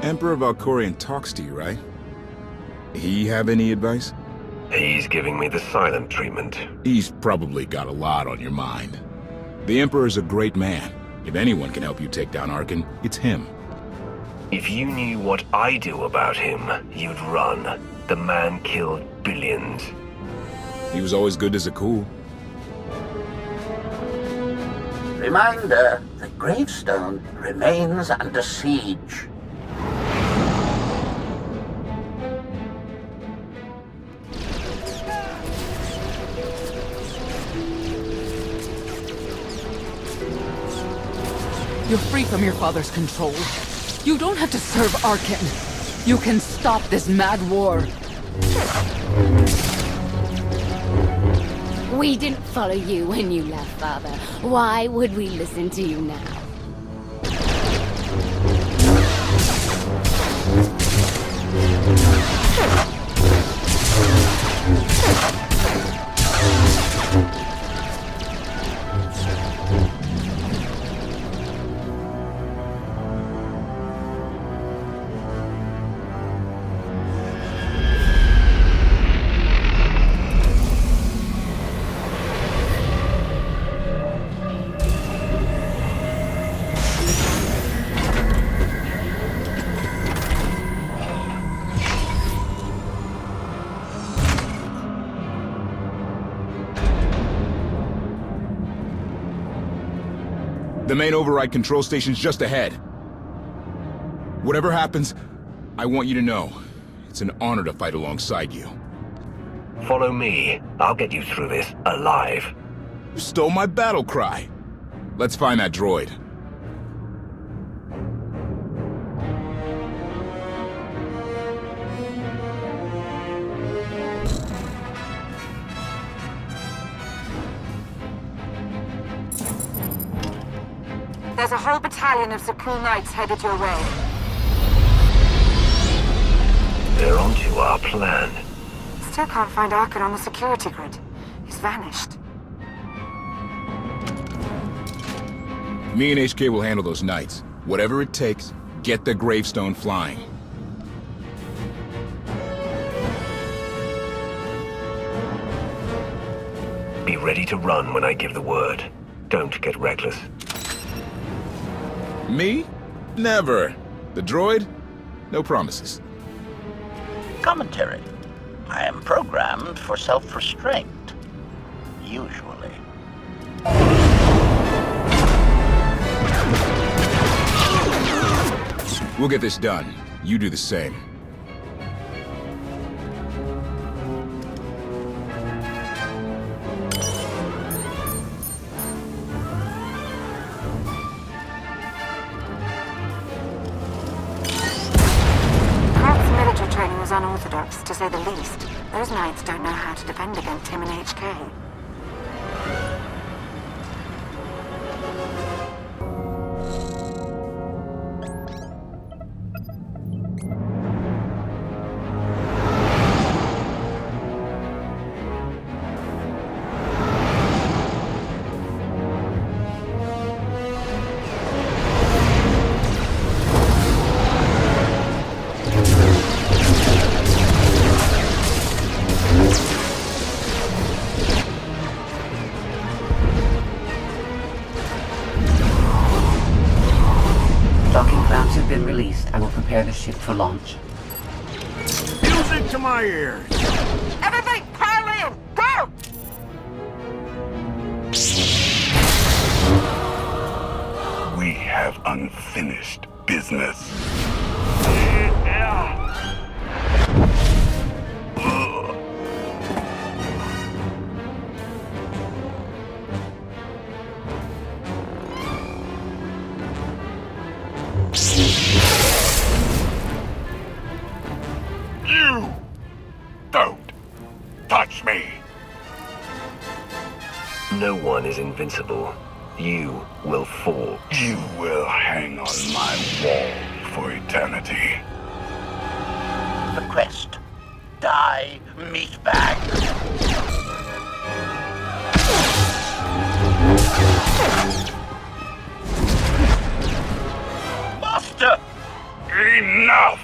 Speaker 15: Emperor Valkorion talks to you, right? He have any advice?
Speaker 3: He's giving me the silent treatment.
Speaker 15: He's probably got a lot on your mind. The Emperor's a great man. If anyone can help you take down Arcann, it's him.
Speaker 3: If you knew what I do about him, you'd run. The man killed billions.
Speaker 15: He was always good as a cool.
Speaker 19: Reminder, the gravestone remains under siege.
Speaker 7: You're free from your father's control. You don't have to serve Arcann. You can stop this mad war.
Speaker 17: We didn't follow you when you left, Father. Why would we listen to you now?
Speaker 15: The main override control station's just ahead. Whatever happens, I want you to know, it's an honor to fight alongside you.
Speaker 3: Follow me. I'll get you through this, alive.
Speaker 15: You stole my battle cry. Let's find that droid.
Speaker 4: There's a whole battalion of Zakuul Knights headed your way.
Speaker 3: They're onto our plan.
Speaker 4: Still can't find Arcann on the security grid. He's vanished.
Speaker 15: Me and HK will handle those knights. Whatever it takes, get the gravestone flying.
Speaker 3: Be ready to run when I give the word. Don't get reckless.
Speaker 15: Me? Never. The droid? No promises.
Speaker 19: Commentary. I am programmed for self-restraint. Usually.
Speaker 15: We'll get this done. You do the same.
Speaker 4: Unorthodox, to say the least. Those knights don't know how to defend against him and HK.
Speaker 18: Clouds have been released. I will prepare the ship for launch.
Speaker 11: Music to my ears!
Speaker 4: Everybody pile in! Go!
Speaker 2: We have unfinished business. You don't touch me.
Speaker 3: No one is invincible. You will fall.
Speaker 2: You will hang on my wall for eternity.
Speaker 19: The quest. Die, meatbag. Master!
Speaker 2: Enough!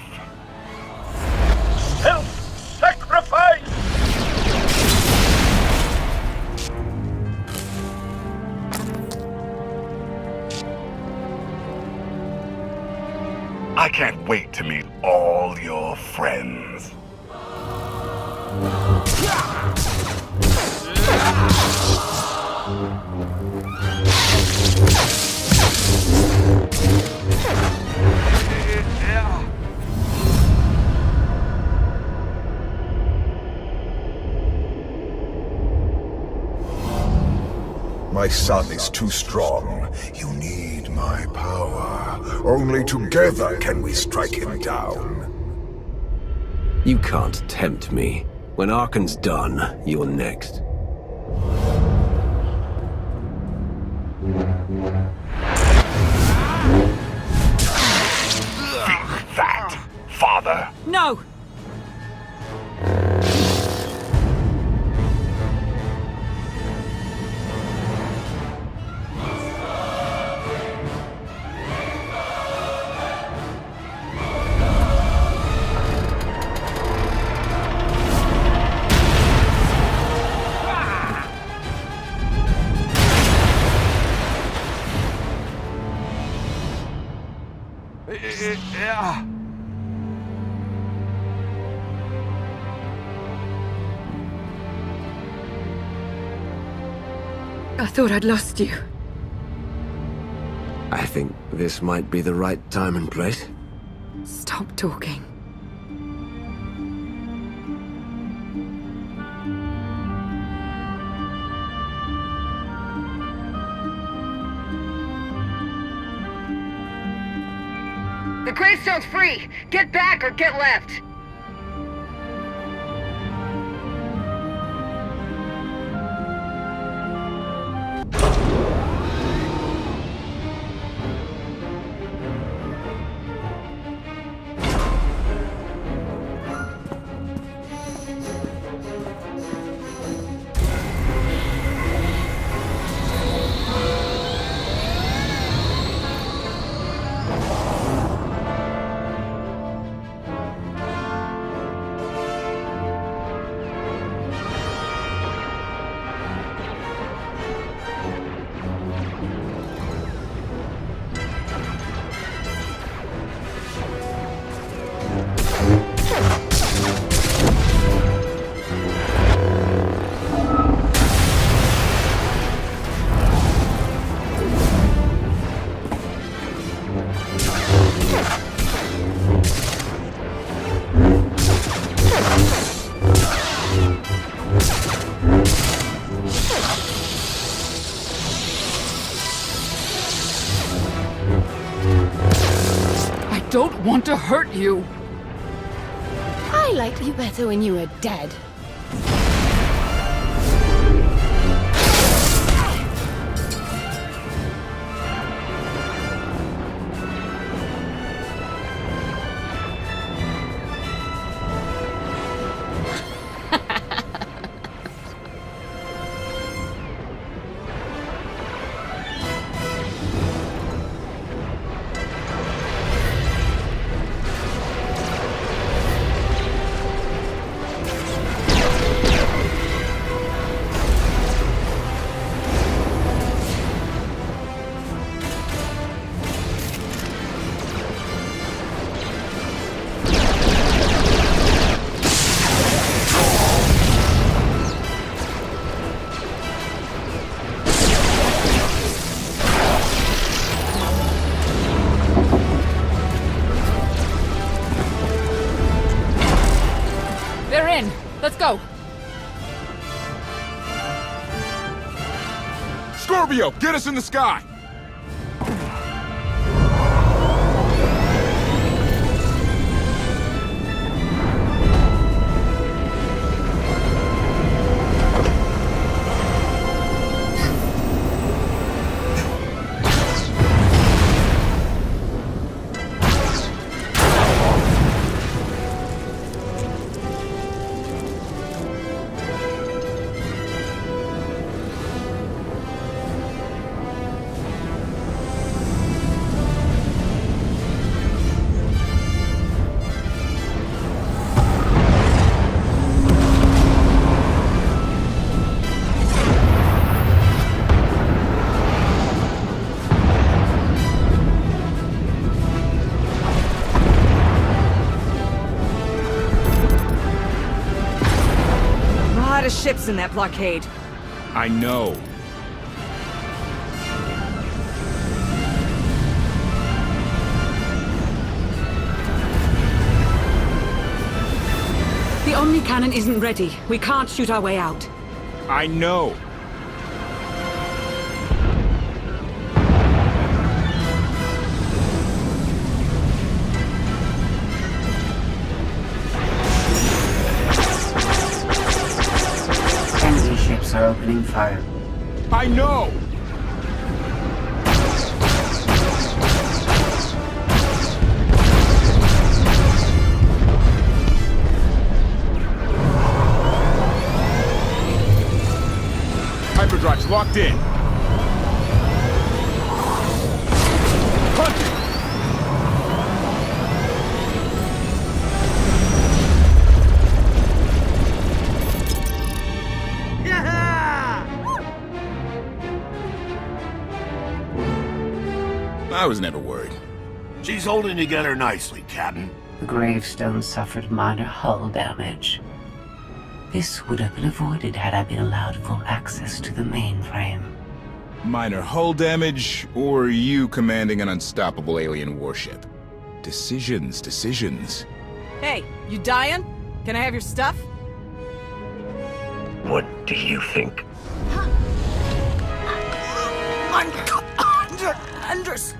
Speaker 19: Self-sacrifice!
Speaker 2: I can't wait to meet all your friends.
Speaker 12: My son is too strong. You need my power. Only together can we strike him down.
Speaker 10: You can't tempt me. When Arkan's done, you're next.
Speaker 2: That, father.
Speaker 23: No!
Speaker 14: I thought I'd lost you.
Speaker 10: I think this might be the right time and place.
Speaker 14: Stop talking.
Speaker 4: The gravestone's free! Get back or get left!
Speaker 7: I don't want to hurt you.
Speaker 17: I liked you better when you were dead.
Speaker 7: Let's go!
Speaker 15: Scorpio, get us in the sky!
Speaker 8: Ships in that blockade.
Speaker 15: I know.
Speaker 14: The Omni cannon isn't ready. We can't shoot our way out.
Speaker 15: I know.
Speaker 18: Are opening fire.
Speaker 15: I know! Hyperdrive's locked in. Punch! I was never worried.
Speaker 11: She's holding together nicely, Captain.
Speaker 18: The gravestone suffered minor hull damage. This would have been avoided had I been allowed full access to the mainframe.
Speaker 15: Minor hull damage, or you commanding an unstoppable alien warship? Decisions, decisions.
Speaker 23: Hey, you dying? Can I have your stuff?
Speaker 3: What do you think?
Speaker 21: Understood.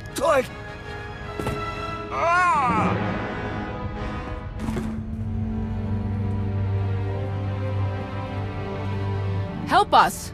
Speaker 7: Help us!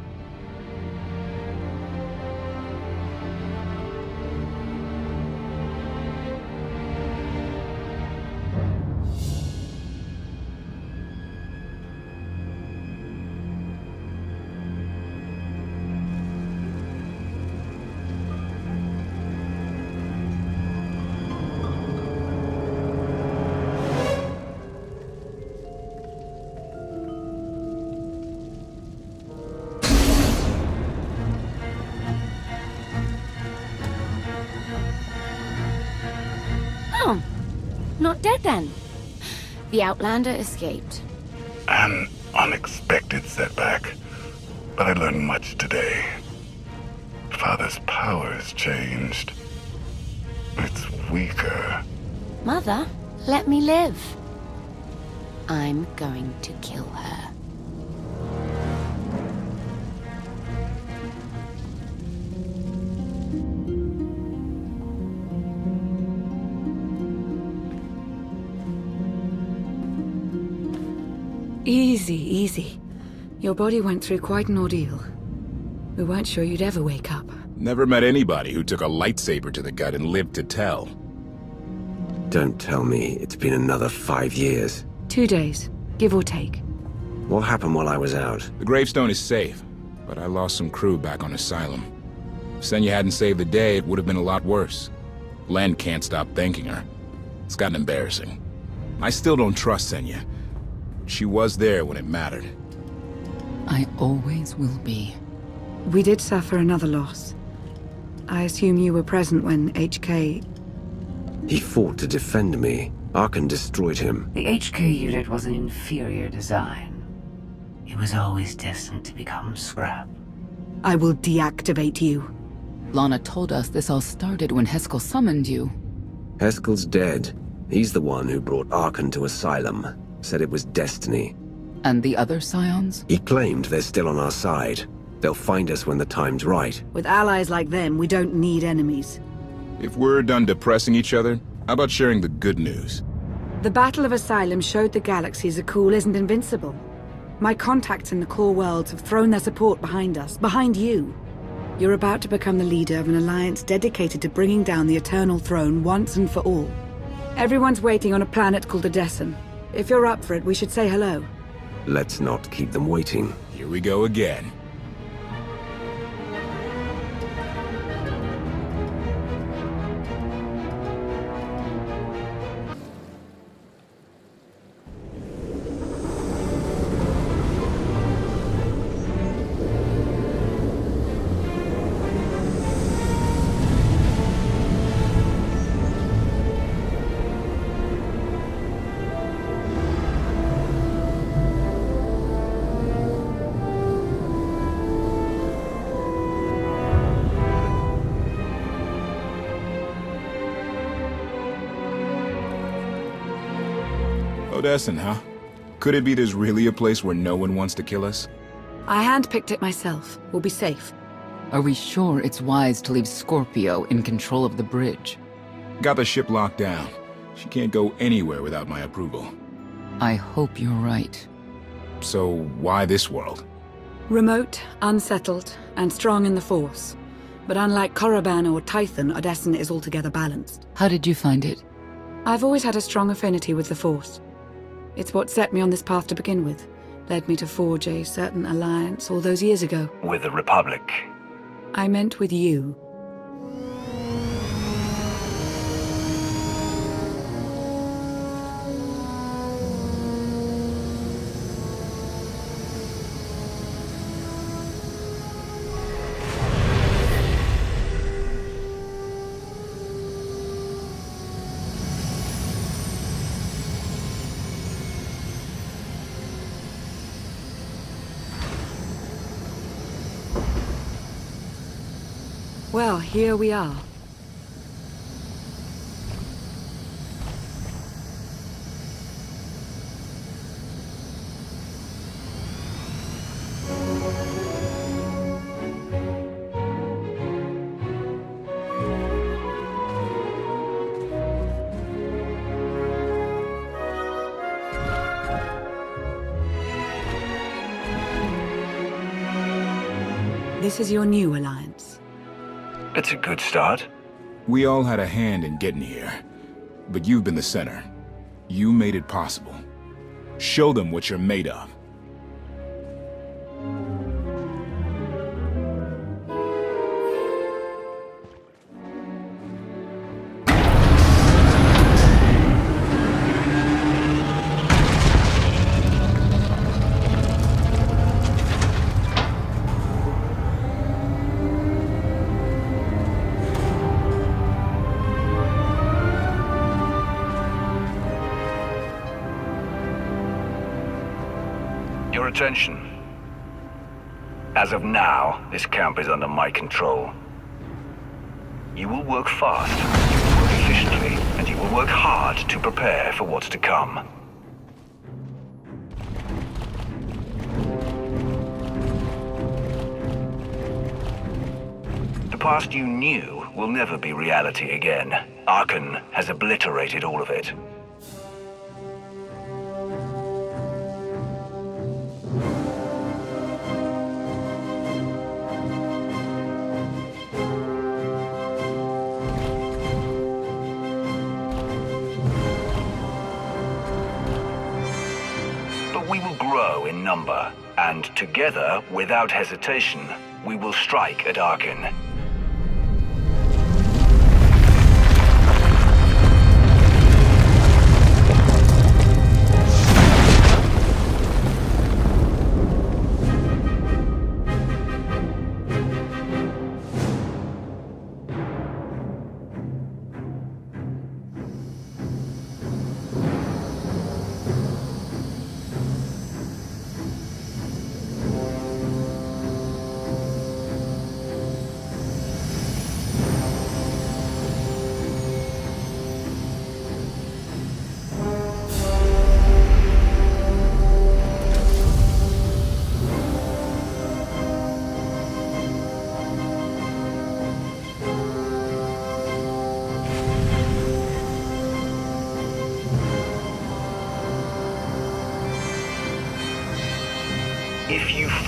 Speaker 17: Not dead then. The Outlander escaped.
Speaker 2: An unexpected setback, but I learned much today. Father's powers changed. It's weaker.
Speaker 17: Mother, let me live. I'm going to kill her.
Speaker 14: Easy, easy. Your body went through quite an ordeal. We weren't sure you'd ever wake up.
Speaker 15: Never met anybody who took a lightsaber to the gut and lived to tell.
Speaker 10: Don't tell me it's been another 5 years.
Speaker 14: 2 days, give or take.
Speaker 10: What happened while I was out?
Speaker 15: The gravestone is safe, but I lost some crew back on Asylum. If Senya hadn't saved the day, it would have been a lot worse. Len can't stop thanking her. It's gotten embarrassing. I still don't trust Senya. She was there when it mattered.
Speaker 7: I always will be.
Speaker 14: We did suffer another loss. I assume you were present when HK...
Speaker 10: He fought to defend me. Arkan destroyed him.
Speaker 18: The HK unit was an inferior design. It was always destined to become scrap.
Speaker 14: I will deactivate you.
Speaker 7: Lana told us this all started when Heskel summoned you.
Speaker 10: Heskel's dead. He's the one who brought Arkan to Asylum. Said it was destiny.
Speaker 7: And the other Scions?
Speaker 10: He claimed they're still on our side. They'll find us when the time's right.
Speaker 14: With allies like them, we don't need enemies.
Speaker 15: If we're done depressing each other, how about sharing the good news?
Speaker 14: The Battle of Asylum showed the galaxy Zakuul isn't invincible. My contacts in the core worlds have thrown their support behind us, behind you. You're about to become the leader of an alliance dedicated to bringing down the Eternal Throne once and for all. Everyone's waiting on a planet called Deathrune. If you're up for it, we should say hello.
Speaker 10: Let's not keep them waiting.
Speaker 15: Here we go again. Odessen, huh? Could it be there's really a place where no one wants to kill us?
Speaker 14: I handpicked it myself. We'll be safe.
Speaker 7: Are we sure it's wise to leave Scorpio in control of the bridge?
Speaker 15: Got the ship locked down. She can't go anywhere without my approval.
Speaker 7: I hope you're right.
Speaker 15: So why this world?
Speaker 14: Remote, unsettled, and strong in the Force. But unlike Korriban or Tython, Odessen is altogether balanced.
Speaker 7: How did you find it?
Speaker 14: I've always had a strong affinity with the Force. It's what set me on this path to begin with. Led me to forge a certain alliance all those years ago.
Speaker 3: With the Republic?
Speaker 14: I meant with you. Well, here we are. This is your new alliance.
Speaker 3: It's a good start.
Speaker 15: We all had a hand in getting here, but you've been the center. You made it possible. Show them what you're made of.
Speaker 3: Your attention. As of now, this camp is under my control. You will work fast, you will work efficiently, and you will work hard to prepare for what's to come. The past you knew will never be reality again. Archon has obliterated all of it. We will grow in number, and together, without hesitation, we will strike at Archon.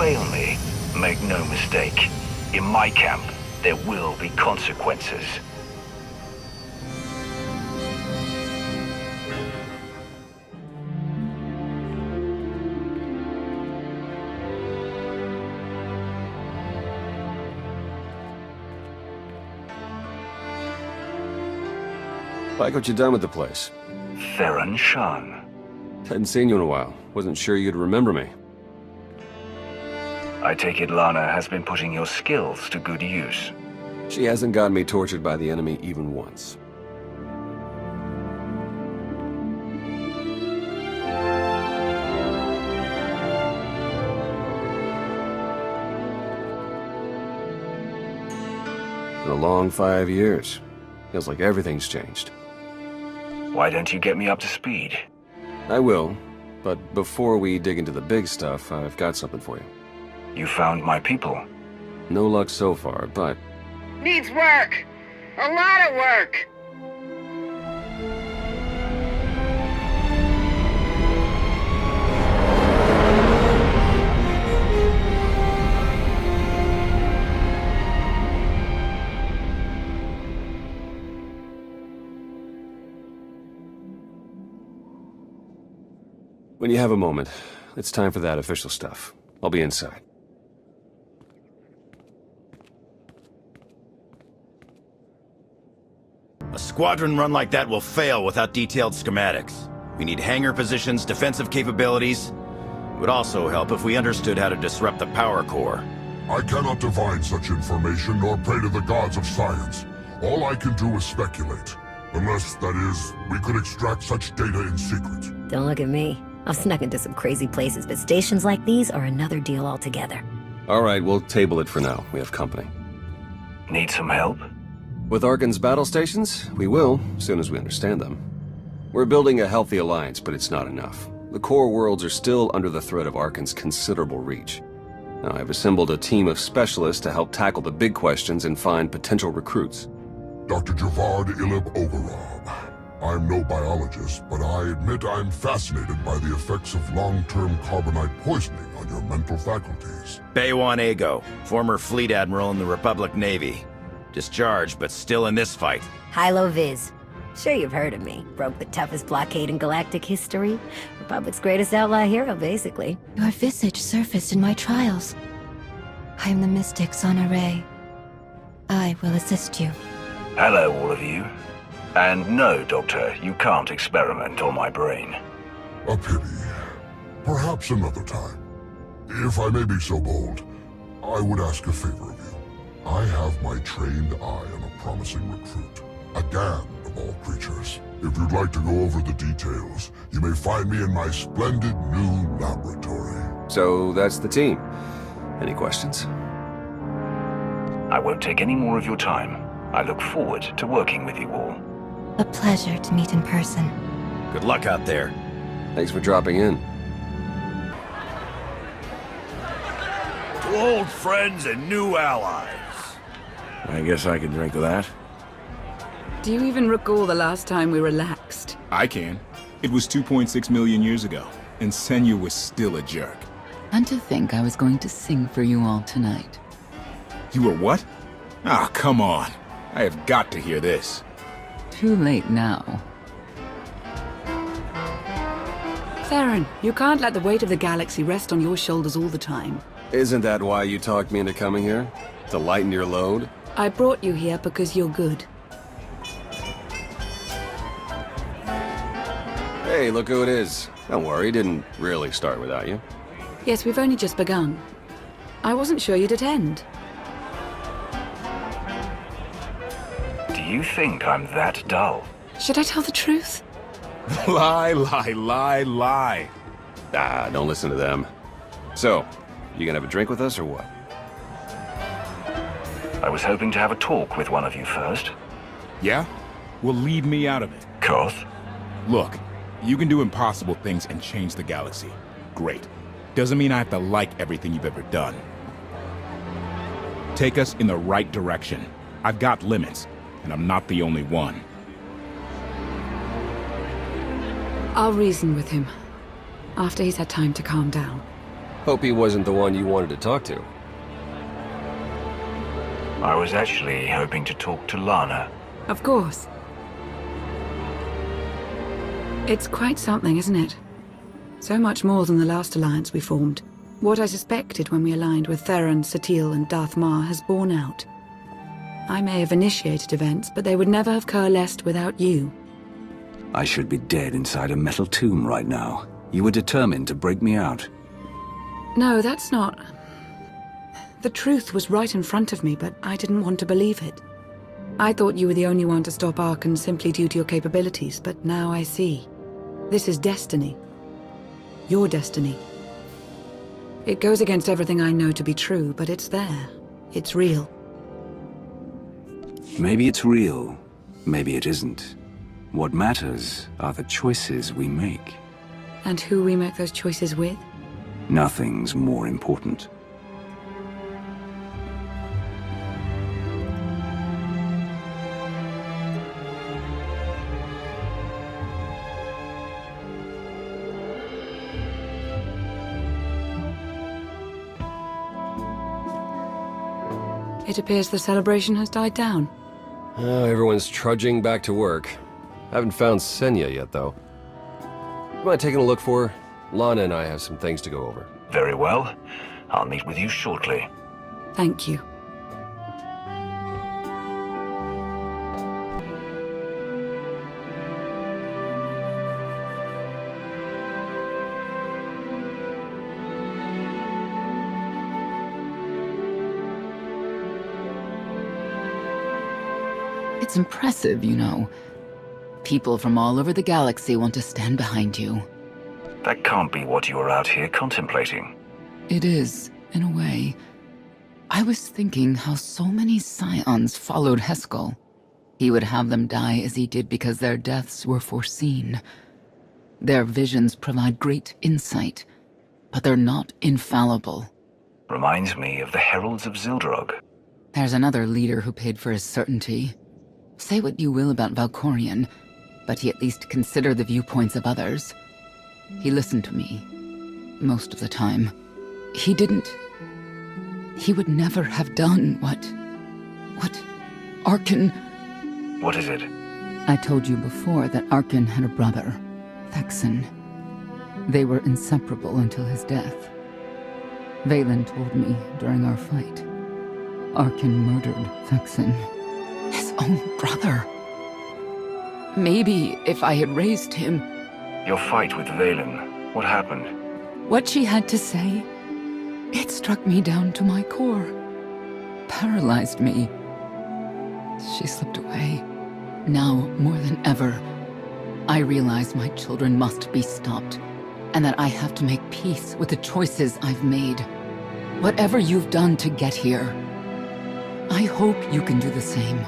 Speaker 3: fail me, make no mistake. In my camp, there will be consequences.
Speaker 1: Like what you done with the place?
Speaker 3: Theron Shan.
Speaker 1: Hadn't seen you in a while. Wasn't sure you'd remember me.
Speaker 3: I take it Lana has been putting your skills to good use.
Speaker 1: She hasn't gotten me tortured by the enemy even once. Been a long 5 years. Feels like everything's changed.
Speaker 3: Why don't you get me up to speed?
Speaker 1: I will, but before we dig into the big stuff, I've got something for you.
Speaker 3: You found my people?
Speaker 1: No luck so far, but...
Speaker 6: Needs work! A lot of work!
Speaker 1: When you have a moment, it's time for that official stuff. I'll be inside.
Speaker 9: A squadron run like that will fail without detailed schematics. We need hangar positions, defensive capabilities. It would also help if we understood how to disrupt the power core.
Speaker 20: I cannot divine such information nor pray to the gods of science. All I can do is speculate. Unless, that is, we could extract such data in secret.
Speaker 22: Don't look at me. I've snuck into some crazy places, but stations like these are another deal altogether.
Speaker 1: All right, we'll table it for now. We have company.
Speaker 3: Need some help?
Speaker 1: With Arkan's battle stations? We will, as soon as we understand them. We're building a healthy alliance, but it's not enough. The core worlds are still under the threat of Arkan's considerable reach. Now, I've assembled a team of specialists to help tackle the big questions and find potential recruits.
Speaker 20: Dr. Javad Ilib Overab. I'm no biologist, but I admit I'm fascinated by the effects of long-term carbonite poisoning on your mental faculties.
Speaker 9: Baywan Ego, former fleet admiral in the Republic Navy. Discharged, but still in this fight.
Speaker 22: Hilo Viz. Sure you've heard of me. Broke the toughest blockade in galactic history. Republic's greatest outlaw hero, basically.
Speaker 25: Your visage surfaced in my trials. I am the mystic Sonare. I will assist you.
Speaker 3: Hello, all of you. And no, Doctor, you can't experiment on my brain.
Speaker 20: A pity. Perhaps another time. If I may be so bold, I would ask a favor of you. I have my trained eye on a promising recruit. A damned of all creatures. If you'd like to go over the details, you may find me in my splendid new laboratory.
Speaker 1: So that's the team. Any questions?
Speaker 3: I won't take any more of your time. I look forward to working with you all.
Speaker 25: A pleasure to meet in person.
Speaker 9: Good luck out there.
Speaker 1: Thanks for dropping in.
Speaker 9: To old friends and new allies.
Speaker 10: I guess I can drink with that.
Speaker 14: Do you even recall the last time we relaxed?
Speaker 15: I can. It was 2.6 million years ago, and Senya was still a jerk.
Speaker 7: And to think I was going to sing for you all tonight.
Speaker 15: You were what? Ah, come on. I have got to hear this.
Speaker 7: Too late now.
Speaker 14: Theron, you can't let the weight of the galaxy rest on your shoulders all the time.
Speaker 1: Isn't that why you talked me into coming here? To lighten your load?
Speaker 14: I brought you here because you're good.
Speaker 1: Hey, look who it is. Don't worry, didn't really start without you.
Speaker 14: Yes, we've only just begun. I wasn't sure you'd attend.
Speaker 3: Do you think I'm that dull?
Speaker 14: Should I tell the truth?
Speaker 15: Lie, lie, lie, lie.
Speaker 1: Ah, don't listen to them. So, you gonna have a drink with us or what?
Speaker 3: I was hoping to have a talk with one of you first.
Speaker 15: Yeah? Well, leave me out of it.
Speaker 3: Koth?
Speaker 15: Look, you can do impossible things and change the galaxy. Great. Doesn't mean I have to like everything you've ever done. Take us in the right direction. I've got limits, and I'm not the only one.
Speaker 14: I'll reason with him, after he's had time to calm down.
Speaker 1: Hope he wasn't the one you wanted to talk to.
Speaker 3: I was actually hoping to talk to Lana.
Speaker 14: Of course. It's quite something, isn't it? So much more than the last alliance we formed. What I suspected when we aligned with Theron, Satil, and Darth Marr has borne out. I may have initiated events, but they would never have coalesced without you.
Speaker 5: I should be dead inside a metal tomb right now. You were determined to break me out.
Speaker 14: No, that's not... The truth was right in front of me, but I didn't want to believe it. I thought you were the only one to stop Archon simply due to your capabilities, but now I see. This is destiny. Your destiny. It goes against everything I know to be true, but it's there. It's real.
Speaker 5: Maybe it's real. Maybe it isn't. What matters are the choices we make.
Speaker 14: And who we make those choices with?
Speaker 5: Nothing's more important.
Speaker 14: It appears the celebration has died down.
Speaker 1: Everyone's trudging back to work. Haven't found Senya yet, though. You mind taking a look for her? Lana and I have some things to go over.
Speaker 3: Very well. I'll meet with you shortly.
Speaker 14: Thank you.
Speaker 7: It's impressive, you know. People from all over the galaxy want to stand behind you.
Speaker 3: That can't be what you were out here contemplating.
Speaker 7: It is, in a way. I was thinking how so many Scions followed Heskel. He would have them die as he did because their deaths were foreseen. Their visions provide great insight, but they're not infallible.
Speaker 3: Reminds me of the Heralds of Zildrog.
Speaker 7: There's another leader who paid for his certainty. Say what you will about Valkorion, but he at least considered the viewpoints of others. He listened to me. Most of the time. He would never have done what Archon...
Speaker 3: What is it?
Speaker 7: I told you before that Archon had a brother, Thexan. They were inseparable until his death. Vaylin told me during our fight. Archon murdered Thexan. His own brother. Maybe if I had raised him...
Speaker 3: Your fight with Vaylin, what happened?
Speaker 7: What she had to say, it struck me down to my core. Paralyzed me. She slipped away. Now, more than ever, I realize my children must be stopped, and that I have to make peace with the choices I've made. Whatever you've done to get here, I hope you can do the same.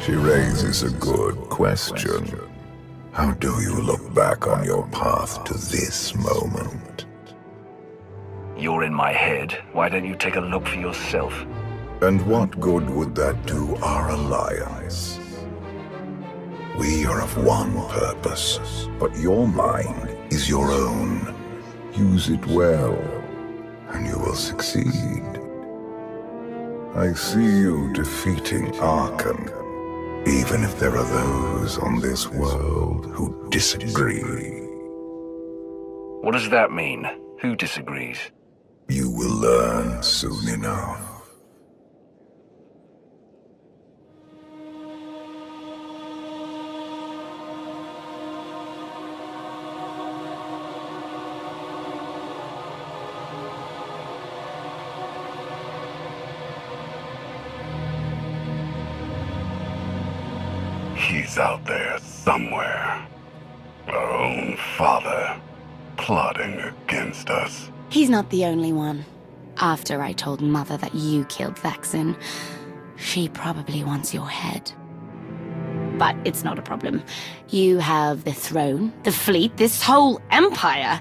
Speaker 12: She raises a good question. How do you look back on your path to this moment?
Speaker 3: You're in my head. Why don't you take a look for yourself?
Speaker 12: And what good would that do our alliance? We are of one purpose, but your mind is your own. Use it well, and you will succeed. I see you defeating Archon, even if there are those on this world who disagree.
Speaker 3: What does that mean? Who disagrees?
Speaker 12: You will learn soon enough.
Speaker 2: He's out there somewhere. Our own father, plotting against us.
Speaker 17: He's not the only one. After I told Mother that you killed Thexan, she probably wants your head. But it's not a problem. You have the throne, the fleet, this whole empire.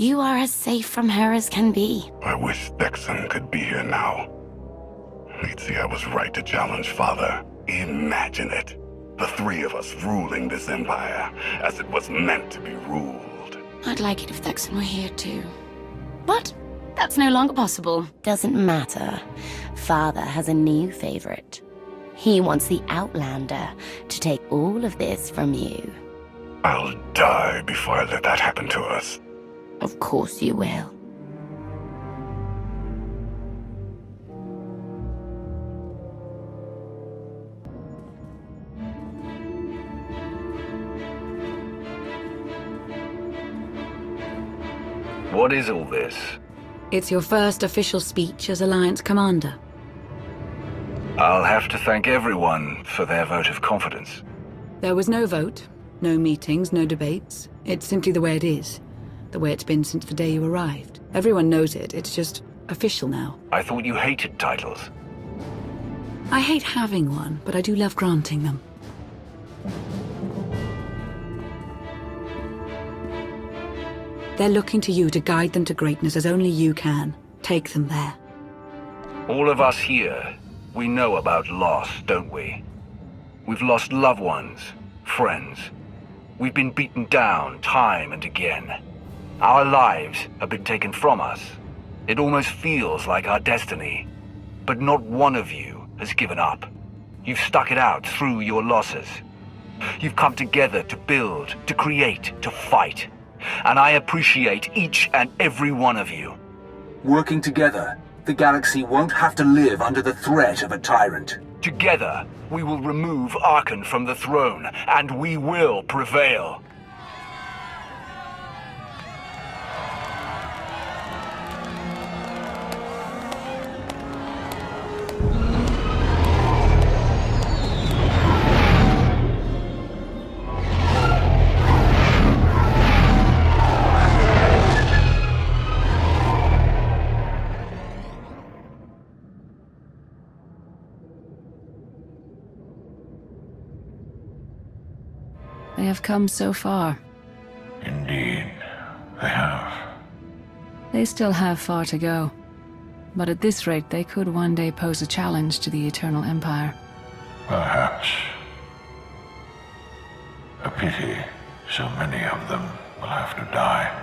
Speaker 17: You are as safe from her as can be.
Speaker 2: I wish Deathrune could be here now. He'd see I was right to challenge Father. Imagine it. The three of us ruling this empire as it was meant to be ruled.
Speaker 17: I'd like it if Deathrune were here too. But that's no longer possible. Doesn't matter. Father has a new favorite. He wants the Outlander to take all of this from you.
Speaker 2: I'll die before I let that happen to us.
Speaker 17: Of course you will.
Speaker 3: What is all this?
Speaker 14: It's your first official speech as Alliance Commander.
Speaker 3: I'll have to thank everyone for their vote of confidence.
Speaker 14: There was no vote, no meetings, no debates. It's simply the way it is. The way it's been since the day you arrived. Everyone knows it, it's just official now.
Speaker 3: I thought you hated titles.
Speaker 14: I hate having one, but I do love granting them. They're looking to you to guide them to greatness as only you can. Take them there.
Speaker 3: All of us here, we know about loss, don't we? We've lost loved ones, friends. We've been beaten down time and again. Our lives have been taken from us. It almost feels like our destiny. But not one of you has given up. You've stuck it out through your losses. You've come together to build, to create, to fight. And I appreciate each and every one of you.
Speaker 4: Working together, the galaxy won't have to live under the threat of a tyrant.
Speaker 3: Together, we will remove Arkan from the throne, and we will prevail.
Speaker 7: They have come so far.
Speaker 3: Indeed, they have.
Speaker 7: They still have far to go. But at this rate, they could one day pose a challenge to the Eternal Empire.
Speaker 3: Perhaps. A pity so many of them will have to die.